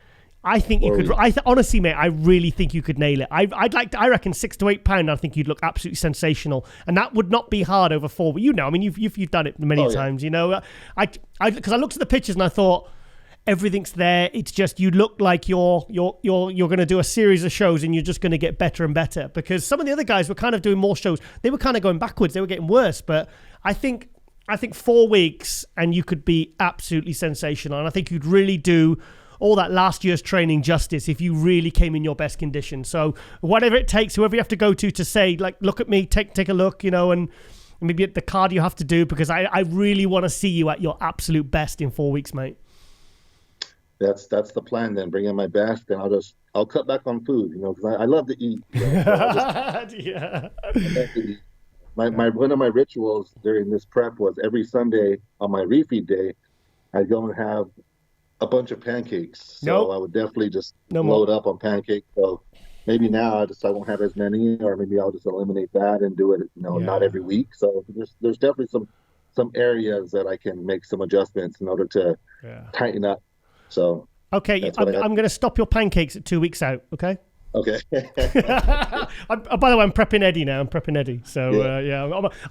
I think you could. Honestly, mate, I really think you could nail it. I reckon 6 to 8 pound. I think you'd look absolutely sensational, and that would not be hard over 4 weeks. I mean, you've done it many times. Because I looked at the pictures and I thought everything's there. It's just you look like you're going to do a series of shows and you're just going to get better and better. Because some of the other guys were kind of doing more shows. They were kind of going backwards. They were getting worse. But I think 4 weeks and you could be absolutely sensational. And I think you'd really do all that last year's training justice if you really came in your best condition. So whatever it takes, whoever you have to go to say, like, look at me, take a look, and maybe the cardio you have to do, because I really want to see you at your absolute best in 4 weeks, mate. That's the plan then. Bring in my best, and I'll cut back on food, because I love to eat. Yeah. One of my rituals during this prep was every Sunday on my refeed day, I'd go and have a bunch of pancakes. So I would definitely just load up on pancakes. So maybe now I won't have as many, or maybe I'll just eliminate that and do it, not every week. So there's definitely some areas that I can make some adjustments in order to tighten up. So okay, I'm going to stop your pancakes at 2 weeks out. Okay. Okay. By the way, I'm prepping Eddie now. So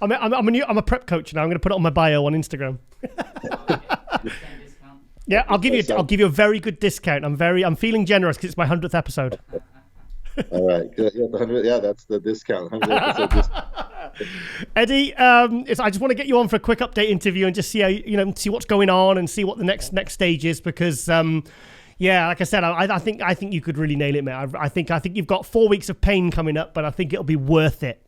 I'm a prep coach now. I'm going to put it on my bio on Instagram. Yeah, I'll give you a very good discount. I'm feeling generous because it's my 100th episode. All right, good. Yeah, the 100th. Yeah, that's the discount. 100th episode discount. Eddie, I just want to get you on for a quick update interview and just see how see what's going on and see what the next stage is because like I said, I think you could really nail it, mate. I think you've got 4 weeks of pain coming up, but I think it'll be worth it.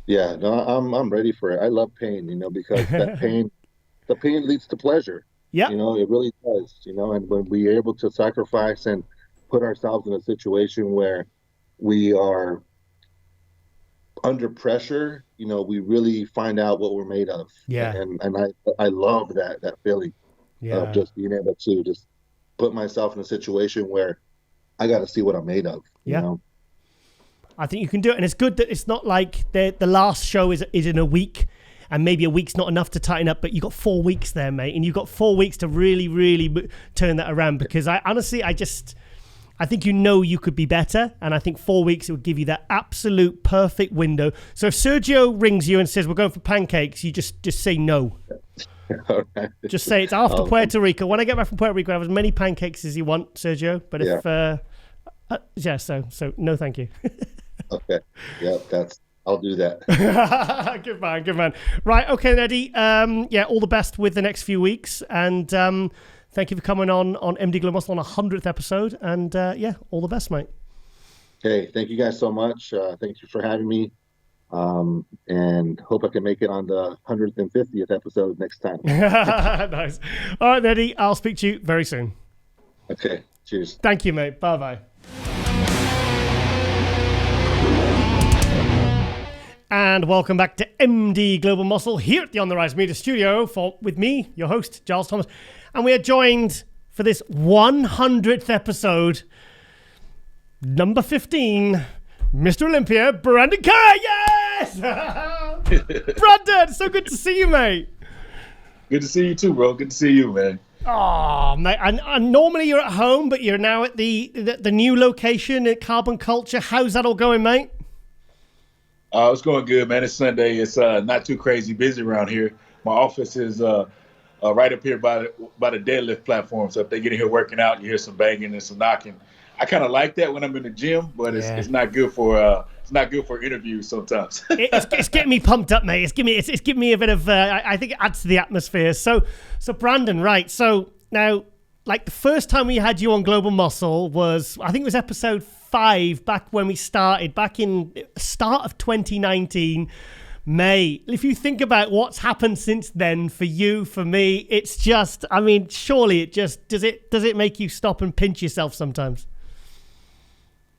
Yeah, no, I'm ready for it. I love pain, because that pain, the pain leads to pleasure. Yeah, it really does. And when we're able to sacrifice and put ourselves in a situation where we are under pressure, we really find out what we're made of. Yeah, and I love that feeling of just being able to just put myself in a situation where I got to see what I'm made of. You know? I think you can do it, and it's good that it's not like the last show is in a week. And maybe a week's not enough to tighten up, but you've got 4 weeks there, mate. And you've got 4 weeks to really, really turn that around. Because I think you could be better. And I think 4 weeks, it would give you that absolute perfect window. So if Sergio rings you and says, we're going for pancakes, you just say no. Right. Just say it's after Puerto Rico. When I get back from Puerto Rico, I have as many pancakes as you want, Sergio. But so no thank you. Okay. Yeah, I'll do that. Good man. Right, okay, Eddie. All the best with the next few weeks. And thank you for coming on MD Glow Muscle on 100th episode. And all the best, mate. Okay, thank you guys so much. Thank you for having me. And hope I can make it on the 150th episode next time. Nice. All right, Eddie. I'll speak to you very soon. Okay, cheers. Thank you, mate. Bye-bye. And welcome back to MD Global Muscle here at the On The Rise Media Studio with me, your host, Giles Thomas. And we are joined for this 100th episode, number 15, Mr. Olympia Brandon Curry. Yes! Brandon, so good to see you, mate. Good to see you too, bro. Good to see you, man. Oh, mate. And normally you're at home, but you're now at the new location at Carbon Culture. How's that all going, mate? It's going good, man. It's Sunday. It's not too crazy busy around here. My office is right up here by the deadlift platform. So if they get in here working out, you hear some banging and some knocking. I kind of like that when I'm in the gym, but it's not good for interviews sometimes. it's getting me pumped up, mate. It's giving me a bit of I think it adds to the atmosphere. So Brandon, right? So now like the first time we had you on Global Muscle was, I think it was episode 5 back when we started, back in start of 2019. Mate, if you think about what's happened since then for you, for me, it's just, I mean, surely it just, does it make you stop and pinch yourself sometimes?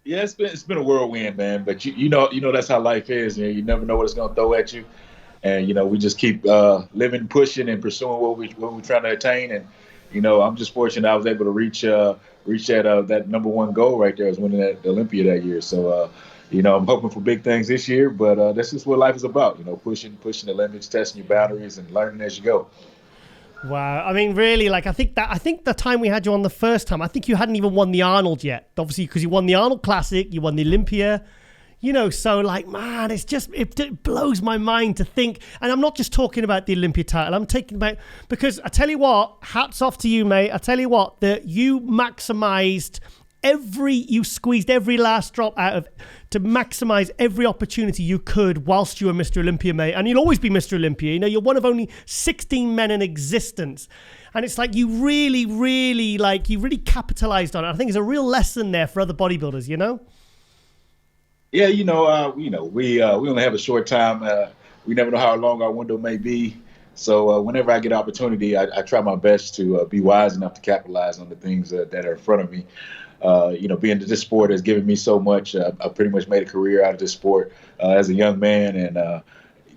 Yeah, it's been a whirlwind, man. But you know that's how life is. You never know what it's gonna throw at you, and we just keep living, pushing, and pursuing what we're trying to attain. And I'm just fortunate I was able to reach that number one goal right there, is winning that Olympia that year. So I'm hoping for big things this year, but that's just what life is about. Pushing the limits, testing your boundaries, and learning as you go. Wow. I mean, really, like, I think the time we had you on the first time, I think you hadn't even won the Arnold yet. Obviously, because you won the Arnold Classic, you won the Olympia, so like, man, it blows my mind to think. And I'm not just talking about the Olympia title. I'm taking about, because I tell you what, hats off to you, mate. I tell you what, that you maximized you squeezed every last drop out of to maximize every opportunity you could whilst you were Mr. Olympia, mate. And you'll always be Mr. Olympia. You're one of only 16 men in existence. And it's like you really, really, capitalized on it. I think it's a real lesson there for other bodybuilders, Yeah, we only have a short time. We never know how long our window may be. So whenever I get opportunity, I try my best to be wise enough to capitalize on the things that are in front of me. Being in this sport has given me so much. I pretty much made a career out of this sport as a young man, and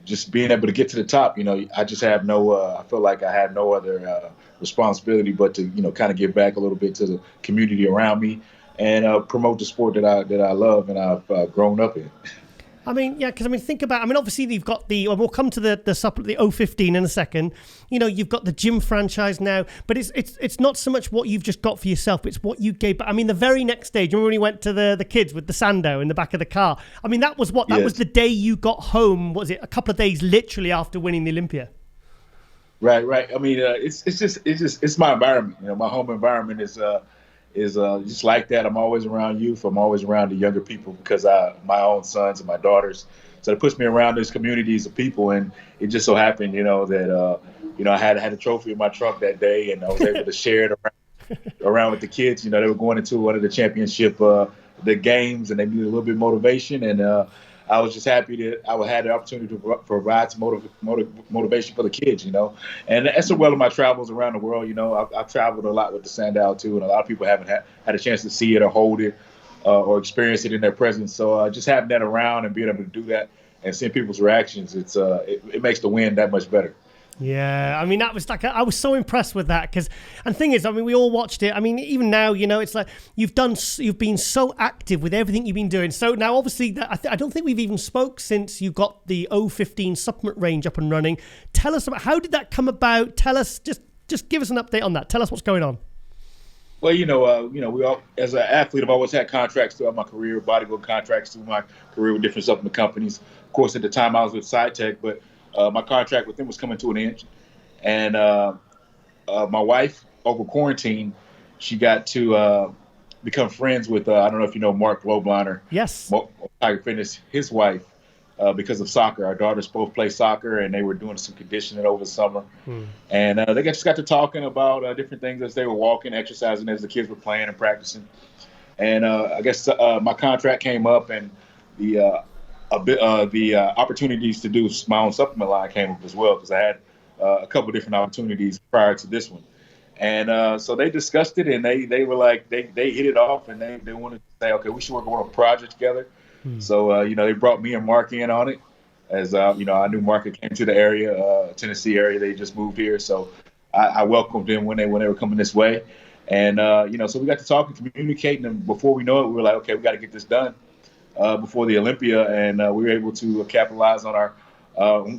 just being able to get to the top. I just have I feel like I have no other responsibility but to kind of give back a little bit to the community around me and promote the sport that I love and I've grown up in. I mean, yeah, because think about, obviously you've got we'll come to the 015 in a second. You've got the gym franchise now, but it's not so much what you've just got for yourself, it's what you gave. But the very next stage, remember when you went to the kids with the Sando in the back of the car? That was what? That Yes. was the day you got home, was it? A couple of days literally after winning the Olympia. Right. It's my environment. My home environment is just like that. I'm always around youth. I'm always around the younger people because my own sons and my daughters. So it puts me around these communities of people, and it just so happened, that I had a trophy in my trunk that day, and I was able to share it around with the kids. They were going into one of the championship the games, and they needed a little bit of motivation, and I was just happy that I had the opportunity to provide some motivation for the kids, And that's well of my travels around the world. I've traveled a lot with the Sandow too, and a lot of people haven't had a chance to see it or hold it or experience it in their presence. So just having that around and being able to do that and seeing people's reactions, it makes the win that much better. Yeah, that was like, I was so impressed with that because, and the thing is, we all watched it. Even now, it's like you've been so active with everything you've been doing. So now, obviously, I don't think we've even spoke since you got the 015 supplement range up and running. Tell us about, how did that come about? Tell us, just give us an update on that. Tell us what's going on. Well, we all, as an athlete, I've always had contracts throughout my career, bodybuilding contracts through my career with different supplement companies. Of course, at the time I was with SciTech, but my contract with them was coming to an end. And my wife, over quarantine, she got to become friends with, I don't know if you know Mark Lobliner. Yes. Tiger Fitness, his wife, because of soccer. Our daughters both play soccer, and they were doing some conditioning over the summer. And they just got to talking about different things as they were walking, exercising, as the kids were playing and practicing. And I guess my contract came up, and the opportunities to do my own supplement line came up as well, because I had a couple different opportunities prior to this one. And so they discussed it, and they were like, they hit it off, and they wanted to say, okay, we should work on a project together. So, they brought me and Mark in on it, as, I knew Mark came to the area, Tennessee area. They just moved here. So I welcomed them when they were coming this way. And, so we got to talk and communicating, and before we know it, we were like, okay, we got to get this done before the Olympia. And we were able to capitalize on our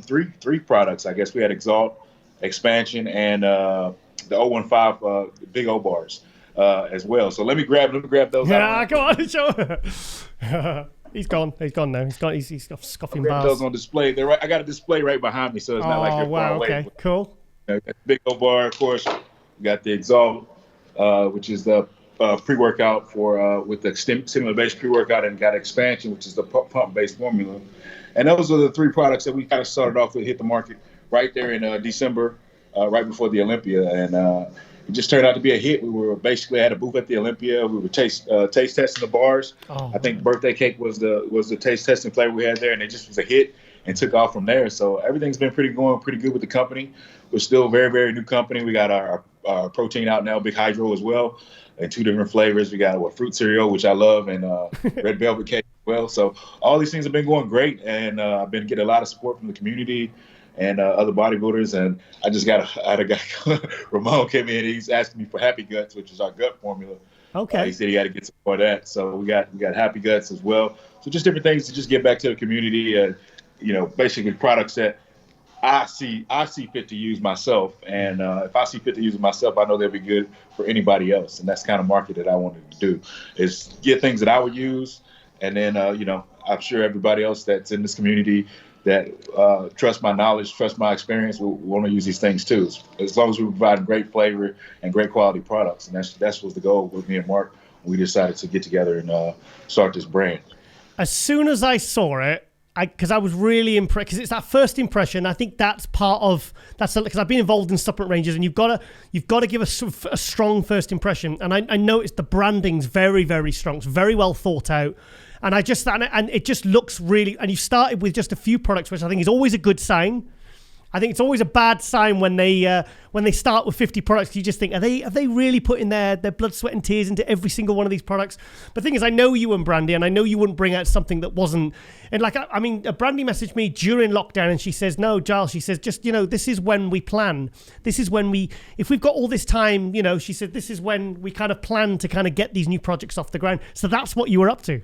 three products. I guess we had Exalt, Expansion, and the 015 Big O bars as well. So let me grab those. Yeah, go on, show. He's gone now. He's got scoffing bars. Those on display. They're right. I got a display right behind me, so it's not like they're far away. Okay, cool. Big O bar, of course. We got the Exalt, which is the pre-workout for with the stimulant-based pre-workout, and got Expansion, which is the pump-based formula. And those are the three products that we kind of started off with, hit the market right there in December, right before the Olympia. And it just turned out to be a hit. We were basically at a booth at the Olympia. We were taste testing the bars. I think birthday cake was the taste testing flavor we had there, and it just was a hit and took off from there. So everything's been going pretty good with the company. We're still a very, very new company. We got our protein out now, Big Hydro as well, in 2 different flavors. We got fruit cereal, which I love, and red velvet cake as well. So all these things have been going great, and I've been getting a lot of support from the community and other bodybuilders. And I had a guy, Ramon came in, he's asking me for Happy Guts, which is our gut formula. Okay. He said he had to get some more of that. So we got Happy Guts as well. So just different things to just get back to the community, and basically products that I see fit to use myself. And if I see fit to use it myself, I know they'll be good for anybody else. And that's the kind of market that I wanted to do, is get things that I would use. And then, I'm sure everybody else that's in this community that trust my knowledge, trust my experience, will want to use these things too. As long as we provide great flavor and great quality products. And that was the goal with me and Mark when we decided to get together and start this brand. As soon as I saw it, because I was really impressed, because it's that first impression. I think that's part of that's because I've been involved in supplement ranges, and you've got to give a strong first impression. And I noticed the branding's very, very strong. It's very well thought out, and it just looks really. And you started with just a few products, which I think is always a good sign. I think it's always a bad sign when they start with 50 products. You just think, are they really putting their blood, sweat, and tears into every single one of these products? But the thing is, I know you and Brandy, and I know you wouldn't bring out something that wasn't. And Brandy messaged me during lockdown, and she says, "No, Giles," she says, "just this is when we plan. This is when if we've got all this time, she said, this is when we kind of plan to kind of get these new projects off the ground." So that's what you were up to.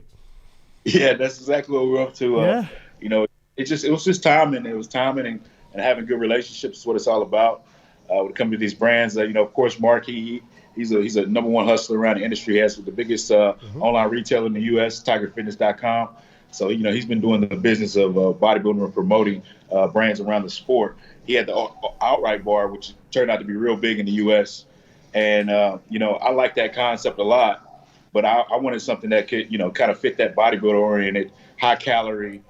Yeah, that's exactly what we were up to. It was just timing. It was timing and having good relationships is what it's all about. When it comes to these brands, of course, Mark, he's a number one hustler around the industry. He has the biggest online retailer in the U.S., TigerFitness.com. So, he's been doing the business of bodybuilding and promoting brands around the sport. He had the Outright bar, which turned out to be real big in the U.S. And, I like that concept a lot, but I wanted something that could, kind of fit that bodybuilder-oriented, high-calorie,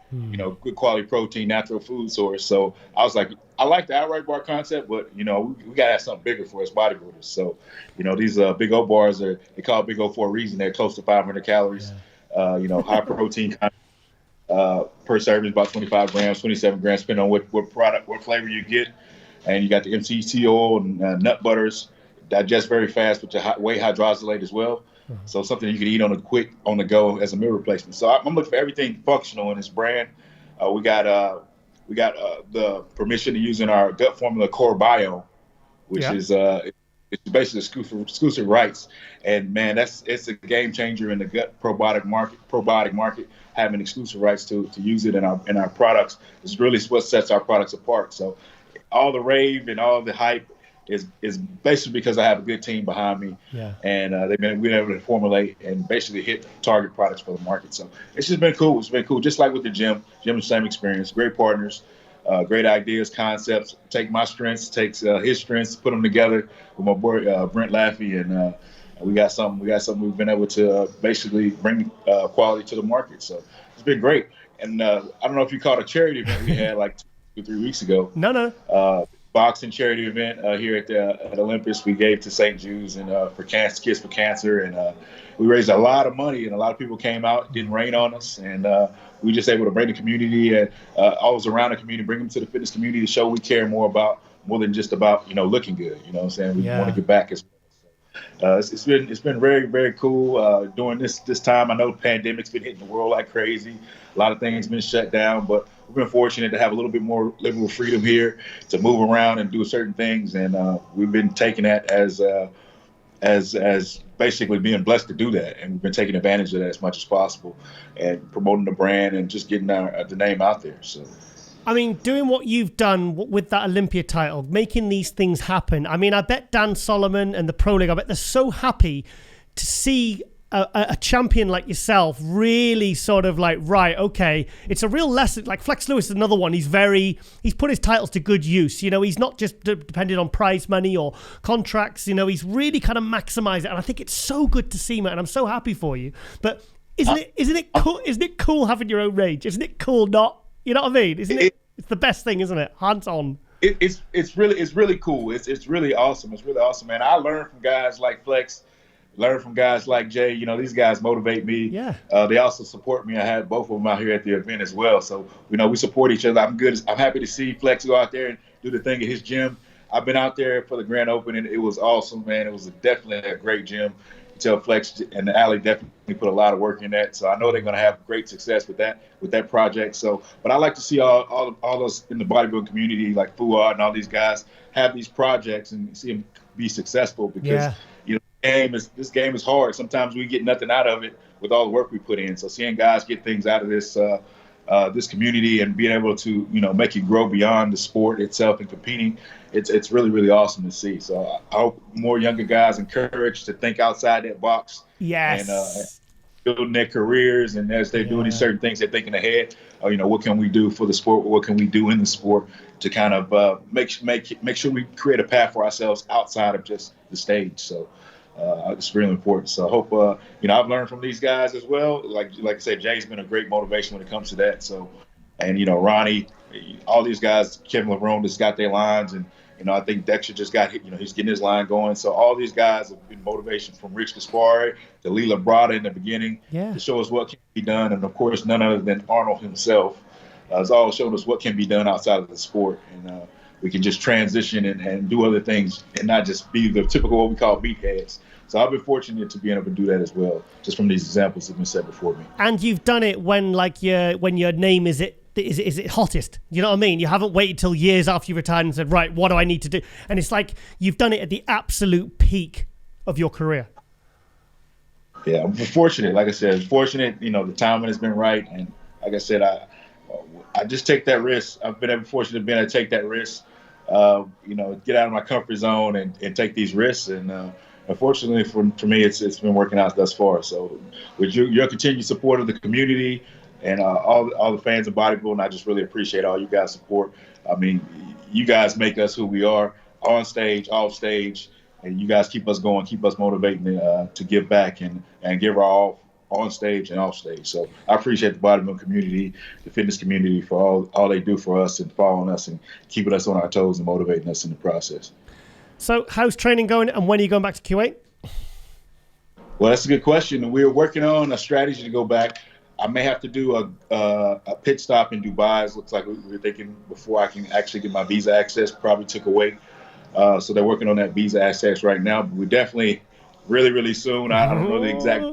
good quality protein, natural food source. So I was like, I like the Outright bar concept, but, we got to have something bigger for us bodybuilders. So, these Big O bars they call Big O for a reason. They're close to 500 calories, high protein content. Per serving, about 25 grams, 27 grams, depending on what flavor you get. And you got the MCT oil and nut butters, digest very fast, but your way hydroxylate as well. So something you can eat on the go as a meal replacement. So I'm looking for everything functional in this brand. We got the permission to use in our gut formula Core Bio, which is it's basically exclusive rights. And man, it's a game changer in the gut probiotic market. Having exclusive rights to use it in our products is really what sets our products apart. So all the rave and all the hype is basically because I have a good team behind me, and we've been able to formulate and basically hit target products for the market. So it's just been cool. It's been cool, just like with the gym. The same experience. Great partners, great ideas, concepts. Take my strengths, takes his strengths, put them together with my boy Brent Laffey, and we got something we've been able to basically bring quality to the market. So it's been great. And I don't know if you caught a charity event we had like 2 or 3 weeks ago. No. Boxing charity event here at Olympus. We gave to St. Jude's and for Kids for Cancer, and we raised a lot of money, and a lot of people came out. It didn't rain on us, and we were just able to bring the community and all around the community, bring them to the fitness community to show we care more than just about looking good. You know what I'm saying? We want to get back as well. It's been very, very cool during this time. I know the pandemic's been hitting the world like crazy. A lot of things been shut down, but we've been fortunate to have a little bit more liberal freedom here to move around and do certain things, and we've been taking that as basically being blessed to do that, and we've been taking advantage of that as much as possible and promoting the brand and just getting the name out there. So. I mean, doing what you've done with that Olympia title, making these things happen. I mean, I bet Dan Solomon and the Pro League, I bet they're so happy to see a champion like yourself really sort of like, right, okay, it's a real lesson. Like Flex Lewis is another one. He's put his titles to good use. He's not just dependent on prize money or contracts. He's really kind of maximized it. And I think it's so good to see, man. And I'm so happy for you. But isn't it cool? Isn't it cool having your own range? Isn't it cool not? You know what I mean? Isn't it? It's the best thing, isn't it? Hands on. It's really cool. It's really awesome. It's really awesome, man. I learned from guys like Flex, learn from guys like Jay. You know, these guys motivate me. Yeah. They also support me. I had both of them out here at the event as well. So, you know, we support each other. I'm happy to see Flex go out there and do the thing at his gym. I've been out there for the grand opening. It was awesome, man. It was definitely a great gym. You tell Flex and Allie definitely put a lot of work in that. So I know they're going to have great success with that project. So, but I like to see all those in the bodybuilding community, like Fuad and all these guys, have these projects and see them be successful because, you know, this game is hard. Sometimes we get nothing out of it with all the work we put in. So seeing guys get things out of this this community and being able to, you know, make it grow beyond the sport itself and competing, it's really, really awesome to see. So I hope more younger guys encouraged to think outside that box. Yes. And building their careers, and as they're doing these certain things, they're thinking ahead. You know, what can we do for the sport? What can we do in the sport to kind of make sure we create a path for ourselves outside of just the stage? So it's really important. So I hope you know, I've learned from these guys as well. Like I said, Jay's been a great motivation when it comes to that. So, and you know, Ronnie, all these guys, Kevin LaRone just got their lines, and you know, I think Dexter just got hit. You know, he's getting his line going. So all these guys have been motivation from Rich Gaspari to Leela Brada in the beginning to show us what can be done, and of course, none other than Arnold himself has all shown us what can be done outside of the sport, and we can just transition and do other things and not just be the typical what we call beatheads. So I've been fortunate to be able to do that as well, just from these examples that have been set before me. And you've done it when your name is it hottest. You know what I mean? You haven't waited till years after you retired and said, right, what do I need to do? And it's like you've done it at the absolute peak of your career. Yeah, I'm fortunate. Like I said, fortunate. You know, the timing has been right, and like I said, I just take that risk. I've been fortunate to be able to take that risk. You know, get out of my comfort zone and take these risks. And unfortunately for me, it's been working out thus far. So with your continued support of the community and all the fans of bodybuilding, I just really appreciate all you guys' support. I mean, you guys make us who we are on stage, off stage, and you guys keep us going, keep us motivating to give back and give our all on stage and off stage. So I appreciate the bodybuilding community, the fitness community for all they do for us and following us and keeping us on our toes and motivating us in the process. So how's training going, and when are you going back to Kuwait? Well, that's a good question. We're working on a strategy to go back. I may have to do a pit stop in Dubai. It looks like we're thinking before I can actually get my visa access, probably to Kuwait. So they're working on that visa access right now. But we're definitely really, really soon. I don't know the exact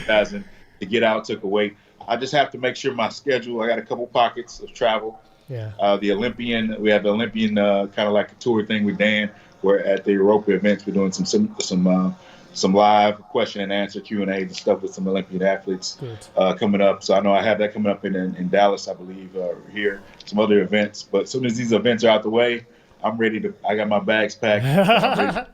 guys to get out to Kuwait. I just have to make sure my schedule. I got a couple pockets of travel. Yeah. We have the Olympian kind of like a tour thing with Dan. We're at the Europa events. We're doing some live question and answer Q&A and stuff with some Olympian athletes coming up. So I know I have that coming up in Dallas, I believe, here. Some other events. But as soon as these events are out the way, I'm ready to. I got my bags packed. I'm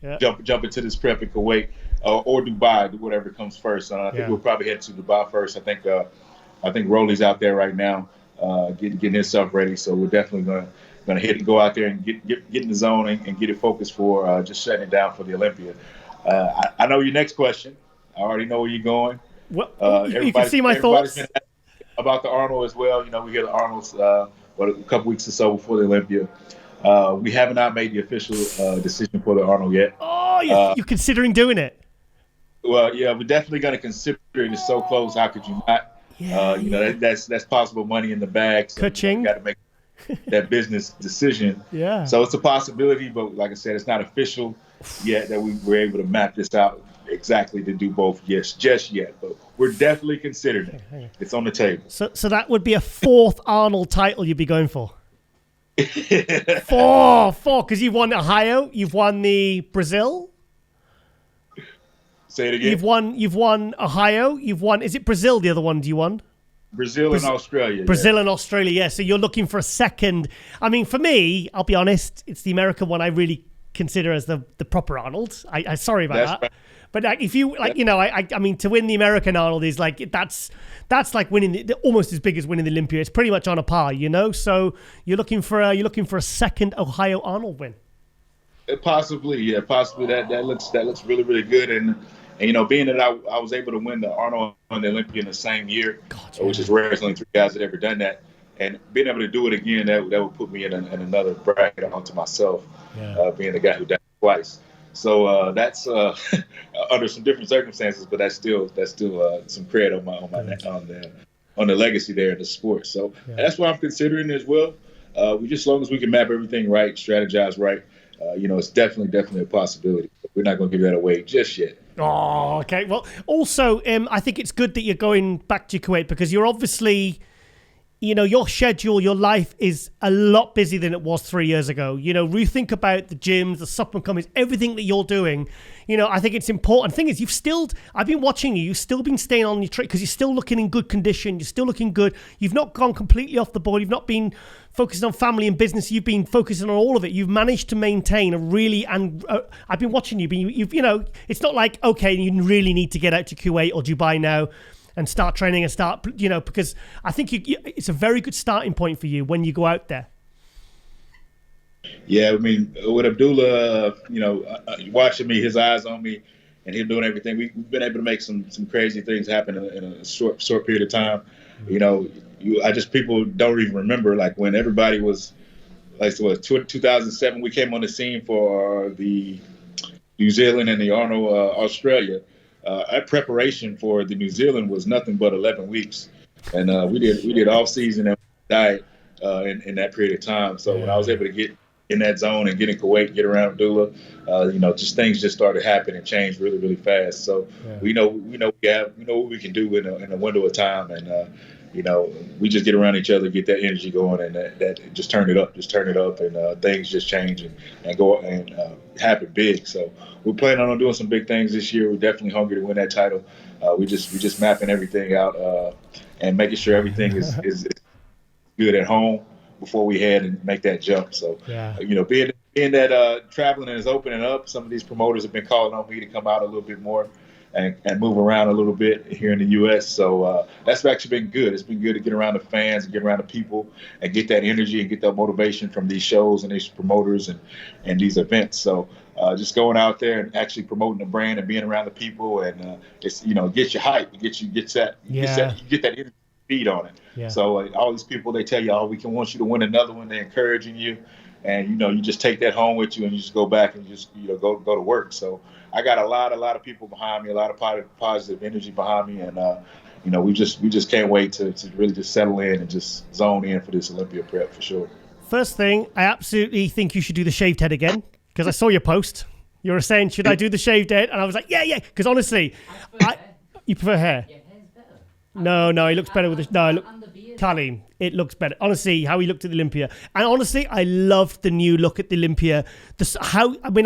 ready to jump into this prep in Kuwait or Dubai, whatever comes first. I think we'll probably head to Dubai first. I think Rolly's out there right now, getting his stuff ready. So we're definitely gonna go out there and get in the zone and get it focused for just shutting it down for the Olympia. I know your next question. I already know where you're going. Well, you can see my thoughts about the Arnold as well. You know, we hear the Arnold's a couple weeks or so before the Olympia. We have not made the official decision for the Arnold yet. Oh, you're considering doing it? Well, yeah, we're definitely going to consider it. It's so close. How could you not? You know, that's possible money in the bag. So you got to make that business decision. Yeah. So it's a possibility, but like I said, it's not official yet that we were able to map this out exactly to do both. Yes, just yet, but we're definitely considering it. It's on the table. So that would be a fourth Arnold title you'd be going for. Four, because you've won Ohio, you've won the Brazil. Say it again. You've won Ohio. You've won. Is it Brazil? The other one you won? Brazil and Australia. Brazil and Australia. Yeah. So you're looking for a second. I mean, for me, I'll be honest. It's the American one I really consider as the proper Arnold. I sorry about that. Right. But if you you know, I mean, to win the American Arnold is like that's like winning almost as big as winning the Olympia. It's pretty much on a par, you know. So you're looking for a second Ohio Arnold win. Possibly, yeah, possibly that looks really, really good. And you know, being that I was able to win the Arnold and the Olympia in the same year, which is rare. There's only 3 guys that ever done that. And being able to do it again, that would put me in another bracket onto myself, being the guy who done it twice. So that's under some different circumstances, but that's still some credit on the legacy there in the sport. So that's what I'm considering as well. As long as we can map everything right, strategize right, it's definitely a possibility. But we're not going to give that away just yet. Oh, okay. Well, also, I think it's good that you're going back to Kuwait because you're obviously, your schedule, your life is a lot busier than it was 3 years ago. We think about the gyms, the supplement companies, everything that you're doing. I think it's important. The thing is, I've been watching you. You've still been staying on your track because you're still looking in good condition. You're still looking good. You've not gone completely off the board. You've not been focused on family and business. You've been focusing on all of it. You've managed to maintain I've been watching you. It's not like, okay, you really need to get out to Kuwait or Dubai now and start training and because I think it's a very good starting point for you when you go out there. Yeah, I mean, with Abdullah, watching me, his eyes on me, and him doing everything, we've been able to make some crazy things happen in a short period of time. People don't even remember, like when everybody was, 2007, we came on the scene for the New Zealand and the Arnold Australia. Our preparation for the New Zealand was nothing but 11 weeks, and we did off season and diet in that period of time. So when I was able to get in that zone and get in Kuwait, get around Abdullah, things just started happening and changed really, really fast. So we know what we can do in a window of time, and we just get around each other, get that energy going, and that just turn it up, and things just change and go and happen big. So we're planning on doing some big things this year. We're definitely hungry to win that title. We just mapping everything out and making sure everything is good at home before we head and make that jump. So being that traveling is opening up, some of these promoters have been calling on me to come out a little bit more and move around a little bit here in the U.S. So that's actually been good. It's been good to get around the fans and get around the people and get that energy and get that motivation from these shows and these promoters and these events. So just going out there and actually promoting the brand and being around the people, and it's gets you hype, you get that energy feed on it. Yeah. So all these people, they tell you, we want you to win another one. They're encouraging you, and you just take that home with you and you just go back and just go to work. So I got a lot of people behind me, a lot of positive energy behind me, and we just can't wait to really just settle in and just zone in for this Olympia prep for sure. First thing, I absolutely think you should do the shaved head again because I saw your post. You were saying, should I do the shaved head? And I was like, yeah, because honestly, you prefer hair. Yeah, hair's better. No, he looks better with Kalim, it looks better. Honestly, how he looked at the Olympia. And honestly, I loved the new look at the Olympia. I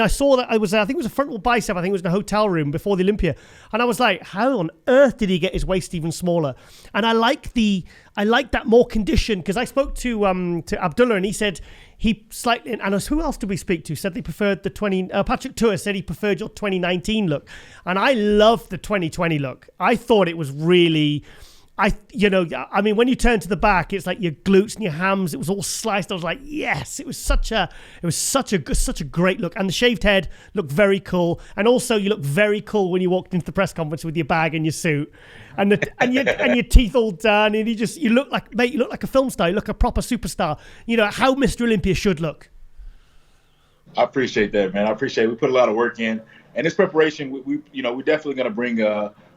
saw that, I think it was a frontal bicep. I think it was in a hotel room before the Olympia. And I was like, how on earth did he get his waist even smaller? And I like that more condition, because I spoke to Abdullah and he said he slightly, and who else did we speak to? Said they preferred the Patrick Tour said he preferred your 2019 look. And I loved the 2020 look. I thought it was really... when you turn to the back, it's like your glutes and your hams. It was all sliced. I was like, yes, it was such a great look. And the shaved head looked very cool. And also, you looked very cool when you walked into the press conference with your bag and your suit, and your teeth all done. And you look like a film star. You look a proper superstar. How Mr. Olympia should look. I appreciate that, man. I appreciate it. We put a lot of work in, and this preparation, we're definitely going to bring.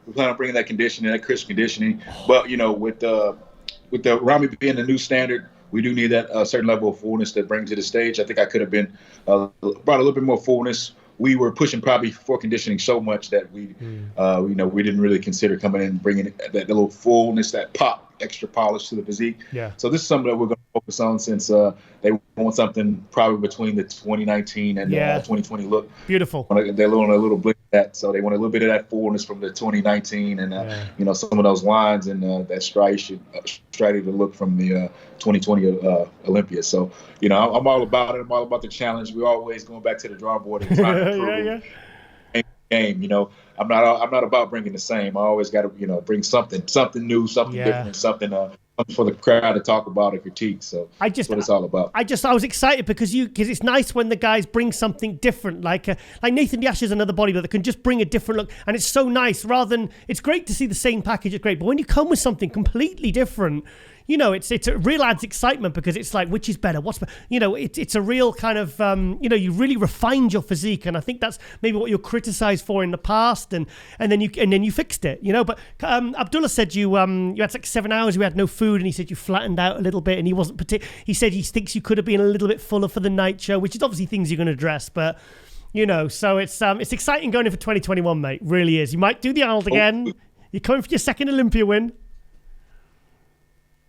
We plan on bringing that conditioning, that crisp conditioning. But, with the Rami being the new standard, we do need that certain level of fullness that brings to the stage. I think I could have been brought a little bit more fullness. We were pushing probably for conditioning so much that we didn't really consider coming in and bringing that little fullness, that pop, extra polish to the physique. Yeah. So this is something that we're going to focus on, since they want something probably between the 2019 and the 2020 look. Beautiful. They're a little blend of that, so they want a little bit of that fullness from the 2019 and some of those lines and that striated look from the 2020 Olympia. So I'm all about it. I'm all about the challenge. We're always going back to the drawing board and trying to improve. Game, I'm not about bringing the same. I always got to bring something new, something different, something for the crowd to talk about and critique. So that's what it's all about. I was excited because it's nice when the guys bring something different, like Nathan Yash is another bodybuilder that can just bring a different look, and it's so nice. Rather than, it's great to see the same package, it's great, but when you come with something completely different, it's a real adds excitement because it's like, which is better? What's better? It's a real kind of, you really refined your physique. And I think that's maybe what you're criticized for in the past. And then you fixed it, But Abdullah said you had like 7 hours, you had no food, and he said you flattened out a little bit, and he wasn't he said he thinks you could have been a little bit fuller for the night show, which is obviously things you're going to address, but so it's exciting going in for 2021, mate. Really is. You might do the Arnold again. You're coming for your second Olympia win.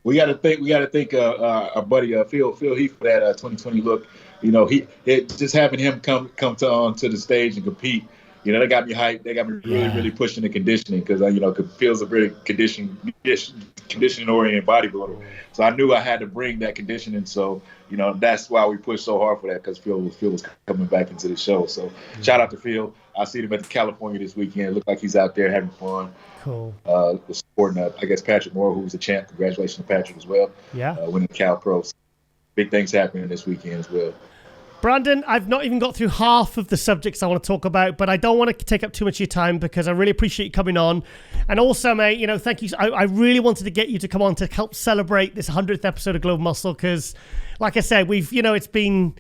We got to thank our buddy Phil Heath for that 2020 look. Just having him come onto the stage and compete. That got me hyped. They got me really pushing the conditioning because Phil's a very conditioning oriented bodybuilder. So I knew I had to bring that conditioning. So that's why we pushed so hard for that, because Phil was coming back into the show. So shout out to Phil. I see him at California this weekend. It looked like he's out there having fun. Cool. Supporting I guess Patrick Moore, who was the champ. Congratulations to Patrick as well. Yeah. Winning the Cal Pro. So big things happening this weekend as well. Brandon, I've not even got through half of the subjects I want to talk about, but I don't want to take up too much of your time because I really appreciate you coming on. And also, mate, thank you. I really wanted to get you to come on to help celebrate this 100th episode of Global Muscle because, like I said, it's been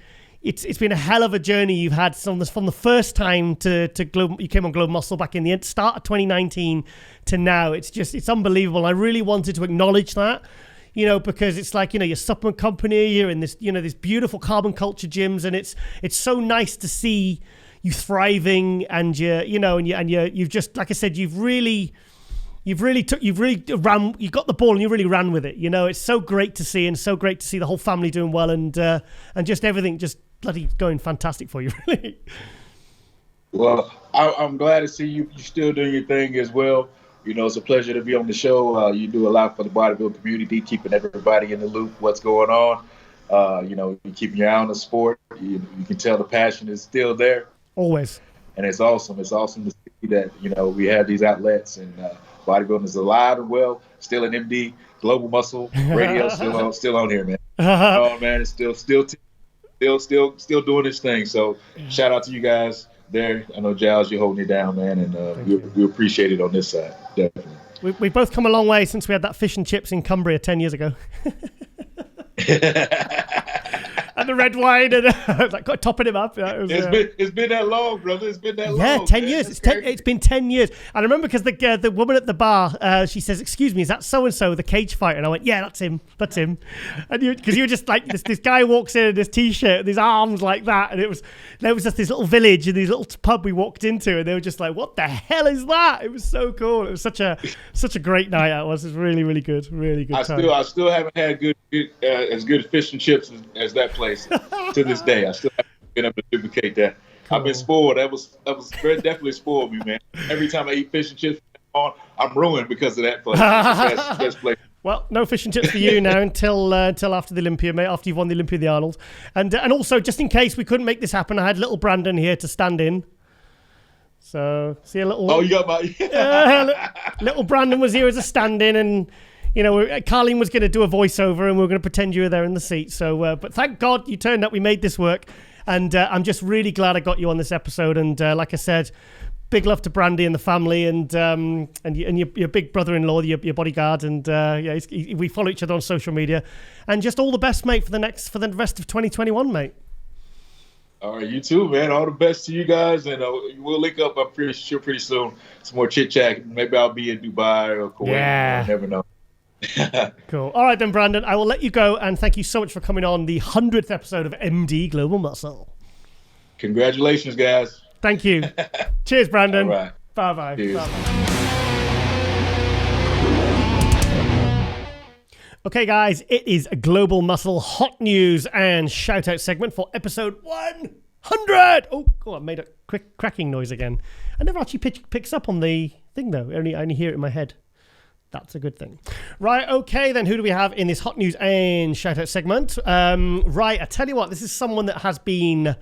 a hell of a journey you've had from the first time to Global. You came on Global Muscle back in the start of 2019 to now. It's unbelievable. I really wanted to acknowledge that. Because it's like, your supplement company, you're in this, this beautiful carbon culture gyms, and it's so nice to see you thriving, and you've just, like I said, you got the ball and you really ran with it. It's so great to see, and so great to see the whole family doing well, and just everything just bloody going fantastic for you, really. Well, I'm glad to see you still doing your thing as well. It's a pleasure to be on the show. You do a lot for the bodybuilding community, keeping everybody in the loop, what's going on. You're keeping your eye on the sport. You can tell the passion is still there. Always. And it's awesome. It's awesome to see that, we have these outlets, and bodybuilding is alive and well, still an MD, Global Muscle Radio, still on here, man. Oh, man, it's still doing its thing. So shout out to you guys there. I know, Giles, you're holding it down, man, and we appreciate it on this side, definitely. We've both come a long way since we had that fish and chips in Cumbria 10 years ago. And the red wine, and topping him up. It's been that long, brother. It's been that long. Yeah, 10 years. It's been 10 years. I remember because the woman at the bar, she says, "Excuse me, is that so-and-so, the cage fighter?" And I went, "Yeah, that's him. That's him." And because you were just like, this guy walks in this T-shirt, and his arms like that, and there was just this little village and this little pub we walked into, and they were just like, "What the hell is that?" It was so cool. It was such a great night out. It was really, really good. Really good time. I still haven't had as good fish and chips as that place to this day. I still haven't been able to duplicate that. Cool. I've been spoiled. That was very definitely spoiled me, man. Every time I eat fish and chips, I'm ruined because of that place. Best place. Well, no fish and chips for you now until after the Olympia, mate. After you've won the Olympia, the Arnold, and also just in case we couldn't make this happen, I had little Brandon here to stand in. So see a little. Oh, you got my. Little Brandon was here as a stand-in, and. Carlene was going to do a voiceover, and we were going to pretend you were there in the seat. So, but thank God you turned up. We made this work, and I'm just really glad I got you on this episode. And like I said, big love to Brandy and the family, and your big brother-in-law, your bodyguard, and we follow each other on social media. And just all the best, mate, for the rest of 2021, mate. All right, you too, man. All the best to you guys, and we'll link up. I'm pretty sure pretty soon. Some more chit chat. Maybe I'll be in Dubai or Kuwait. Yeah, I never know. Cool. All right then, Brandon, I will let you go, and thank you so much for coming on the 100th episode of MD Global Muscle. Congratulations, guys. Thank you. Cheers, Brandon. All right. Bye-bye. Cheers. Bye-bye. Okay, guys, it is a Global Muscle hot news and shout-out segment for episode 100. Oh, I made a quick cracking noise again. I never actually picks up on the thing, though. I only hear it in my head. That's a good thing. Right, okay, then who do we have in this hot news and shout-out segment? Right, I tell you what, this is someone that has been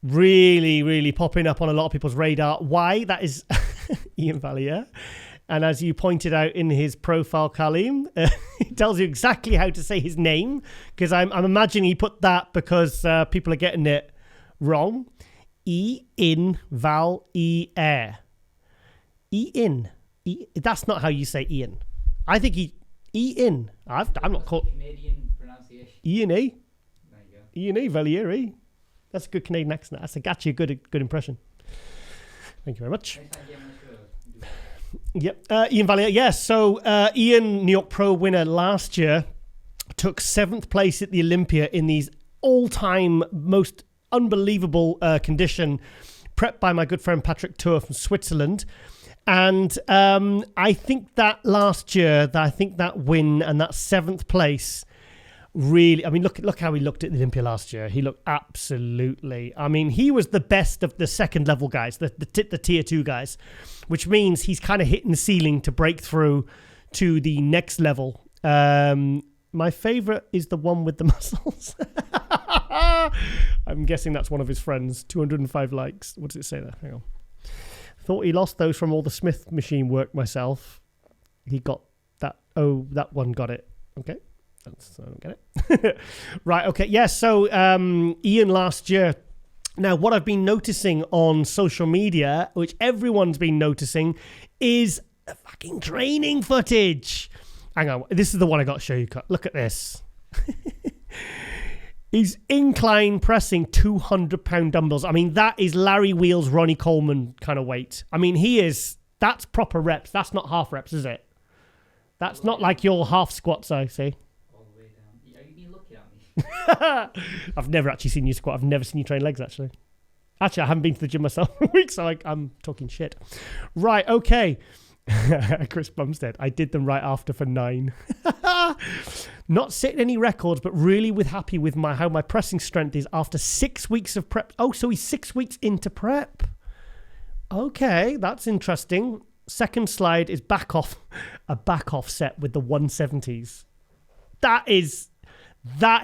really, really popping up on a lot of people's radar. Why? That is Ian Valier. And as you pointed out in his profile, Kaleem, it tells you exactly how to say his name, because I'm imagining he put that because people are getting it wrong. Ian Valier. Ian. That's not how you say Ian. I think Ian. I'm not called Canadian pronunciation. Ian E. There you go. Ian E. Valieri. That's a good Canadian accent. That's actually a good impression. Thank you very much. Next time you get on the show, do that. Yep. Ian Valier. Yes. So Ian, New York Pro winner last year, took 7th place at the Olympia in these all-time most unbelievable condition, prepped by my good friend Patrick Tour from Switzerland. And I think that last year, that win and that 7th place really, I mean, look how he looked at the Olympia last year. He looked absolutely, I mean, he was the best of the second level guys, the tier 2 guys, which means he's kind of hitting the ceiling to break through to the next level. My favorite is the one with the muscles. I'm guessing that's one of his friends. 205 likes. What does it say there? Hang on. Thought he lost those from all the Smith machine work myself. He got that. Oh, that one got it. Okay. I don't get it. Right. Okay. Yeah. So Ian last year. Now, what I've been noticing on social media, which everyone's been noticing, is the fucking training footage. Hang on. This is the one I got to show you. Look at this. He's incline pressing 200-pound dumbbells. I mean, that is Larry Wheels, Ronnie Coleman kind of weight. I mean, that's proper reps. That's not half reps, is it? That's not like your half squats, I see. All the way down. Are you been looking at me? I've never actually seen you squat. I've never seen you train legs, actually. Actually, I haven't been to the gym myself in a week, so I'm talking shit. Right, okay. Chris Bumstead, I did them right after for 9. Not setting any records, but really happy with how my pressing strength is after 6 weeks of prep. Oh, so he's 6 weeks into prep. Okay, that's interesting. Second slide is a back off set with the 170s. That is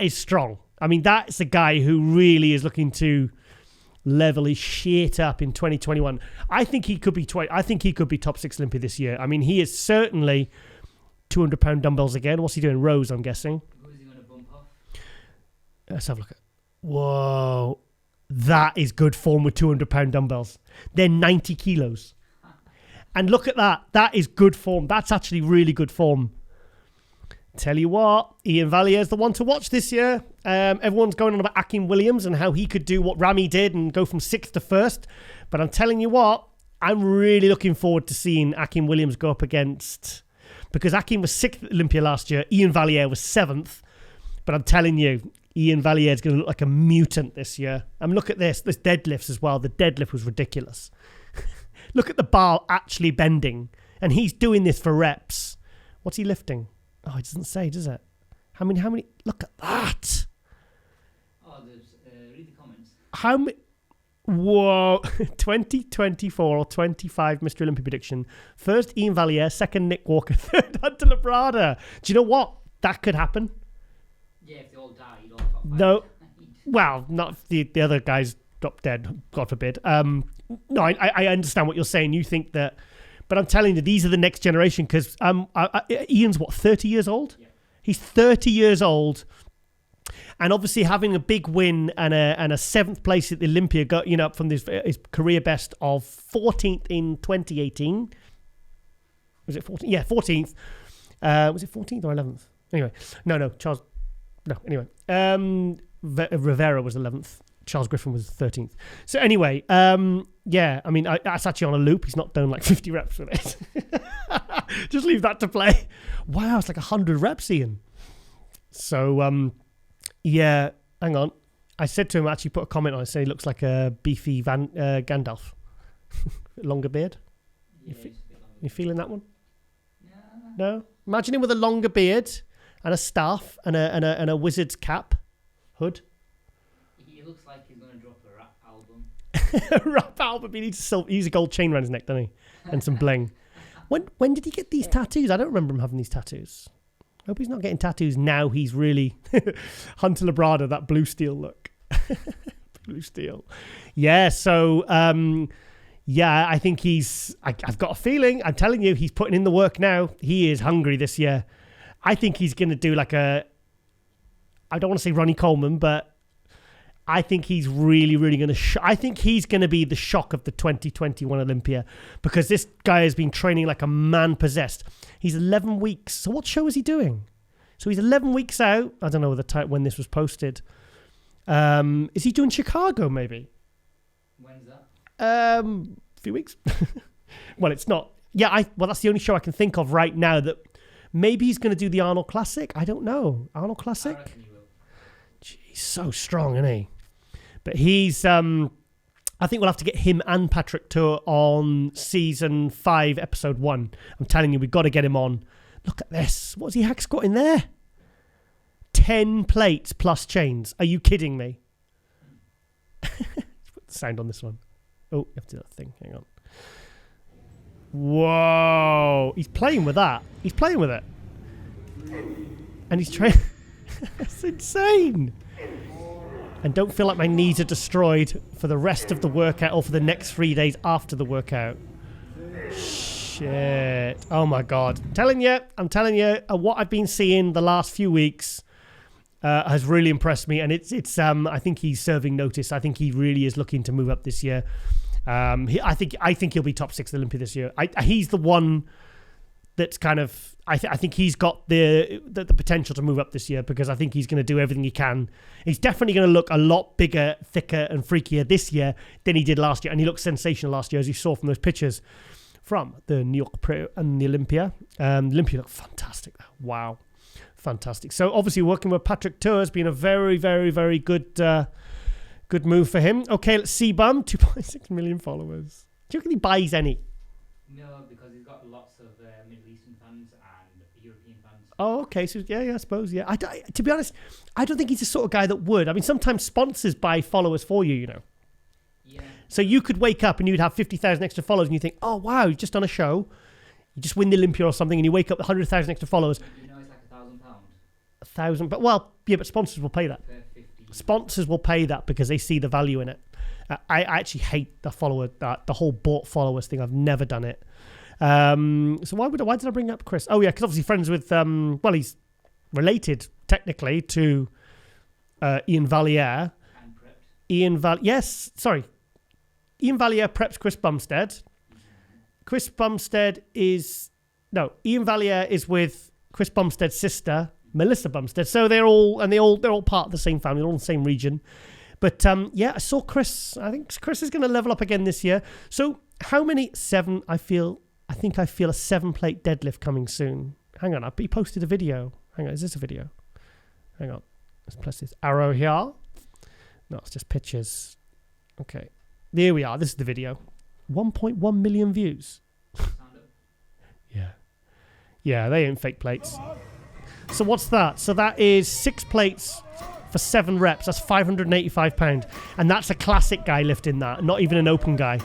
strong. I mean, that's a guy who really is looking to level his shit up in 2021. I think he could be top 6 Olympia this year. I mean, he is certainly 200-pound dumbbells again. What's he doing? Rows, I'm guessing. Who's he going to bump off? Let's have a look. Whoa. That is good form with 200-pound dumbbells. They're 90 kilos. And look at that. That is good form. That's actually really good form. Tell you what, Ian Valier is the one to watch this year. Everyone's going on about Akim Williams and how he could do what Ramy did and go from 6th to 1st. But I'm telling you what, I'm really looking forward to seeing Akim Williams go up against... Because Akim was 6th at Olympia last year. Ian Valier was 7th. But I'm telling you, Ian Valier is going to look like a mutant this year. I mean, look at this. There's deadlifts as well. The deadlift was ridiculous. Look at the bar actually bending. And he's doing this for reps. What's he lifting? Oh, it doesn't say, does it? How many? Look at that. Oh, there's read the comments. How many? Whoa. 2024 or 25 Mr. Olympia prediction. First, Ian Valier. Second, Nick Walker. Third, Hunter Labrada. Do you know what? That could happen. Yeah, if they all die, you'd all top 5. No. Well, not if the other guys drop dead, God forbid. No, I understand what you're saying. You think that... But I'm telling you, these are the next generation because Ian's, 30 years old? Yeah. He's 30 years old. And obviously having a big win and a 7th place at the Olympia, up from his career best of 14th in 2018. Was it 14th? Yeah, 14th. Was it 14th or 11th? Anyway, no, Charles. No, anyway. Rivera was 11th. Charles Griffin was 13th. So anyway, yeah, I mean, that's actually on a loop. He's not done like 50 reps with it. Just leave that to play. Wow, it's like 100 reps, Ian. So, yeah, hang on. I said to him, actually put a comment on it, saying he looks like a beefy Gandalf. Longer beard. Yeah, You feeling that one? Yeah. No? Imagine him with a longer beard and a staff and a wizard's cap, hood. He looks like he's going to drop a rap album. A rap album. He needs a gold chain around his neck, doesn't he? And some bling. When did he get these tattoos? I don't remember him having these tattoos. I hope he's not getting tattoos now. He's really Hunter Labrada, that blue steel look. Blue steel. Yeah, so, yeah, I think I've got a feeling, I'm telling you, he's putting in the work now. He is hungry this year. I think he's going to do like I don't want to say Ronnie Coleman, but I think he's really, really going to... I think he's going to be the shock of the 2021 Olympia, because this guy has been training like a man possessed. He's 11 weeks. So what show is he doing? So he's 11 weeks out. I don't know when this was posted. Is he doing Chicago, maybe? When's that? A few weeks. Well, it's not. Yeah, that's the only show I can think of right now that maybe he's going to do the Arnold Classic. I don't know. Arnold Classic? I reckon he will. Gee, he's so strong, isn't he? But he's... I think we'll have to get him and Patrick Tuor on season 5, episode 1. I'm telling you, we've got to get him on. Look at this. What's he hack squatting there? 10 plates plus chains. Are you kidding me? Let's put the sound on this one. Oh, you have to do that thing. Hang on. Whoa. He's playing with that. He's playing with it. And he's trying... That's insane. And don't feel like my knees are destroyed for the rest of the workout or for the next 3 days after the workout. Shit. Oh my God. I'm telling you, what I've been seeing the last few weeks has really impressed me. And it's I think he's serving notice. I think he really is looking to move up this year. I think he'll be top 6 at Olympia this year. He's the one that's kind of... I think he's got the potential to move up this year, because I think he's going to do everything he can. He's definitely going to look a lot bigger, thicker, and freakier this year than he did last year. And he looked sensational last year, as you saw from those pictures from the New York Pro and the Olympia. The Olympia looked fantastic. Wow. Fantastic. So obviously working with Patrick Tuor has been a very, very, very good move for him. Okay, let's see Bum. 2.6 million followers. Do you reckon he buys any? No, because he's got lots of Middle Eastern fans and European fans. Oh, okay. So yeah, I suppose, yeah. To be honest, I don't think he's the sort of guy that would. I mean, sometimes sponsors buy followers for you, you know. Yeah. So you could wake up and you'd have 50,000 extra followers and you think, oh, wow, you've just done a show. You just win the Olympia or something and you wake up with 100,000 extra followers. You know, it's like £1,000. 1,000, but well, yeah, but sponsors will pay that. Per 50. Sponsors will pay that because they see the value in it. I actually hate the whole bought followers thing. I've never done it. So why did I bring up Chris? Oh yeah, because obviously friends with he's related technically to Ian Valliere. And prepped. Ian Valliere preps Chris Bumstead. Chris Bumstead Ian Valliere is with Chris Bumstead's sister, Melissa Bumstead. So they're all part of the same family, they're all in the same region. But I saw Chris. I think Chris is going to level up again this year. So how many? 7? I think I feel a 7-plate deadlift coming soon. Hang on, he posted a video. Hang on, is this a video? Hang on, let's press this arrow here. No, it's just pictures. Okay, there we are. This is the video. 1.1 million views. Yeah, they ain't fake plates. So what's that? So that is 6 plates for 7 reps. That's £585. And that's a classic guy lifting that, not even an open guy.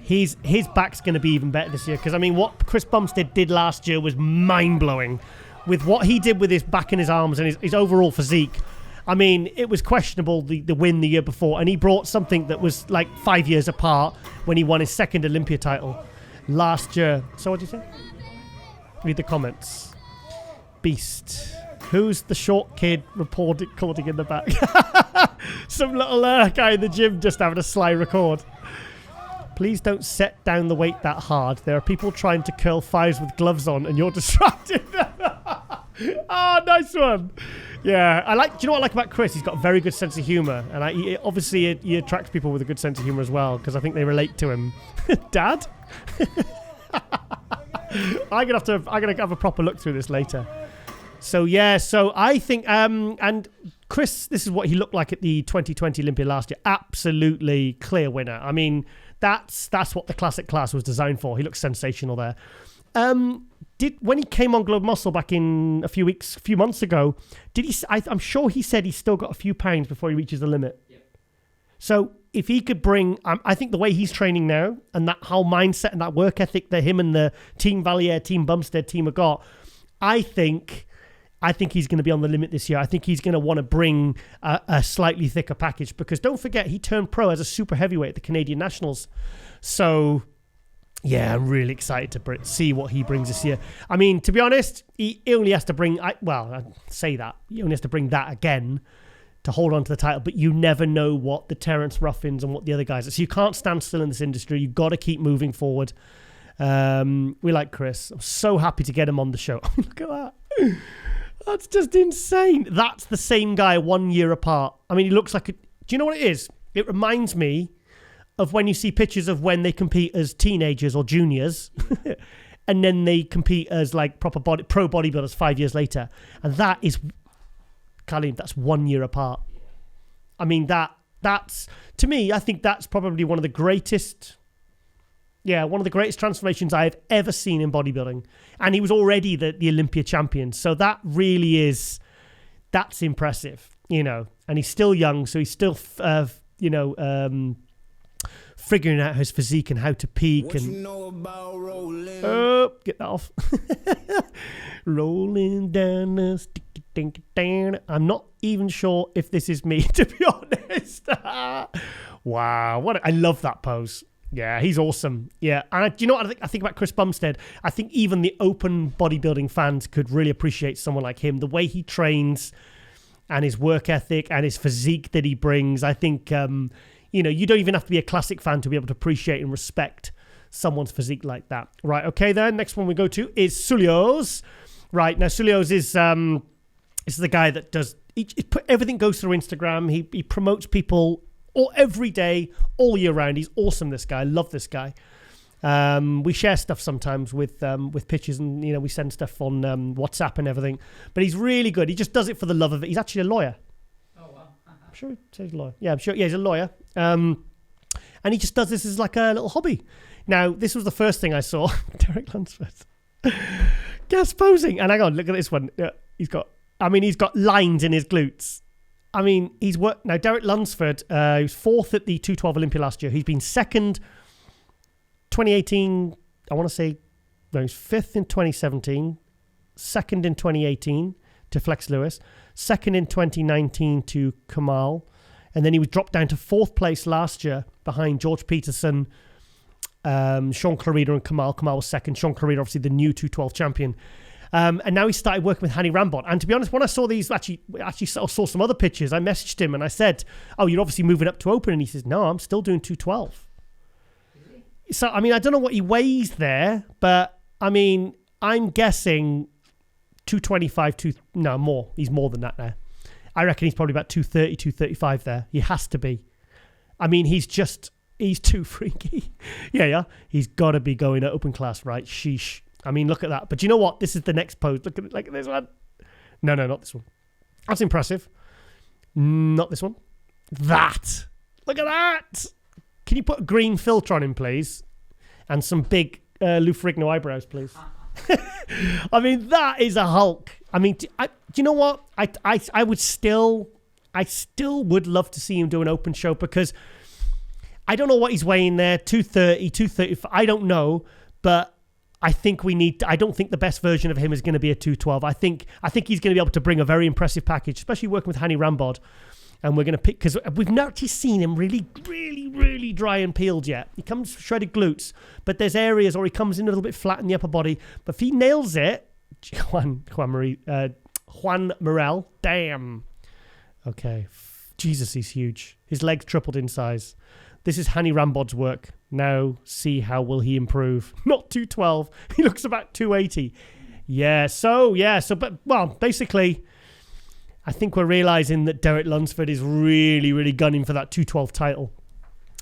His back's going to be even better this year, because, I mean, what Chris Bumstead did last year was mind-blowing. With what he did with his back and his arms and his overall physique, I mean, it was questionable, the win the year before, and he brought something that was like 5 years apart when he won his 2nd Olympia title last year. So what do you say? Read the comments. Beast. Who's the short kid recording in the back? Some little guy in the gym just having a sly record. Please don't set down the weight that hard. There are people trying to curl 5s with gloves on and you're distracted. Oh, nice one. Yeah, do you know what I like about Chris? He's got a very good sense of humour. And he attracts people with a good sense of humour as well, because I think they relate to him. Dad? I'm gonna have a proper look through this later. So I think and Chris, this is what he looked like at the 2020 Olympia last year. Absolutely clear winner. I mean, that's what the classic class was designed for. He looks sensational there. When he came on Globe Muscle back in a few months ago, I'm sure he said he's still got a few pounds before he reaches the limit. Yep. So if he could bring, I think the way he's training now and that whole mindset and that work ethic that him and the Team Valliere, Team Bumstead team have got, I think he's going to be on the limit this year. I think he's going to want to bring a slightly thicker package, because don't forget, he turned pro as a super heavyweight at the Canadian Nationals. So, yeah, I'm really excited to see what he brings this year. I mean, to be honest, he only has to bring, he only has to bring that again to hold on to the title, but you never know what the Terence Ruffins and what the other guys are. So you can't stand still in this industry. You've got to keep moving forward. We like Chris. I'm so happy to get him on the show. Look at that. That's just insane. That's the same guy 1 year apart. I mean, he looks like do you know what it is? It reminds me of when you see pictures of when they compete as teenagers or juniors and then they compete as like pro bodybuilders 5 years later. And that is, Khalid, that's 1 year apart. I mean, that's, to me, I think that's probably one of the greatest transformations I have ever seen in bodybuilding. And he was already the Olympia champion. So that really that's impressive, you know. And he's still young, so he's still, figuring out his physique and how to peak. What and you know about rolling? Oh, get that off. Rolling down the sticky dinky down. I'm not even sure if this is me, to be honest. Wow, I love that pose. Yeah, he's awesome. Yeah, and do you know what I think about Chris Bumstead? I think even the open bodybuilding fans could really appreciate someone like him. The way he trains and his work ethic and his physique that he brings. I think, you don't even have to be a classic fan to be able to appreciate and respect someone's physique like that. Right, okay then. Next one we go to is Sulio's. Right, now Sulio's is the guy that does... everything goes through Instagram. He promotes people every day, all year round. He's awesome, this guy. I love this guy. We share stuff sometimes with pictures, and we send stuff on WhatsApp and everything. But he's really good. He just does it for the love of it. He's actually a lawyer. Oh wow! I'm sure he says he's a lawyer. Yeah, I'm sure. Yeah, he's a lawyer. And he just does this as like a little hobby. Now, this was the first thing I saw. Derek Lunsford guest posing, and hang on, look at this one. He's got lines in his glutes. I mean, he's worked now. Derek Lunsford, he was 4th at the 212 Olympia last year. He's been 2nd, 2018. I want to say, no, he's 5th in 2017, 2nd in 2018 to Flex Lewis, 2nd in 2019 to Kamal, and then he was dropped down to 4th place last year behind George Peterson, Sean Clarida, and Kamal. Kamal was 2nd. Sean Clarida, obviously the new 212 champion. And now he started working with Hani Rambod. And to be honest, when I saw these, actually saw some other pictures, I messaged him and I said, "Oh, you're obviously moving up to open." And he says, "No, I'm still doing 212. So, I mean, I don't know what he weighs there, but I mean, I'm guessing 225, no, more. He's more than that there. I reckon he's probably about 230, 235 there. He has to be. I mean, he's too freaky. Yeah. He's got to be going at open class, right? Sheesh. I mean, look at that. But you know what? This is the next pose. Look at this one. No, not this one. That's impressive. Not this one. That. Look at that. Can you put a green filter on him, please? And some big Lou Ferrigno eyebrows, please. I mean, that is a Hulk. I mean, do you know what? I still would love to see him do an open show, because I don't know what he's weighing there. 230, 235. I don't know, but I don't think the best version of him is going to be a 212. I think he's going to be able to bring a very impressive package, especially working with Hani Rambod. And we're going to pick, because we've not actually seen him really, really, really dry and peeled yet. He comes shredded glutes, but there's areas, or he comes in a little bit flat in the upper body. But if he nails it, Juan Morel, damn. Okay. Jesus, he's huge. His legs tripled in size. This is Hani Rambod's work. Now see how will he improve. Not 212. He looks about 280. But basically, I think we're realizing that Derek Lunsford is really, really gunning for that 212 title.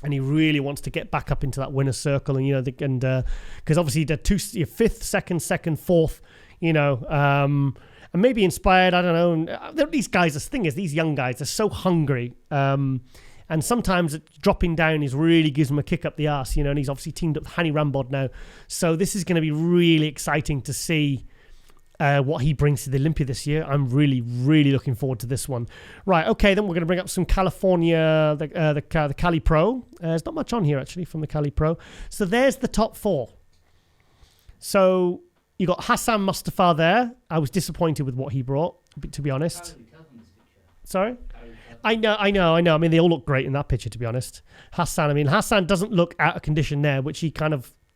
And he really wants to get back up into that winner's circle. And, because obviously he did 5th, 2nd, 4th, and maybe inspired, I don't know. These guys, the thing is, these young guys are so hungry. And sometimes dropping down really gives him a kick up the arse, and he's obviously teamed up with Hani Rambod now. So this is going to be really exciting to see what he brings to the Olympia this year. I'm really, really looking forward to this one. Right, okay, then we're going to bring up some California, the Cali Pro. There's not much on here, actually, from the Cali Pro. So there's the top 4. So you got Hassan Mustafa there. I was disappointed with what he brought, to be honest. Sorry? I know. I mean, they all look great in that picture, to be honest. Hassan doesn't look out of condition there, which he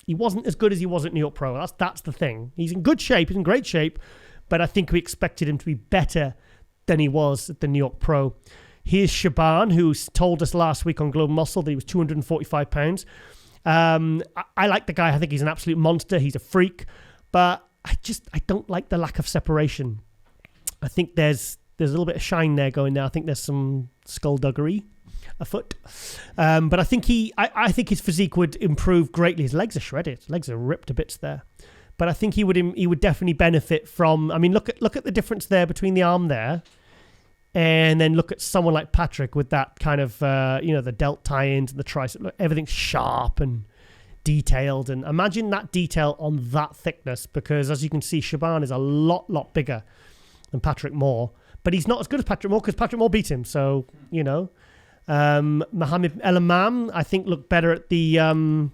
wasn't as good as he was at New York Pro. That's the thing. He's in good shape. He's in great shape. But I think we expected him to be better than he was at the New York Pro. Here's Shaban, who told us last week on Global Muscle that he was 245 pounds. I like the guy. I think he's an absolute monster. He's a freak. But I don't like the lack of separation. I think there's a little bit of shine there going there. I think there's some skullduggery afoot. But I think I think his physique would improve greatly. His legs are shredded. His legs are ripped to bits there. But I think he would definitely benefit from. I mean, look at the difference there between the arm there, and then look at someone like Patrick with that kind of the delt tie-ins and the tricep. Look, everything's sharp and detailed, and imagine that detail on that thickness. Because as you can see, Shaban is a lot bigger than Patrick Moore, but he's not as good as Patrick Moore because Patrick Moore beat him. So Mohamed El Imam, I think, looked better at the.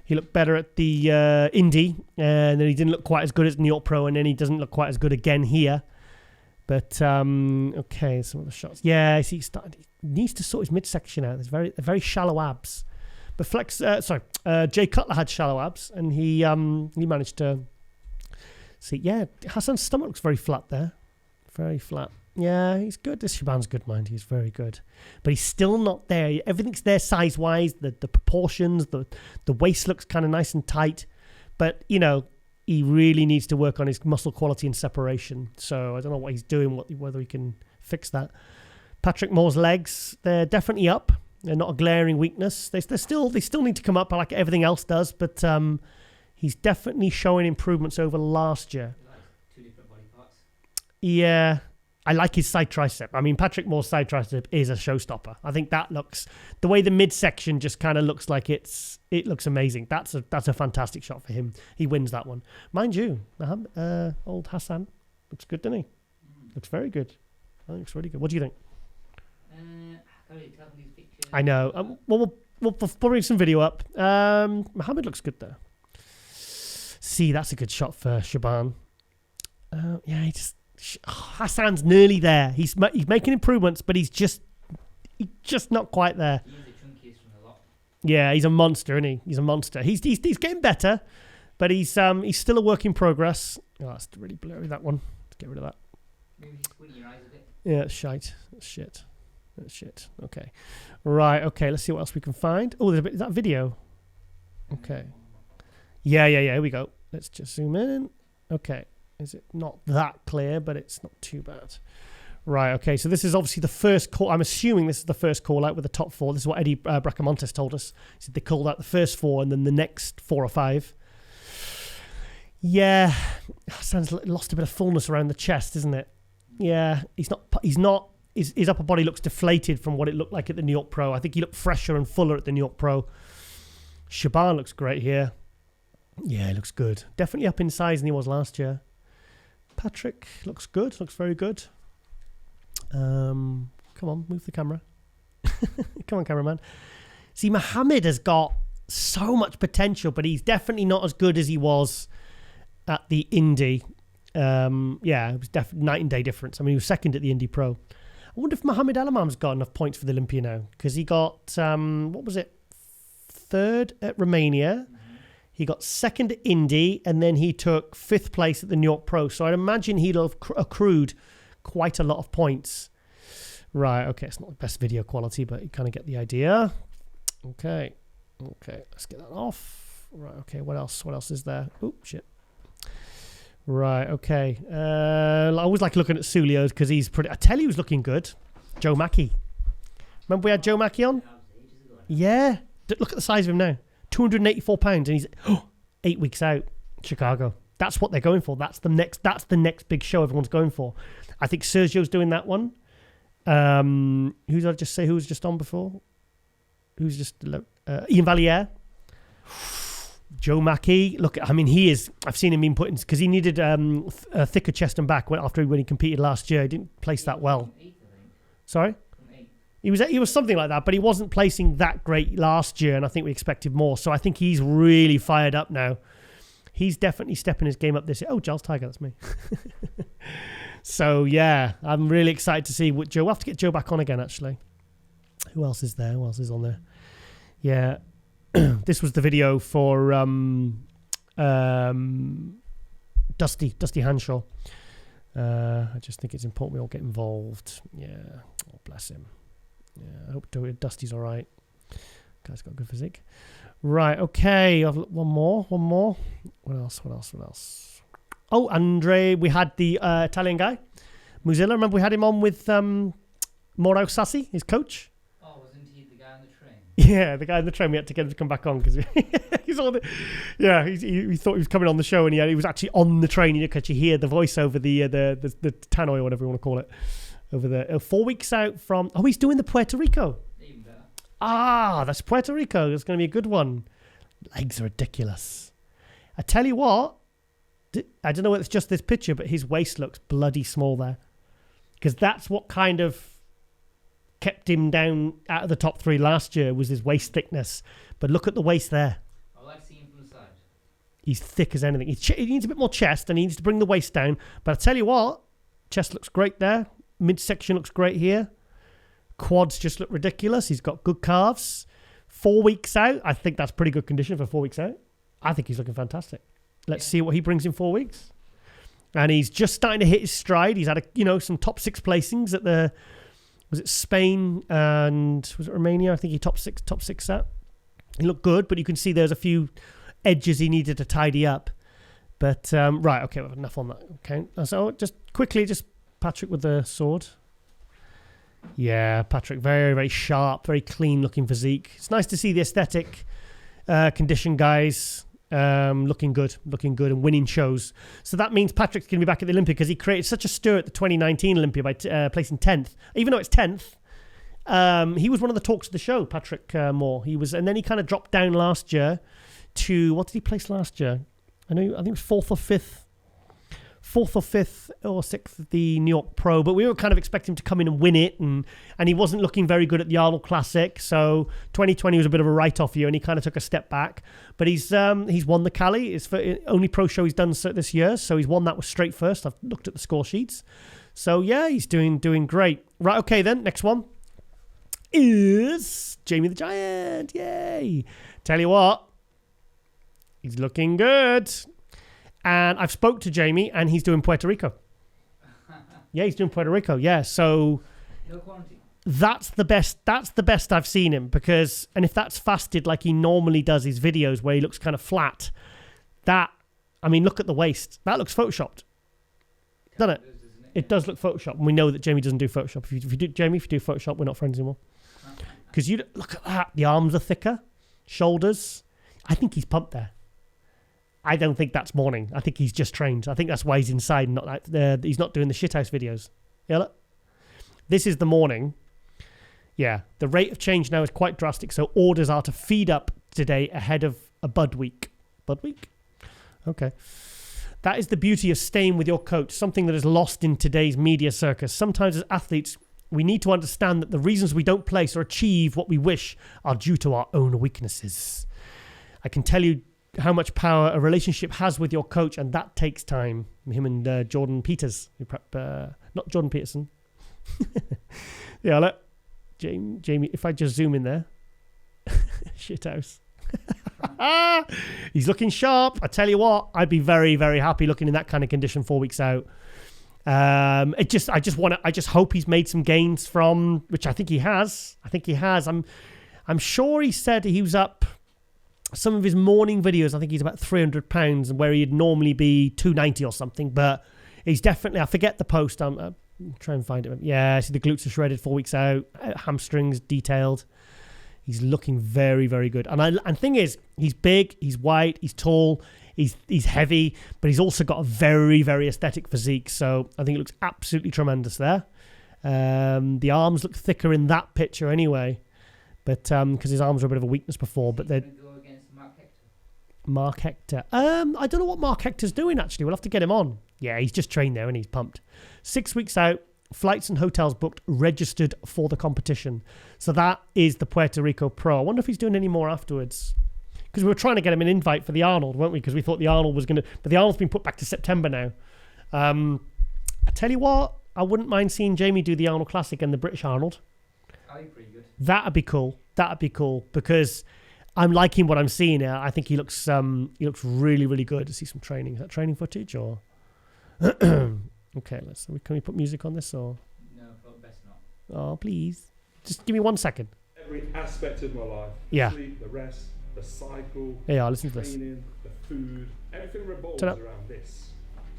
He looked better at the Indy, and then he didn't look quite as good as New York Pro, and then he doesn't look quite as good again here. But, okay, some of the shots. Yeah, he needs to sort his midsection out. There's very shallow abs. But Jay Cutler had shallow abs, and he managed to see. Yeah, Hassan's stomach looks very flat there. Very flat. Yeah, he's good. This Shaban's good, mind. He's very good. But he's still not there. Everything's there size-wise. The proportions, the waist looks kind of nice and tight. But, he really needs to work on his muscle quality and separation. So I don't know what he's doing, whether he can fix that. Patrick Moore's legs, they're definitely up. They're not a glaring weakness. They still need to come up like everything else does. But he's definitely showing improvements over last year. Two different body parts. Yeah. I like his side tricep. I mean, Patrick Moore's side tricep is a showstopper. I think that looks, the way the midsection just kind of looks like it looks amazing. That's a fantastic shot for him. He wins that one. Mind you, old Hassan looks good, doesn't he? Looks very good. I think looks really good. What do you think? I can't really tell from these pictures. I know. We'll bring some video up. Mohammed looks good there. See, that's a good shot for Shaban. Hassan's nearly there. He's making improvements, but he's just not quite there. He's the chunkiest from the lot. Yeah, he's a monster, isn't he? He's a monster. He's getting better, but he's still a work in progress. Oh, that's really blurry, that one. Let's get rid of that. Maybe squint your eyes a bit. Yeah, it's shite. That's shit. That's shit. Okay. Right, okay, let's see what else we can find. Oh, there's a bit, is that video? Okay. Yeah, here we go. Let's just zoom in. Okay. Is it not that clear, but it's not too bad. Right, okay, so this is obviously the first call. I'm assuming this is the first call out with the top four. This is what Eddie Bracamontes told us. He said they called out the first four and then the next 4 or 5. Yeah, Hassan's lost a bit of fullness around the chest, isn't it? Yeah, his upper body looks deflated from what it looked like at the New York Pro. I think he looked fresher and fuller at the New York Pro. Shaban looks great here. Yeah, he looks good. Definitely up in size than he was last year. Patrick looks good. Looks very good. Come on, move the camera. Come on, cameraman. See, Mohammed has got so much potential, but he's definitely not as good as he was at the Indy. It was definitely night and day difference. I mean, he was second at the Indy Pro. I wonder if Mohamed El Imam's got enough points for the Olympia now, because he got, 3rd at Romania. He got 2nd at Indy, and then he took 5th place at the New York Pro. So I'd imagine he'd have accrued quite a lot of points. Right, okay, it's not the best video quality, but you kind of get the idea. Okay, let's get that off. Right, okay, what else? What else is there? Oh, shit. Right, okay. I always like looking at Sulio's because he's pretty... I tell you, he was looking good. Joe Mackey. Remember we had Joe Mackey on? Yeah. Look at the size of him now. 284 pounds, and he's 8 weeks out. Chicago. That's what they're going for. That's the next big show everyone's going for. I think Sergio's doing that one. Who did I just say? Who was just on before? Who's just Ian Valliere? Joe Mackey. Look, I mean, he is. I've seen him being put in because he needed a thicker chest and back when he competed last year. He didn't place that well. Sorry. He was something like that, but he wasn't placing that great last year, and I think we expected more. So I think he's really fired up now. He's definitely stepping his game up this year. Oh, Giles Tiger, that's me. So yeah, I'm really excited to see what Joe. We'll have to get Joe back on again, actually. Who else is there? Who else is on there? Yeah, this was the video for Dusty Hanshaw. I just think it's important we all get involved. Yeah. bless him. Yeah, I hope Dusty's all right. Guy's got good physique. Right, okay. I've one more. What else? Oh, Andre, we had the Italian guy, Muscular. Remember we had him on with Mauro Sassi, his coach? Oh, wasn't he the guy on the train? Yeah, the guy on the train. We had to get him to come back on because he thought he was coming on the show, and he was actually on the train. You could hear the voice over the tannoy or whatever you want to call it over there. 4 weeks out from. Oh, he's doing the Puerto Rico. Even better. Ah, that's Puerto Rico. It's going to be a good one. Legs are ridiculous. I tell you what, I don't know if it's just this picture, but his waist looks bloody small there. Because that's what kind of kept him down out of the top 3 last year was his waist thickness. But look at the waist there. I like seeing him from the side. He's thick as anything. He needs a bit more chest and he needs to bring the waist down. But I tell you what, chest looks great there. Midsection looks great here. Quads just look ridiculous. He's got good calves. 4 weeks out. I think that's pretty good condition for 4 weeks out. I think he's looking fantastic. Let's see what he brings in 4 weeks. And he's just starting to hit his stride. He's had some top 6 placings at was it Spain and was it Romania? I think he top six out. He looked good, but you can see there's a few edges he needed to tidy up. But right, okay, we've enough on that. Okay, so just quickly, Patrick with the sword. Yeah, Patrick, very, very sharp, very clean looking physique. It's nice to see the aesthetic condition guys looking good and winning shows. So that means Patrick's going to be back at the Olympia because he created such a stir at the 2019 Olympia by placing 10th. Even though it's 10th, he was one of the talks of the show, Patrick Moore. He was, and then he kind of dropped down last year to, what did he place last year? I think it was 4th or 5th or 6th at the New York Pro, but we were kind of expecting him to come in and win it, and he wasn't looking very good at the Arnold Classic, so 2020 was a bit of a write-off year, and he kind of took a step back. But he's won the Cali. It's the only pro show he's done this year, so he's won that with straight first. I've looked at the score sheets. So, yeah, he's doing great. Right, okay then, next one is Jamie the Giant. Yay! Tell you what, he's looking good. And I've spoke to Jamie, and he's doing Puerto Rico. Yeah, he's doing Puerto Rico. Yeah, so No quarantine. that's the best I've seen him because, and if that's fasted like he normally does his videos where he looks kind of flat, look at the waist. That looks photoshopped, doesn't it? It does look photoshopped, and we know that Jamie doesn't do Photoshop. If you do Photoshop, we're not friends anymore. Because you look at that, the arms are thicker, shoulders. I think he's pumped there. I don't think that's morning. I think he's just trained. I think that's why he's inside and he's not doing the shithouse videos. Yeah, look. This is the morning. Yeah, the rate of change now is quite drastic. So orders are to feed up today ahead of a Bud Week. Bud Week? Okay. That is the beauty of staying with your coach, something that is lost in today's media circus. Sometimes as athletes, we need to understand that the reasons we don't place or achieve what we wish are due to our own weaknesses. I can tell you how much power a relationship has with your coach, and that takes time. Him and Jordan Peters, not Jordan Peterson. Yeah, look, Jamie. If I just zoom in there, shithouse. He's looking sharp. I tell you what, I'd be very, very happy looking in that kind of condition 4 weeks out. I just hope he's made some gains from, which I think he has. I'm sure he said he was up. Some of his morning videos, I think he's about 300 pounds, where he'd normally be 290 or something. But he's definitely, I forget the post. I'm try and find it. Yeah, see the glutes are shredded 4 weeks out, hamstrings detailed. He's looking very, very good. And thing is, he's big, he's white, he's tall, he's heavy, but he's also got a very, very aesthetic physique. So I think it looks absolutely tremendous there. The arms look thicker in that picture anyway, but because his arms were a bit of a weakness before. But they're Mark Hector. I don't know what Mark Hector's doing, actually. We'll have to get him on. Yeah, he's just trained there and he's pumped. 6 weeks out, flights and hotels booked, registered for the competition. So that is the Puerto Rico Pro. I wonder if he's doing any more afterwards. Because we were trying to get him an invite for the Arnold, weren't we? Because we thought the Arnold was going to... But the Arnold's been put back to September now. I tell you what, I wouldn't mind seeing Jamie do the Arnold Classic and the British Arnold. That'd be pretty good. That'd be cool. Because... I'm liking what I'm seeing here. I think he looks really, really good. To see some training. Is that training footage or? Okay, can we put music on this or? No, but best Oh, please. Just give me 1 second. Every aspect of my life. Yeah. Sleep, the rest, the cycle, Yeah, listen to this. training, the food, everything revolves Ta-da. around this.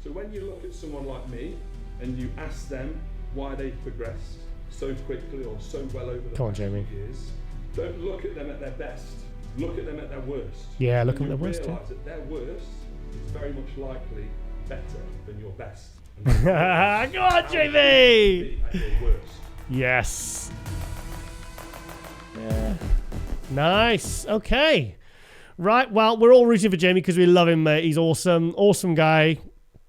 So when you look at someone like me and you ask them why they've progressed so quickly or so well over the Come on, past Jamie. few years, don't look at them at their best. Look at them at their worst. Yeah, look And at their worst, You yeah. realise that their worst is very much likely better than your best. Go on, Jamie! At your worst. Yes. Yeah. Nice. Okay. Right. Well, we're all rooting for Jamie because we love him, mate. He's awesome. Awesome guy.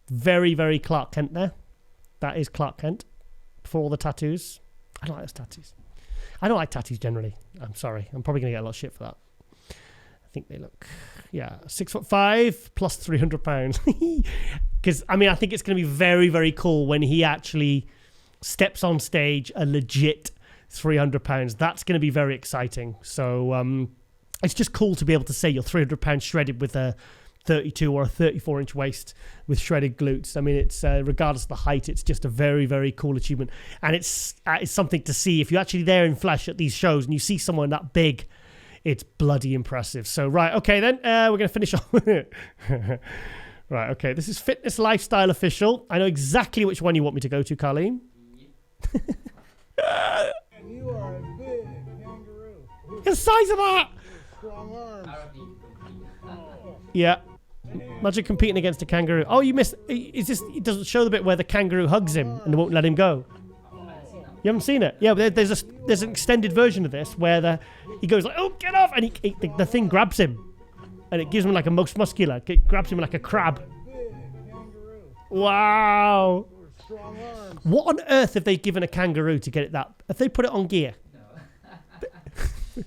Very, very Clark Kent there. That is Clark Kent. For all the tattoos. I don't like those tattoos. I don't like tattoos generally. I'm sorry. I'm probably going to get a lot of shit for that. I think they look, 6'5" plus 300 pounds. Because, I mean, I think it's going to be very, very cool when he actually steps on stage a legit 300 pounds. That's going to be very exciting. So it's just cool to be able to say you're 300 pounds shredded with a 32 or a 34 inch waist with shredded glutes. I mean, it's regardless of the height, it's just a very, very cool achievement. And it's something to see. If you're actually there in flesh at these shows and you see someone that big, it's bloody impressive. So, right, okay, then we're going to finish off with it. Right, okay, this is Fitness Lifestyle Official. I know exactly which one you want me to go to, Carleen. You are a big kangaroo. The size of that! Strong arms. Yeah. Imagine competing against a kangaroo. Oh, you missed. Is this? It doesn't show the bit where the kangaroo hugs him and they won't let him go. You haven't seen it? Yeah, but there's an extended version of this where he goes like, "Oh, get off!" and the thing grabs him, and it gives him like a most muscular. It grabs him like a crab. Wow. Strong arms. What on earth have they given a kangaroo to get it that? Have they put it on gear? No.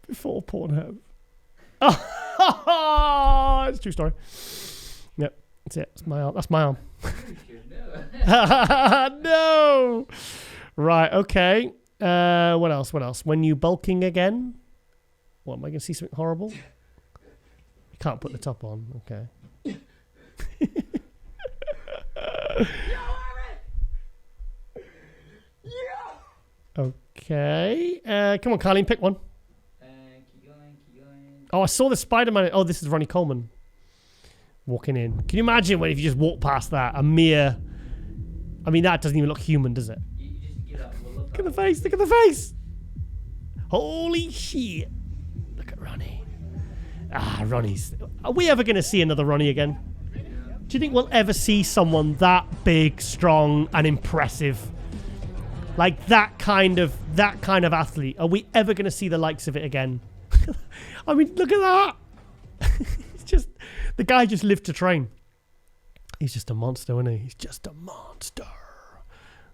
Before Pornhub. Oh, it's a true story. Yep, that's it. That's my arm. That's my arm. No. Right. Okay. What else? What else? When you bulking again? What, am I going to see something horrible? You can't put the top on. Okay. Okay. Come on, Carleen, pick one. Keep going. Oh, I saw the Spider-Man. Oh, this is Ronnie Coleman walking in. Can you imagine if you just walk past that? A mere... I mean, that doesn't even look human, does it? You just get up. We'll Look at the face. Look at the face. Holy shit. Look at Ronnie. Ronnie's... Are we ever going to see another Ronnie again? Do you think we'll ever see someone that big, strong, and impressive? Like that kind of athlete. Are we ever going to see the likes of it again? I mean, look at that. It's just... The guy just lived to train. He's just a monster, isn't he? He's just a monster.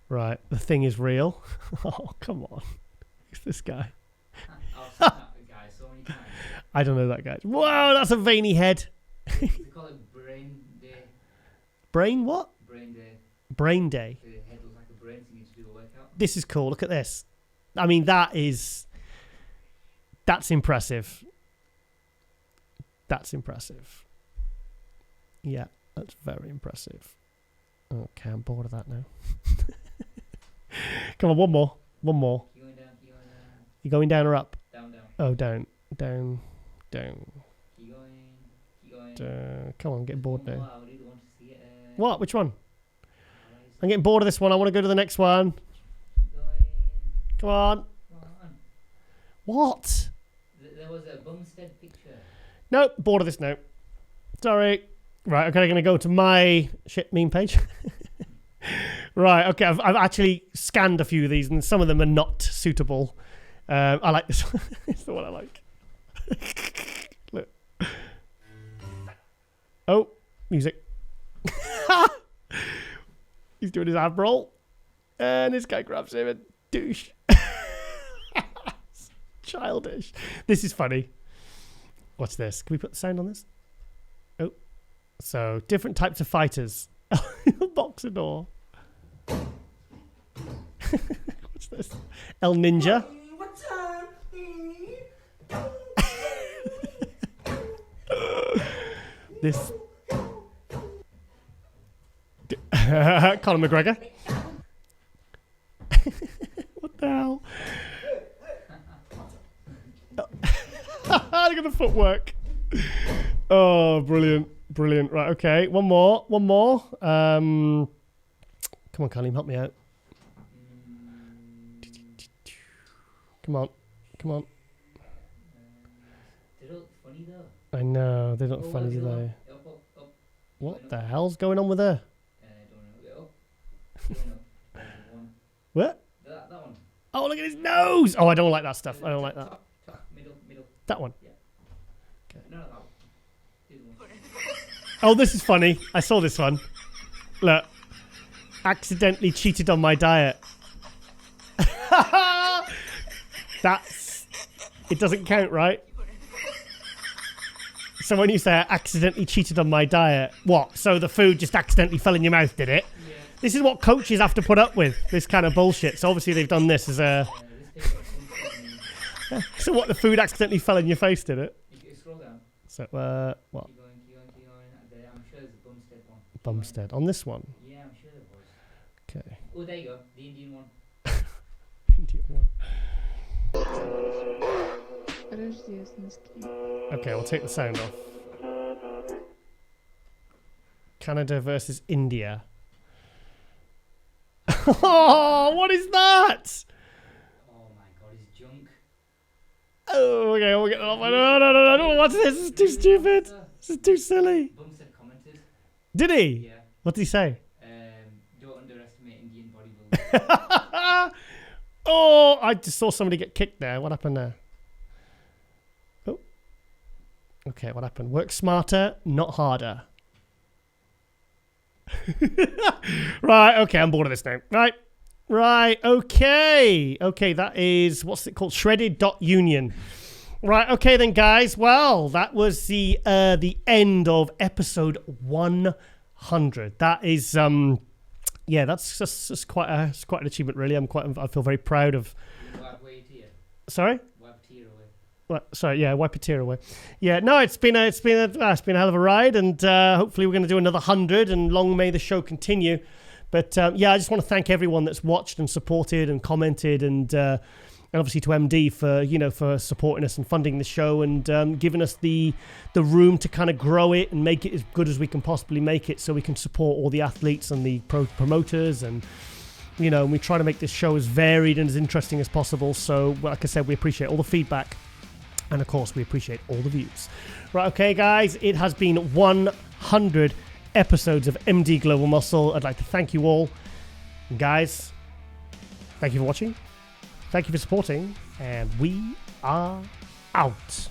Right, the thing is real. Oh, come on. Who's this guy? I've seen that guy so many times. I don't know that guy. Whoa, that's a veiny head. They call it brain day. Brain what? Brain day. Brain day. The head looks like a brain, so you need to do the workout. This is cool. Look at this. I mean, that's impressive. That's impressive. Yeah, that's very impressive. Okay, I'm bored of that now. Come on, one more. One more. Keep going down. You going down or up? Down. Oh, down. Keep going. Down. Come on, I'm getting bored now. I really want to see it. What? Which one? I'm getting bored of this one. I want to go to the next one. Keep going. Come on. Come on. What? There was a Bumstead picture. Nope, bored of this now. Sorry. Right, okay, I'm going to go to my shit meme page. Right, okay, I've actually scanned a few of these, and some of them are not suitable. I like this one. It's the one I like. Look. Oh, music. He's doing his ab roll, and this guy grabs him and douche. Childish. This is funny. What's this? Can we put the sound on this? Oh. So, different types of fighters. Boxador. What's this? El Ninja. This. Conor McGregor. What? the hell? Look at the footwork. Oh, brilliant. Brilliant. Right, okay. One more. Come on, Kalim, help me out. Come on. They look funny though. I know, they look funny, do they? Up. What the hell's going on with her? I don't know. Up. One. What? That one. Oh, look at his nose! Oh, I don't like that stuff. I don't like that. Top, middle. That one. Yeah. Okay. No, that one. This one. Oh, this is funny. I saw this one. Look. Accidentally cheated on my diet. It doesn't count, right? So when you say I accidentally cheated on my diet, what? So the food just accidentally fell in your mouth, did it? Yeah. This is what coaches have to put up with, this kind of bullshit. So obviously they've done this as a... So what, the food accidentally fell in your face, did it? You scroll down. So, what? Keep going. I'm sure there's a Bumstead one. Bumstead. On this one? Yeah, I'm sure there was. Okay. Oh, there you go. The Indian one. Indian one. Okay, we'll take the sound off. Canada versus India. Oh, what is that? Oh my god, it's junk. Oh, okay, we'll get it off. No, I don't know what's this. This is too stupid. This is too silly. Bumstead commented. Did he? Yeah. What did he say? Don't underestimate Indian bodybuilding. Oh, I just saw somebody get kicked there. What happened there? Oh. Okay, what happened? Work smarter, not harder. Right, okay, I'm bored of this now. Right, okay. Okay, that is, what's it called? Shredded.union. Right, okay then, guys. Well, that was the end of episode 100. That is, yeah, that's just quite an achievement, really. I feel very proud of. Sorry? Wipe a tear away. Sorry, yeah, wipe a tear away. Yeah, no, it's been a hell of a ride, and hopefully we're going to do another 100, and long may the show continue. But yeah, I just want to thank everyone that's watched and supported and commented, and obviously to MD for supporting us and funding the show and giving us the room to kind of grow it and make it as good as we can possibly make it, so we can support all the athletes and the promoters, and we try to make this show as varied and as interesting as possible. So like I said, we appreciate all the feedback. And of course, we appreciate all the views. Right, okay, guys, it has been 100 episodes of MD Global Muscle. I'd like to thank you all. And guys, thank you for watching. Thank you for supporting. And we are out.